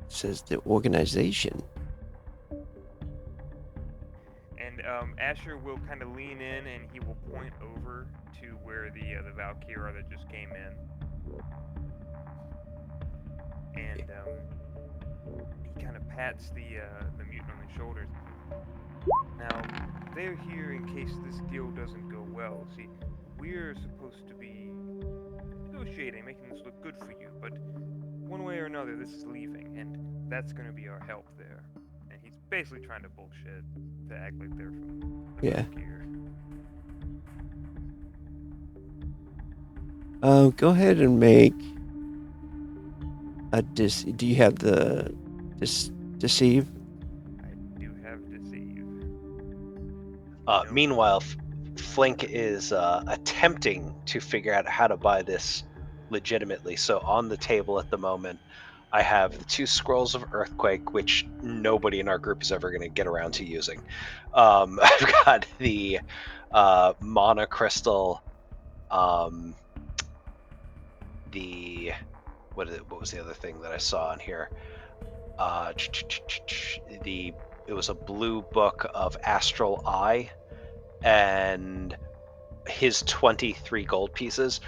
Says the organization. And Asher will kind of lean in, and he will point over to where the Valkyrie are that just came in. And he kind of pats the mutant on the shoulders. Now, they're here in case this deal doesn't go well. See, we're supposed to be negotiating, making this look good for you, but one way or another, this is leaving, and that's going to be our help there. And he's basically trying to bullshit to act like they're from the Valkyrie. Go ahead and make a do you have the deceive? I do have deceive. Meanwhile, Flink is attempting to figure out how to buy this legitimately. So on the table at the moment, I have the 2 scrolls of Earthquake, which nobody in our group is ever going to get around to using. I've got the Mana Crystal, what was the other thing that I saw in here? It was a blue book of Astral Eye, and his 23 gold pieces.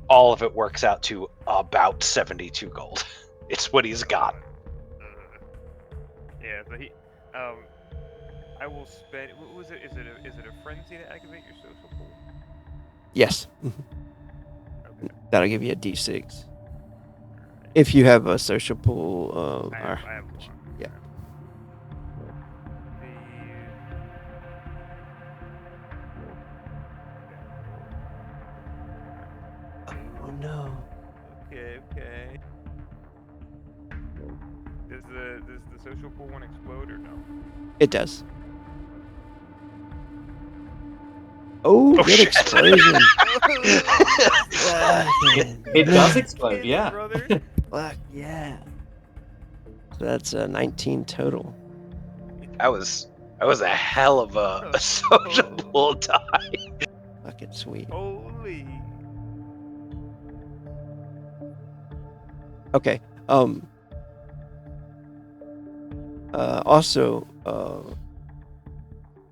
All of it works out to about 72 gold. It's what he's got. Yeah, so he, I will spend. What was it? Is it a frenzy to activate your social pool? Yes. Okay. That'll give you a D6. If you have a social pool, I have one. yeah. Oh no. Okay. Does the social pool one explode or no? It does. Oh, good shit. explosion. It does explode, yeah. Brother. Fuck yeah. So that's a 19 total. That was a hell of a social pool die. Fucking sweet. Holy. Okay. Also, I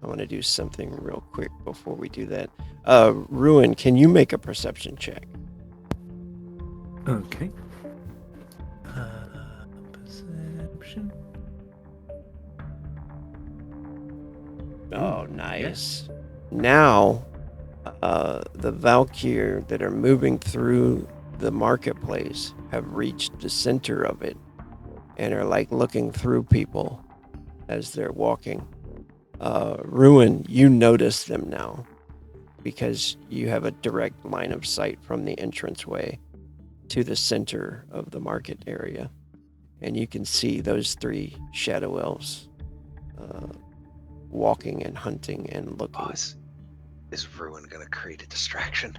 want to do something real quick before we do that. Ruin, can you make a perception check? Okay. Perception. Oh, nice. Now, the Valkyrie that are moving through the marketplace have reached the center of it and are like looking through people as they're walking. Ruin, you notice them now because you have a direct line of sight from the entranceway to the center of the market area. And you can see those 3 shadow elves walking and hunting and looking. Oh, is Ruin gonna create a distraction?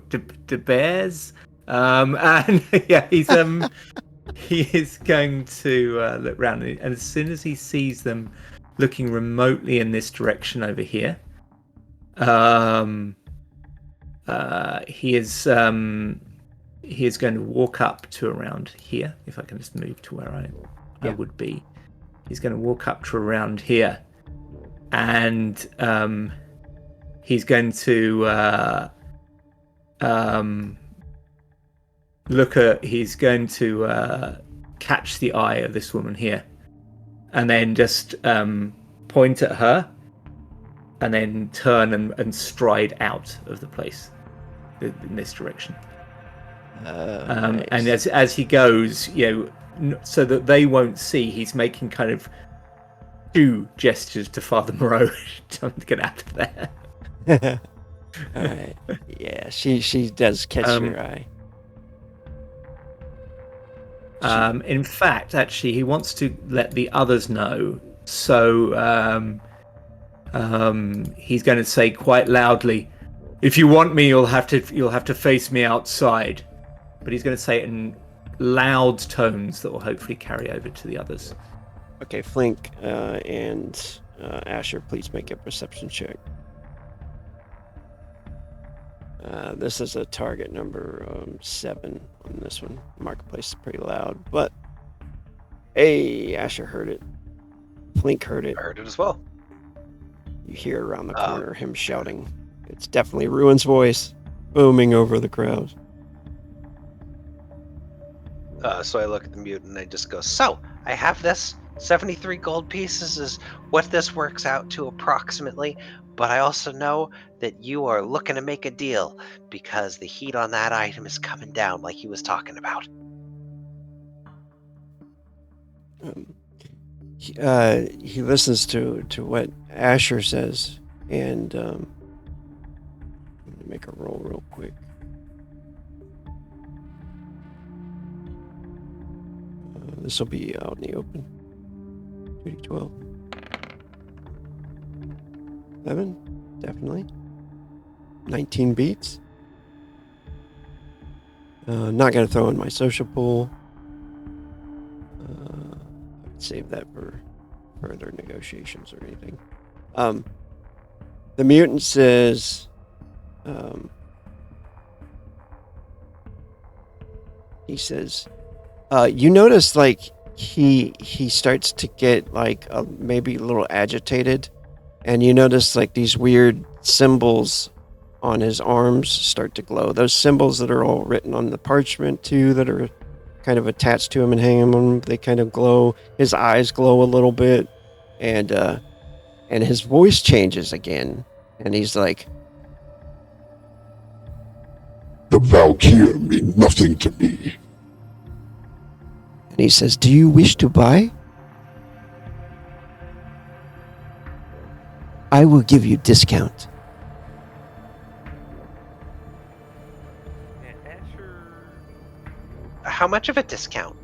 The bears, and yeah, he is going to look around, and as soon as he sees them looking remotely in this direction over here, he is going to walk up to around here. If I can just move to where I would be, he's going to walk up to around here, and he's going to catch the eye of this woman here, and then just point at her, and then turn and stride out of the place in this direction. Nice. And as he goes, so that they won't see, he's making kind of 2 gestures to Father Moreau to get out of there. All right. Yeah, she does catch your eye. In fact, actually, he wants to let the others know. So he's going to say quite loudly, "If you want me, you'll have to face me outside." But he's going to say it in loud tones that will hopefully carry over to the others. Okay, Flink and Asher, please make a perception check. This is a target number 7 on this one. Marketplace is pretty loud, but hey, Asher heard it. Flink heard it. I heard it as well. You hear around the corner him shouting. It's definitely Ruin's voice, booming over the crowd. So I look at the mutant and I just go, so, I have this. 73 gold pieces is what this works out to approximately, but I also know that you are looking to make a deal because the heat on that item is coming down like he was talking about. He listens to what Asher says, and let me make a roll real quick. This will be out in the open. 2d12. 11, definitely. 19 beats. Not gonna throw in my social pool. Save that for further negotiations or anything. The mutant says, he says, you notice like he starts to get like maybe a little agitated, and you notice like these weird symbols on his arms start to glow. Those symbols that are all written on the parchment too, that are kind of attached to him and hanging on him, they kind of glow. His eyes glow a little bit, and his voice changes again, and he's like, The Valkyr mean nothing to me. and he says, "Do you wish to buy? I will give you discount." Yeah, Asher. How much of a discount?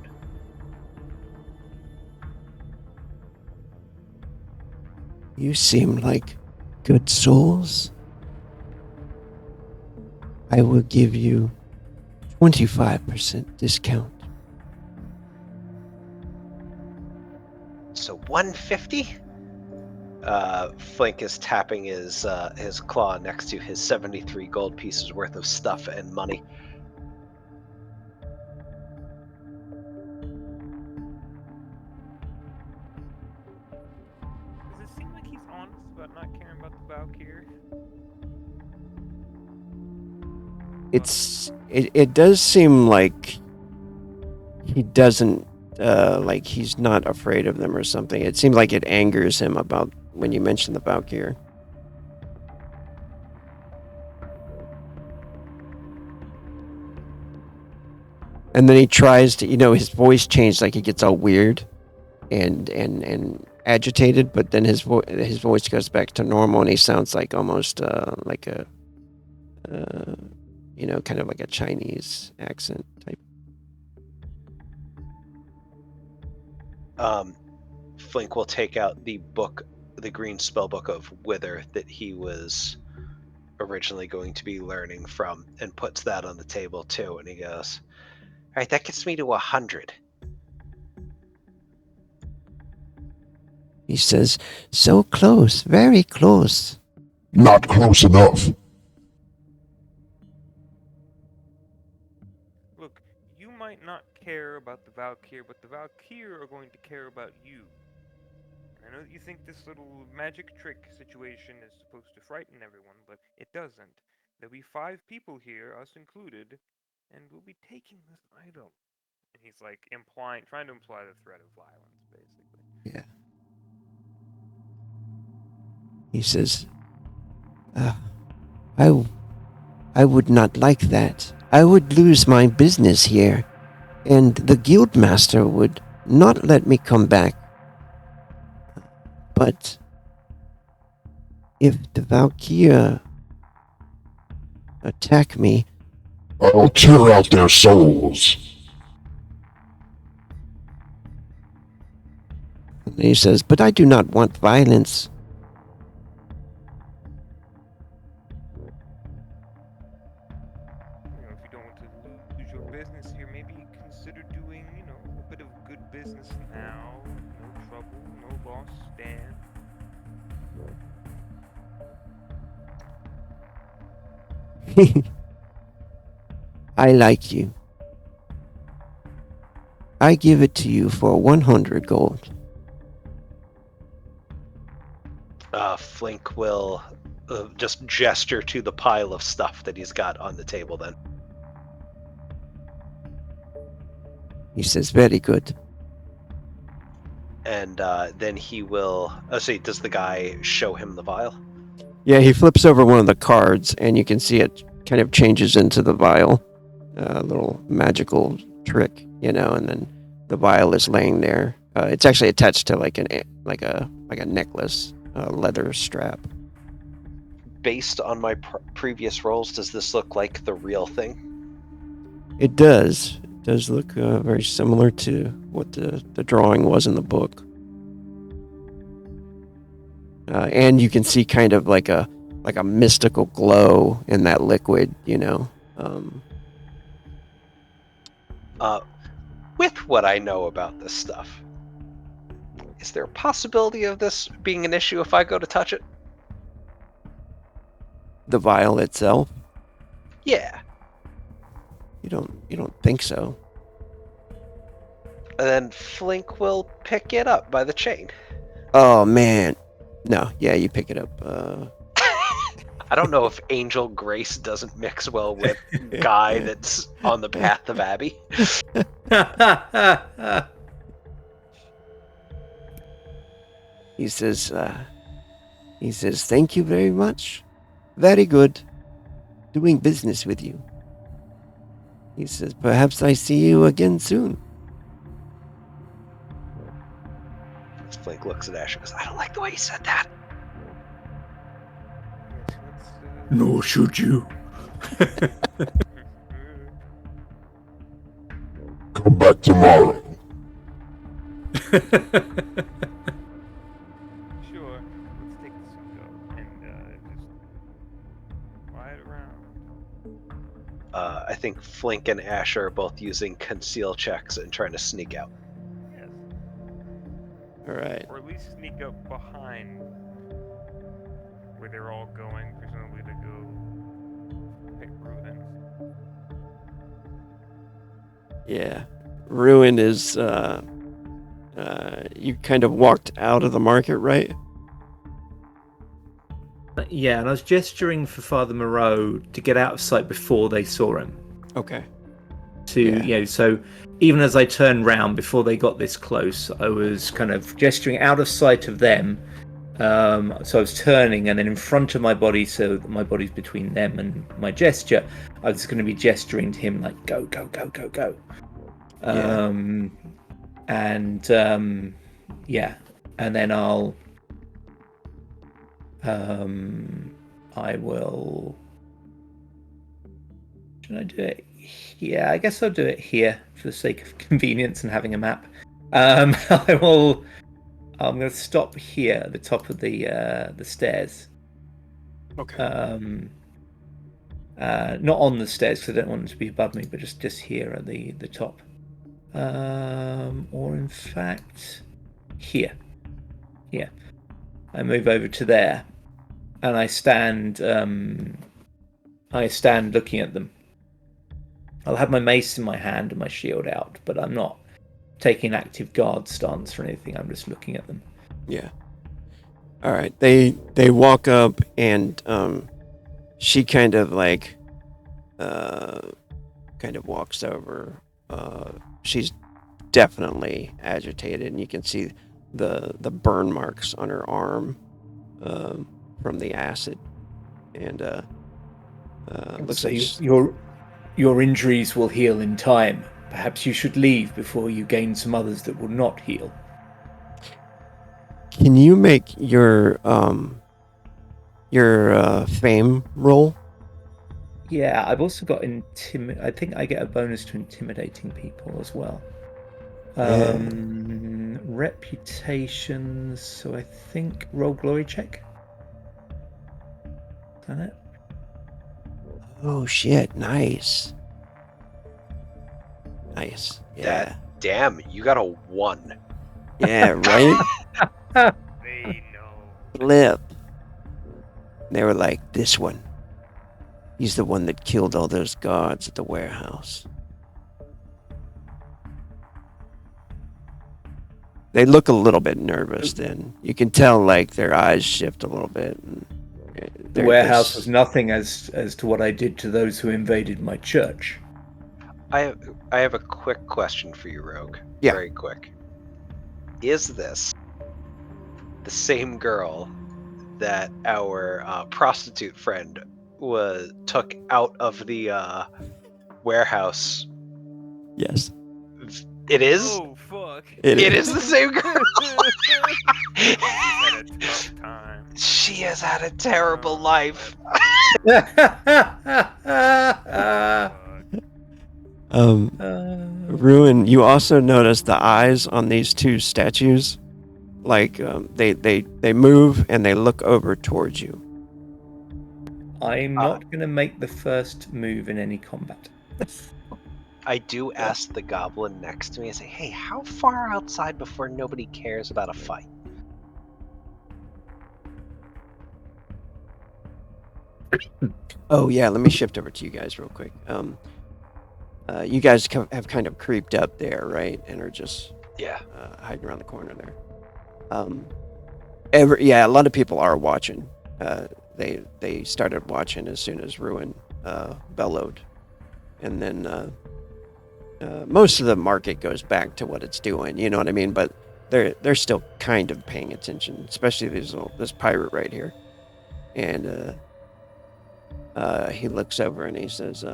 You seem like good souls. I will give you 25% discount. So 150? Flink is tapping his claw next to his 73 gold pieces worth of stuff and money. Does it seem like he's honest about not caring about the Valkyr? It does seem like he doesn't like he's not afraid of them or something. It seems like it angers him about when you mention the Valkyr. And then he tries to, his voice changed, like he gets all weird and agitated, but then his voice goes back to normal, and he sounds like almost like a kind of like a Chinese accent type. Flink will take out the book, the green spell book of Wither that he was originally going to be learning from, and puts that on the table too. And he goes, "All right, that gets me to 100." He says, "So close, very close." Not close enough. Look, you might not care about the Valkyr, but the Valkyr are going to care about you. I know that you think this little magic trick situation is supposed to frighten everyone, but it doesn't. There'll be 5 people here, us included, and we'll be taking this item. And he's like trying to imply the threat of violence, basically. Yeah. He says, I would not like that. I would lose my business here, and the guildmaster would not let me come back. But if the Valkyr attack me, I'll tear out their souls. and he says, "But I do not want violence." If you don't want to lose your business here, maybe consider doing, a bit of good business now. No trouble, no loss stand. I like you. I give it to you for 100 gold. Flink will just gesture to the pile of stuff that he's got on the table then. He says, very good. And then he will... does the guy show him the vial? Yeah, he flips over one of the cards, and you can see it kind of changes into the vial. A little magical trick, and then the vial is laying there. It's actually attached to like a necklace, a leather strap. Based on my previous rolls, does this look like the real thing? It does. It does look very similar to what the drawing was in the book. And you can see kind of like a mystical glow in that liquid, With what I know about this stuff, is there a possibility of this being an issue if I go to touch it? The vial itself. Yeah. You don't think so? And then Flink will pick it up by the chain. Oh man, no. Yeah, you pick it up. I don't know if Angel Grace doesn't mix well with Guy that's on the path of Abby. He says, thank you very much. Very good. Doing business with you. He says, perhaps I see you again soon. Flink looks at Ash and goes, I don't like the way he said that. Yes, let's, Nor should you. Come back tomorrow. Sure, let's take this and go, and just ride around. I think Flink and Ash are both using conceal checks and trying to sneak out. Yes. All right. Or at least sneak up behind where they're all going, presumably to go pick Ruin. Yeah. Ruin is, you kind of walked out of the market, right? Yeah, and I was gesturing for Father Moreau to get out of sight before they saw him. Okay. So even as I turned round before they got this close, I was kind of gesturing out of sight of them. So I was turning, and then in front of my body, so my body's between them and my gesture, I was going to be gesturing to him like, go, go, go, go, go. Yeah. And then I will. Should I do it? Yeah, I guess I'll do it here for the sake of convenience and having a map. I'm going to stop here at the top of the stairs. Okay. Not on the stairs because I don't want them to be above me, but just here at the top. Or in fact, here. Yeah. I move over to there, and I stand looking at them. I'll have my mace in my hand and my shield out, but I'm not taking an active guard stance or anything. I'm just looking at them. Yeah. All right. They walk up, and she kind of walks over. She's definitely agitated, and you can see the burn marks on her arm from the acid, and looks So like your injuries will heal in time. Perhaps you should leave before you gain some others that will not heal. Can you make your fame roll? Yeah, I've also got I think I get a bonus to intimidating people as well. Yeah. Reputations. So I think roll glory check. Is that it? Oh shit! Nice. Nice. Yeah. Damn, you got a 1. Yeah, right? They know. Flip. They were like, this one. He's the one that killed all those guards at the warehouse. They look a little bit nervous then. You can tell, like, their eyes shift a little bit. And The warehouse was nothing as to what I did to those who invaded my church. I have a quick question for you, Rogue. Yeah. Very quick. Is this the same girl that our prostitute friend took out of the warehouse? Yes. It is? Oh, fuck. It is the same girl. She's had a tough time. She has had a terrible life. Ruin, you also notice the eyes on these two statues. Like, they move and they look over towards you. I'm not going to make the first move in any combat. I do ask the goblin next to me, I say, hey, how far outside before nobody cares about a fight? Oh, yeah, let me shift over to you guys real quick. You guys have kind of creeped up there, right? And are just hiding around the corner there. A lot of people are watching. They started watching as soon as Ruin bellowed. And then most of the market goes back to what it's doing, you know what I mean? But they're still kind of paying attention, especially this pirate right here. And he looks over and he says,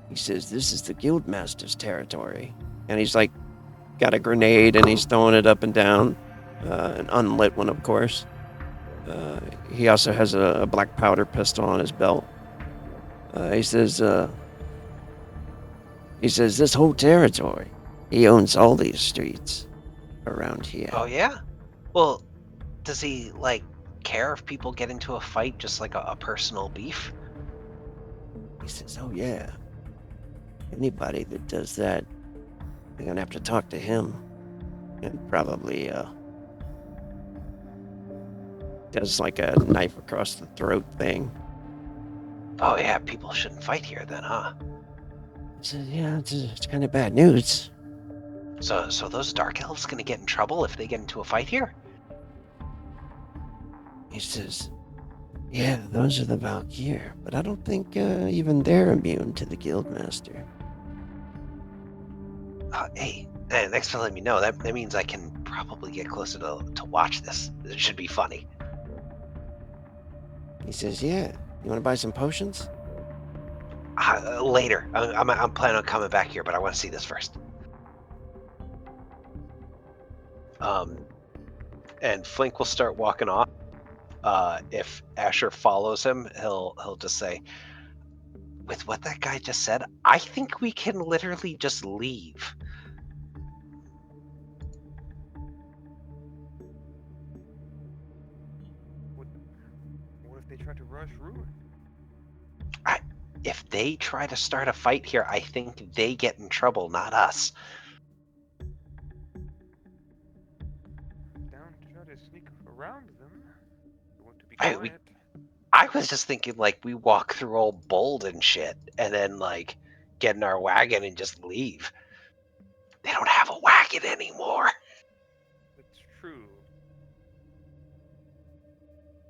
this is the Guildmaster's territory. And he's like, got a grenade and he's throwing it up and down, an unlit one, of course. He also has a black powder pistol on his belt. He says, this whole territory, he owns all these streets around here. Oh, yeah? Well, does he, like, care if people get into a fight, just like a personal beef? He says, oh, yeah. Anybody that does that, they're gonna have to talk to him. And probably, does like a knife across the throat thing. Oh, yeah, people shouldn't fight here then, huh? He says, yeah, it's kind of bad news. So those dark elves gonna get in trouble if they get into a fight here? He says, yeah, those are the Valkyr, but I don't think even they're immune to the Guildmaster. Hey, thanks for letting me know. That means I can probably get closer to watch this. It should be funny. He says, yeah, you want to buy some potions? Later. I'm planning on coming back here, but I want to see this first. And Flink will start walking off. If Asher follows him, he'll just say, with what that guy just said, I think we can literally just leave. What if they try to rush Ruin? If they try to start a fight here, I think they get in trouble, not us. Down to try to sneak around them. You want to be quiet. I was just thinking, like, we walk through Old Bold and shit, and then, like, get in our wagon and just leave. They don't have a wagon anymore. That's true.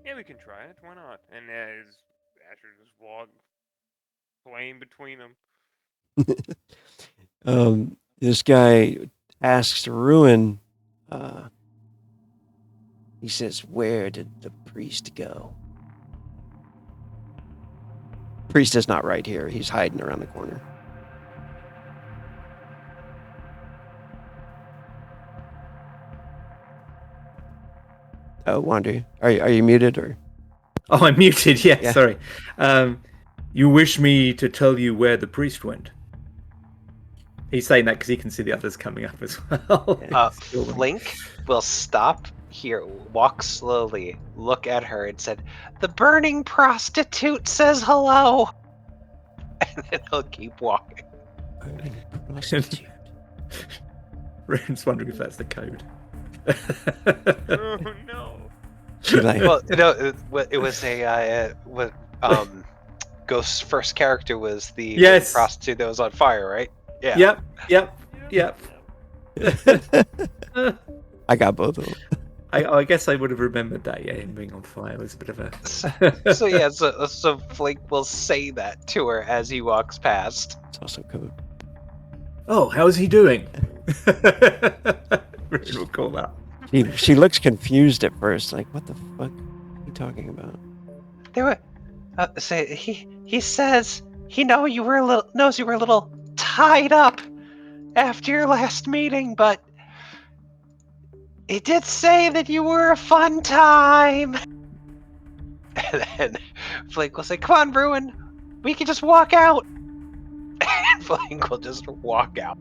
Yeah, we can try it. Why not? And as Asher just walk, playing between them. This guy asks Ruin, he says, where did the priest go? Priest is not right here. He's hiding around the corner. Oh, Wander, are you muted or? Oh, I'm muted. Yeah. Sorry. You wish me to tell you where the priest went? He's saying that because he can see the others coming up as well. Flink will stop here, walk slowly, look at her, and said, "The burning prostitute says hello." And then he'll keep walking. Prostitute. Ren's wondering if that's the code. Oh no. She like, Well, it was Ghost's first character was the Yes. prostitute that was on fire, right? Yeah. Yep. I got both of them. I guess I would have remembered that. Yeah, him being on fire was a bit of a. So Flink will say that to her as he walks past. It's also code. Oh, how's he doing? Ren will call that. She looks confused at first, like, what the fuck are you talking about? There were he says he knows you were a little tied up after your last meeting, but he did say that you were a fun time. And then Flink will say, "Come on, Ruin, we can just walk out." And Flink will just walk out.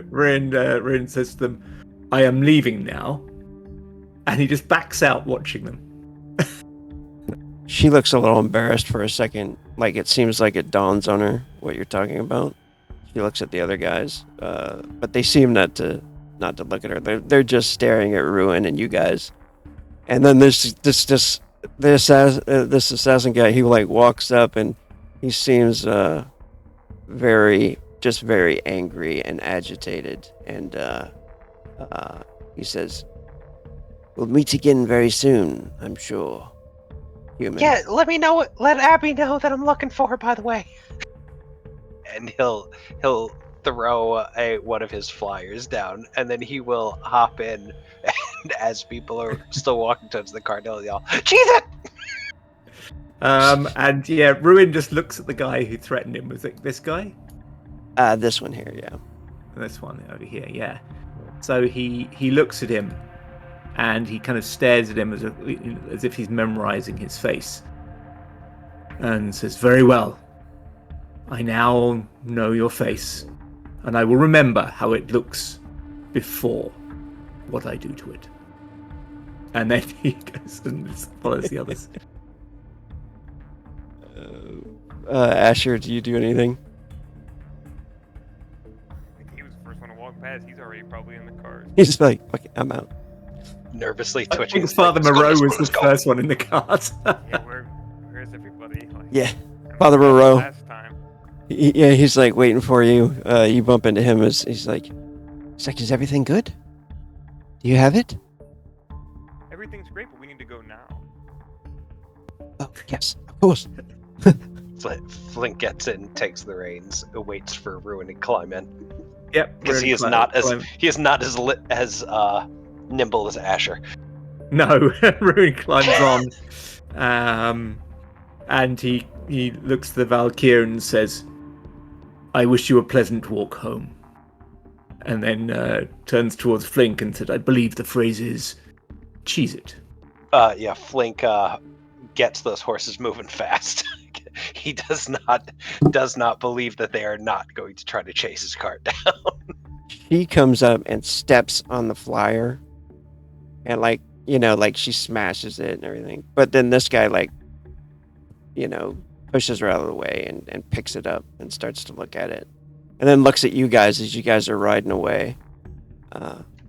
Ren says to them, "I am leaving now," and he just backs out, watching them. She looks a little embarrassed for a second, like it seems like it dawns on her what you're talking about. She looks at the other guys, but they seem not to look at her. They're just staring at Ruin and you guys. And then this assassin guy, he like walks up and he seems very angry and agitated, and he says, "We'll meet again very soon, I'm sure. Human." Yeah, let Abby know that I'm looking for her, by the way. And he'll throw one of his flyers down, and then he will hop in, and as people are still walking towards the car, he'll yell, "Cheese it!" And yeah, Ruin just looks at the guy who threatened him. Was it this guy? This one here, yeah. This one over here, yeah. So he looks at him, and he kind of stares at him as if he's memorizing his face, and says, "Very well. I now know your face, and I will remember how it looks before what I do to it." And then he goes and follows the others. Asher, do you do anything? I think he was the first one to walk past. He's already probably in the cars. He's just like, "Fuck it, I'm out." Nervously I twitching. think Father Moreau was the first one in the cars. Yeah, where's everybody? Like, Yeah, I don't Father know Moreau. Last time. Yeah, he's like waiting for you. You bump into him as he's like, "Is everything good? Do you have it?" Everything's great, but we need to go now. "Oh, yes, of course." Flink gets in, takes the reins, waits for Ruin to climb in. Yep, Because he is not as nimble as Asher. No, Ruin climbs on, and he looks to the Valkyr and says, "I wish you a pleasant walk home." And then turns towards Flink and said, "I believe the phrase is, cheese it." Yeah, Flink gets those horses moving fast. He does not believe that they are not going to try to chase his cart down. She comes up and steps on the flyer, and like she smashes it and everything. But then this guy pushes her out of the way and picks it up and starts to look at it, and then looks at you guys as you guys are riding away.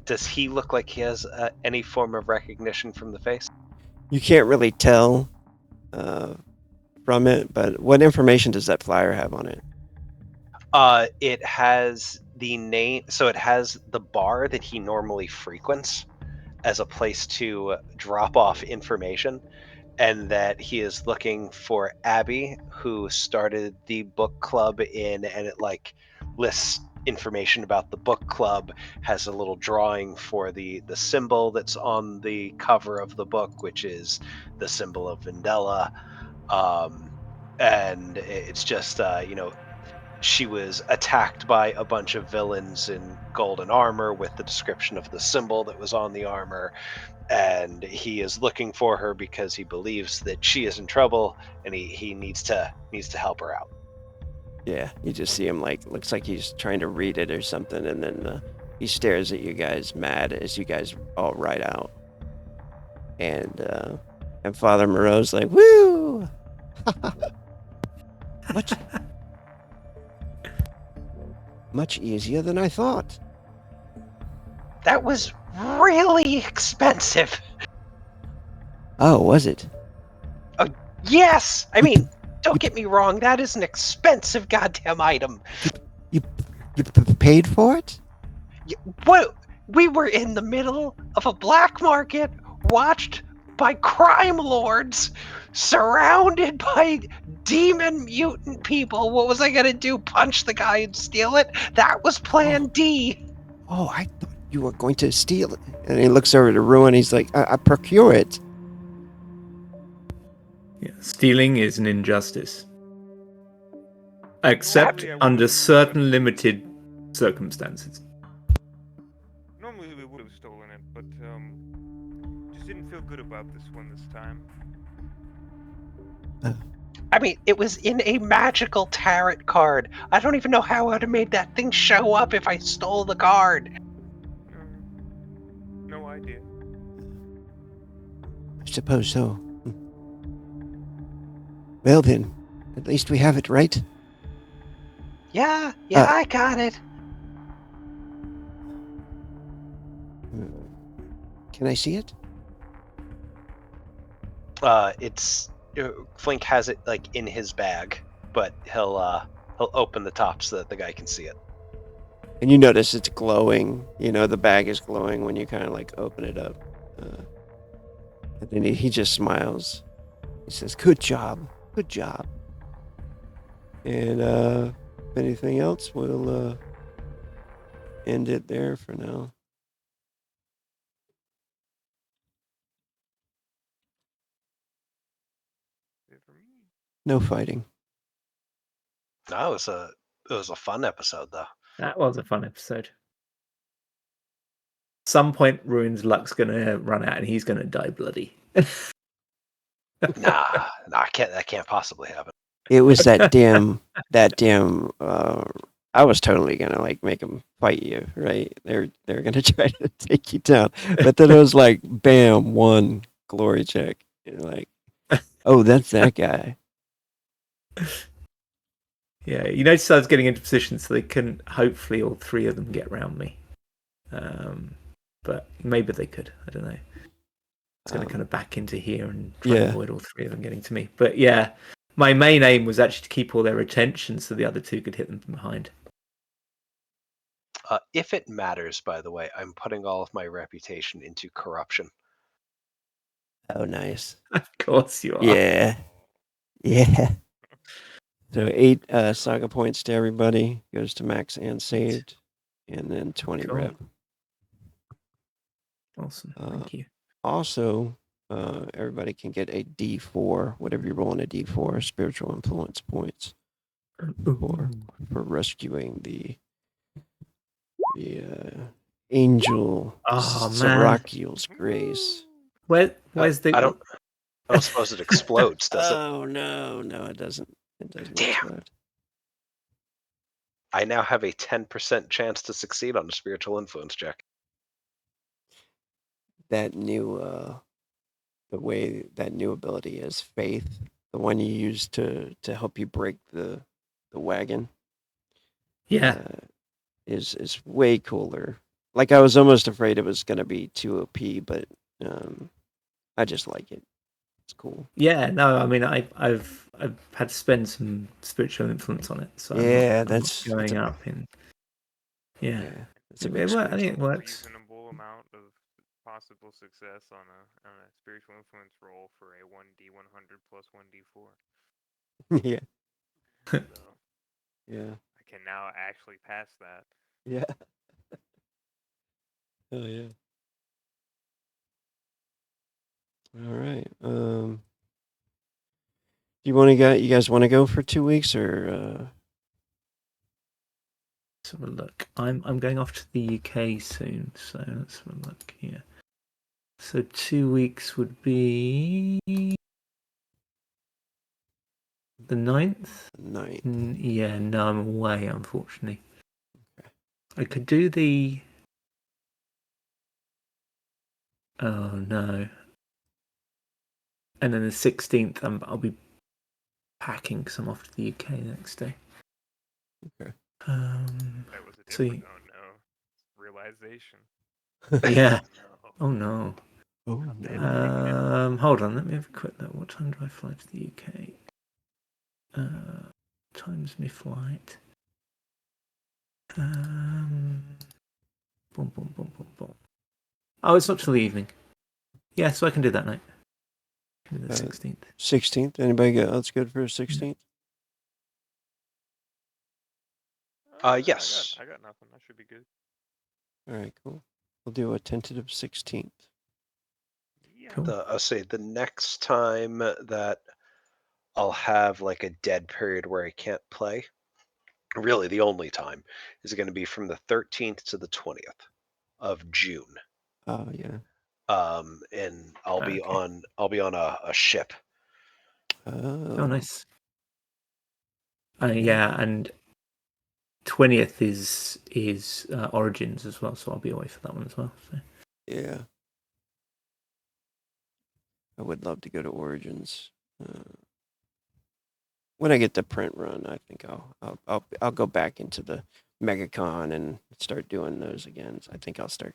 Does he look like he has any form of recognition from the face? You can't really tell from it, but what information does that flyer have on it? It has the name, so it has the bar that he normally frequents as a place to drop off information, and that he is looking for Abby, who started the book club and it lists information about the book club, has a little drawing for the symbol that's on the cover of the book, which is the symbol of Vendella. And it's just she was attacked by a bunch of villains in golden armor with the description of the symbol that was on the armor, and he is looking for her because he believes that she is in trouble, and he needs to help her out. Yeah, you just see him looks like he's trying to read it or something, and then he stares at you guys mad as you guys all ride out. And Father Moreau's like, "Woo!" What? Much easier than I thought. That was really expensive. Oh, was it? Yes! I mean, don't get me wrong, that is an expensive goddamn item. You paid for it? What? We were in the middle of a black market, watched by crime lords, surrounded by demon mutant people. What was I gonna do? Punch the guy and steal it? That was plan D. Oh, I thought you were going to steal it. And he looks over to Ruin. He's like, I procure it. Yeah, stealing is an injustice. Except Normally I under would've- certain limited circumstances. Normally we would have stolen it, but just didn't feel good about this one this time. I mean, it was in a magical tarot card. I don't even know how I would have made that thing show up if I stole the card. No idea. I suppose so. Well then, at least we have it, right? Yeah, Uh, I got it. Can I see it? It's Flink has it like in his bag, but he'll open the top so that the guy can see it. And you notice it's glowing. You know, the bag is glowing when you kind of like open it up. And then he just smiles. He says, "Good job. Good job." And if anything else, we'll end it there for now. Good for me. No fighting. No, it was a fun episode though. That was a fun episode. Some point, Ruin's luck's gonna run out, and he's gonna die bloody. Nah, that can't possibly happen. It was that damn. I was totally gonna like make him fight you, right? They're gonna try to take you down, but then it was like, bam, one glory check. You're like, oh, that's that guy. Yeah, you notice I was getting into position so they couldn't. Hopefully, all three of them get around me. But maybe they could. I don't know. It's going to kind of back into here and try and avoid all three of them getting to me. But yeah, my main aim was actually to keep all their attention so the other two could hit them from behind. If it matters, by the way, I'm putting all of my reputation into corruption. Oh, nice. Of course you are. Yeah. So 8 saga points to everybody goes to max and saved, and then 20 Cool. rep. Awesome. Thank you. Also, everybody can get a D4, whatever you roll on a D4, spiritual influence points for rescuing the angel Sarakiel's grace. Where's the? I don't suppose it explodes, does it? Oh no, it doesn't. It doesn't Damn. explode. I now have a 10% chance to succeed on a spiritual influence check. That new the way that new ability is faith, the one you use to help you break the wagon. Yeah. Is way cooler. Like, I was almost afraid it was gonna be too OP, but I just like it. It's cool. Yeah. No, I mean, I've had to spend some spiritual influence on it. So Yeah, I'm that's going a, up in. Yeah. it's a big I think it works. Reasonable amount of possible success on a spiritual influence roll for a 1d100 plus 1d4. yeah. So Yeah. I can now actually pass that. Yeah. Oh yeah. All right. Do you guys want to go for 2 weeks or? Let's have a look. I'm going off to the UK soon, so let's have a look here. So 2 weeks would be the 9th? 9th. Yeah, no, I'm away, unfortunately. Okay. I could do the... Oh, no. And then the 16th, I'll be packing because I'm off to the UK the next day. Okay. That was a See. different. Oh no, realization. Yeah. No. Oh no. Oh, Then no. Hold on. Let me have a quick look. What time do I fly to the UK? Time's my flight. Boom, boom, boom, boom, boom. Oh, it's not till the evening. Yeah, so I can do that night. I can do the 16th. 16th. Anybody go? That's good for a 16th. Yes. I got nothing. That should be good. All right, cool. We'll do a tentative 16th. Yeah. Cool. I'll say the next time that I'll have like a dead period where I can't play, really the only time, is going to be from the 13th to the 20th of June. Oh, yeah. And I'll be Okay. on a ship. Oh, nice. Yeah, and 20th is Origins as well, so I'll be away for that one as well. So. Yeah. I would love to go to Origins. When I get the print run, I think I'll go back into the MegaCon and start doing those again. So I think I'll start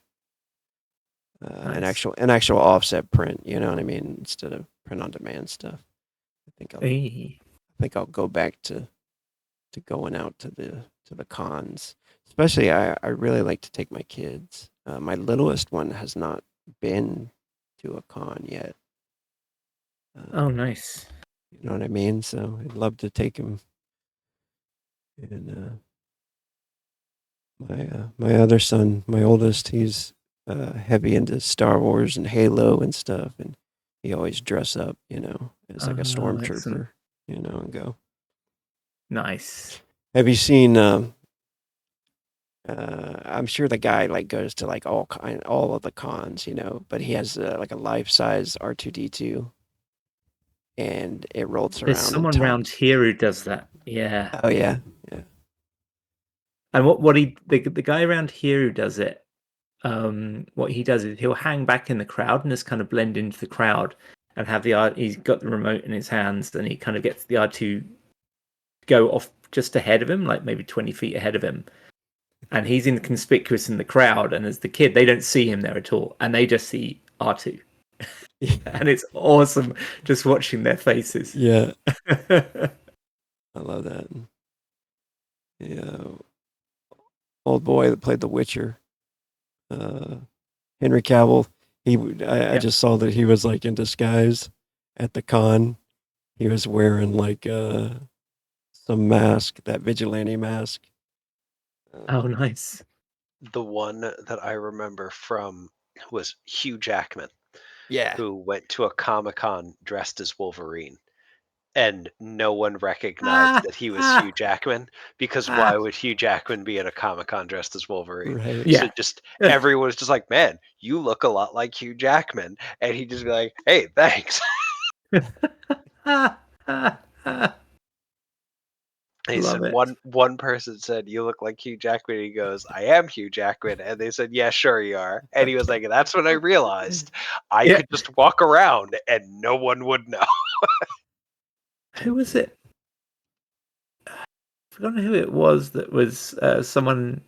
an Nice. actual offset print. You know what I mean? Instead of print on demand stuff. I think I'll go back to going out to the cons. Especially, I really like to take my kids. My littlest one has not been to a con yet. Oh, nice. You know what I mean? So I'd love to take him. And my other son, my oldest, he's heavy into Star Wars and Halo and stuff, and he always dress up, as like a Excellent. stormtrooper, and go. Nice. Have you seen? I'm sure the guy like goes to like all of the cons, but he has like a life size R2D2, and it rolls There's around. someone around here who does that. Yeah. Oh yeah, yeah. And the guy around here who does it, what he does is he'll hang back in the crowd and just kind of blend into the crowd and have he's got the remote in his hands and he kind of gets the R2 go off just ahead of him, like maybe 20 feet ahead of him. And he's inconspicuous in the crowd. And as the kid, they don't see him there at all. And they just see R2. And it's awesome just watching their faces. Yeah. I love that. Yeah. Old boy that played The Witcher, Henry Cavill. I just saw that he was like in disguise at the con. He was wearing like some mask, that vigilante mask. Oh, nice. The one that I remember from was Hugh Jackman, Yeah. who went to a Comic-Con dressed as Wolverine. And no one recognized that he was Hugh Jackman, because why would Hugh Jackman be at a Comic-Con dressed as Wolverine? Right. So Yeah. just everyone was just like, "Man, you look a lot like Hugh Jackman," and he'd just be like, "Hey, thanks." He Love said it. one person said, "You look like Hugh Jackman." He goes, "I am Hugh Jackman," and they said, "Yeah, sure you are." And he was like, "That's when I realized I Yeah. could just walk around and no one would know." Who was it? I forgot who it was that was someone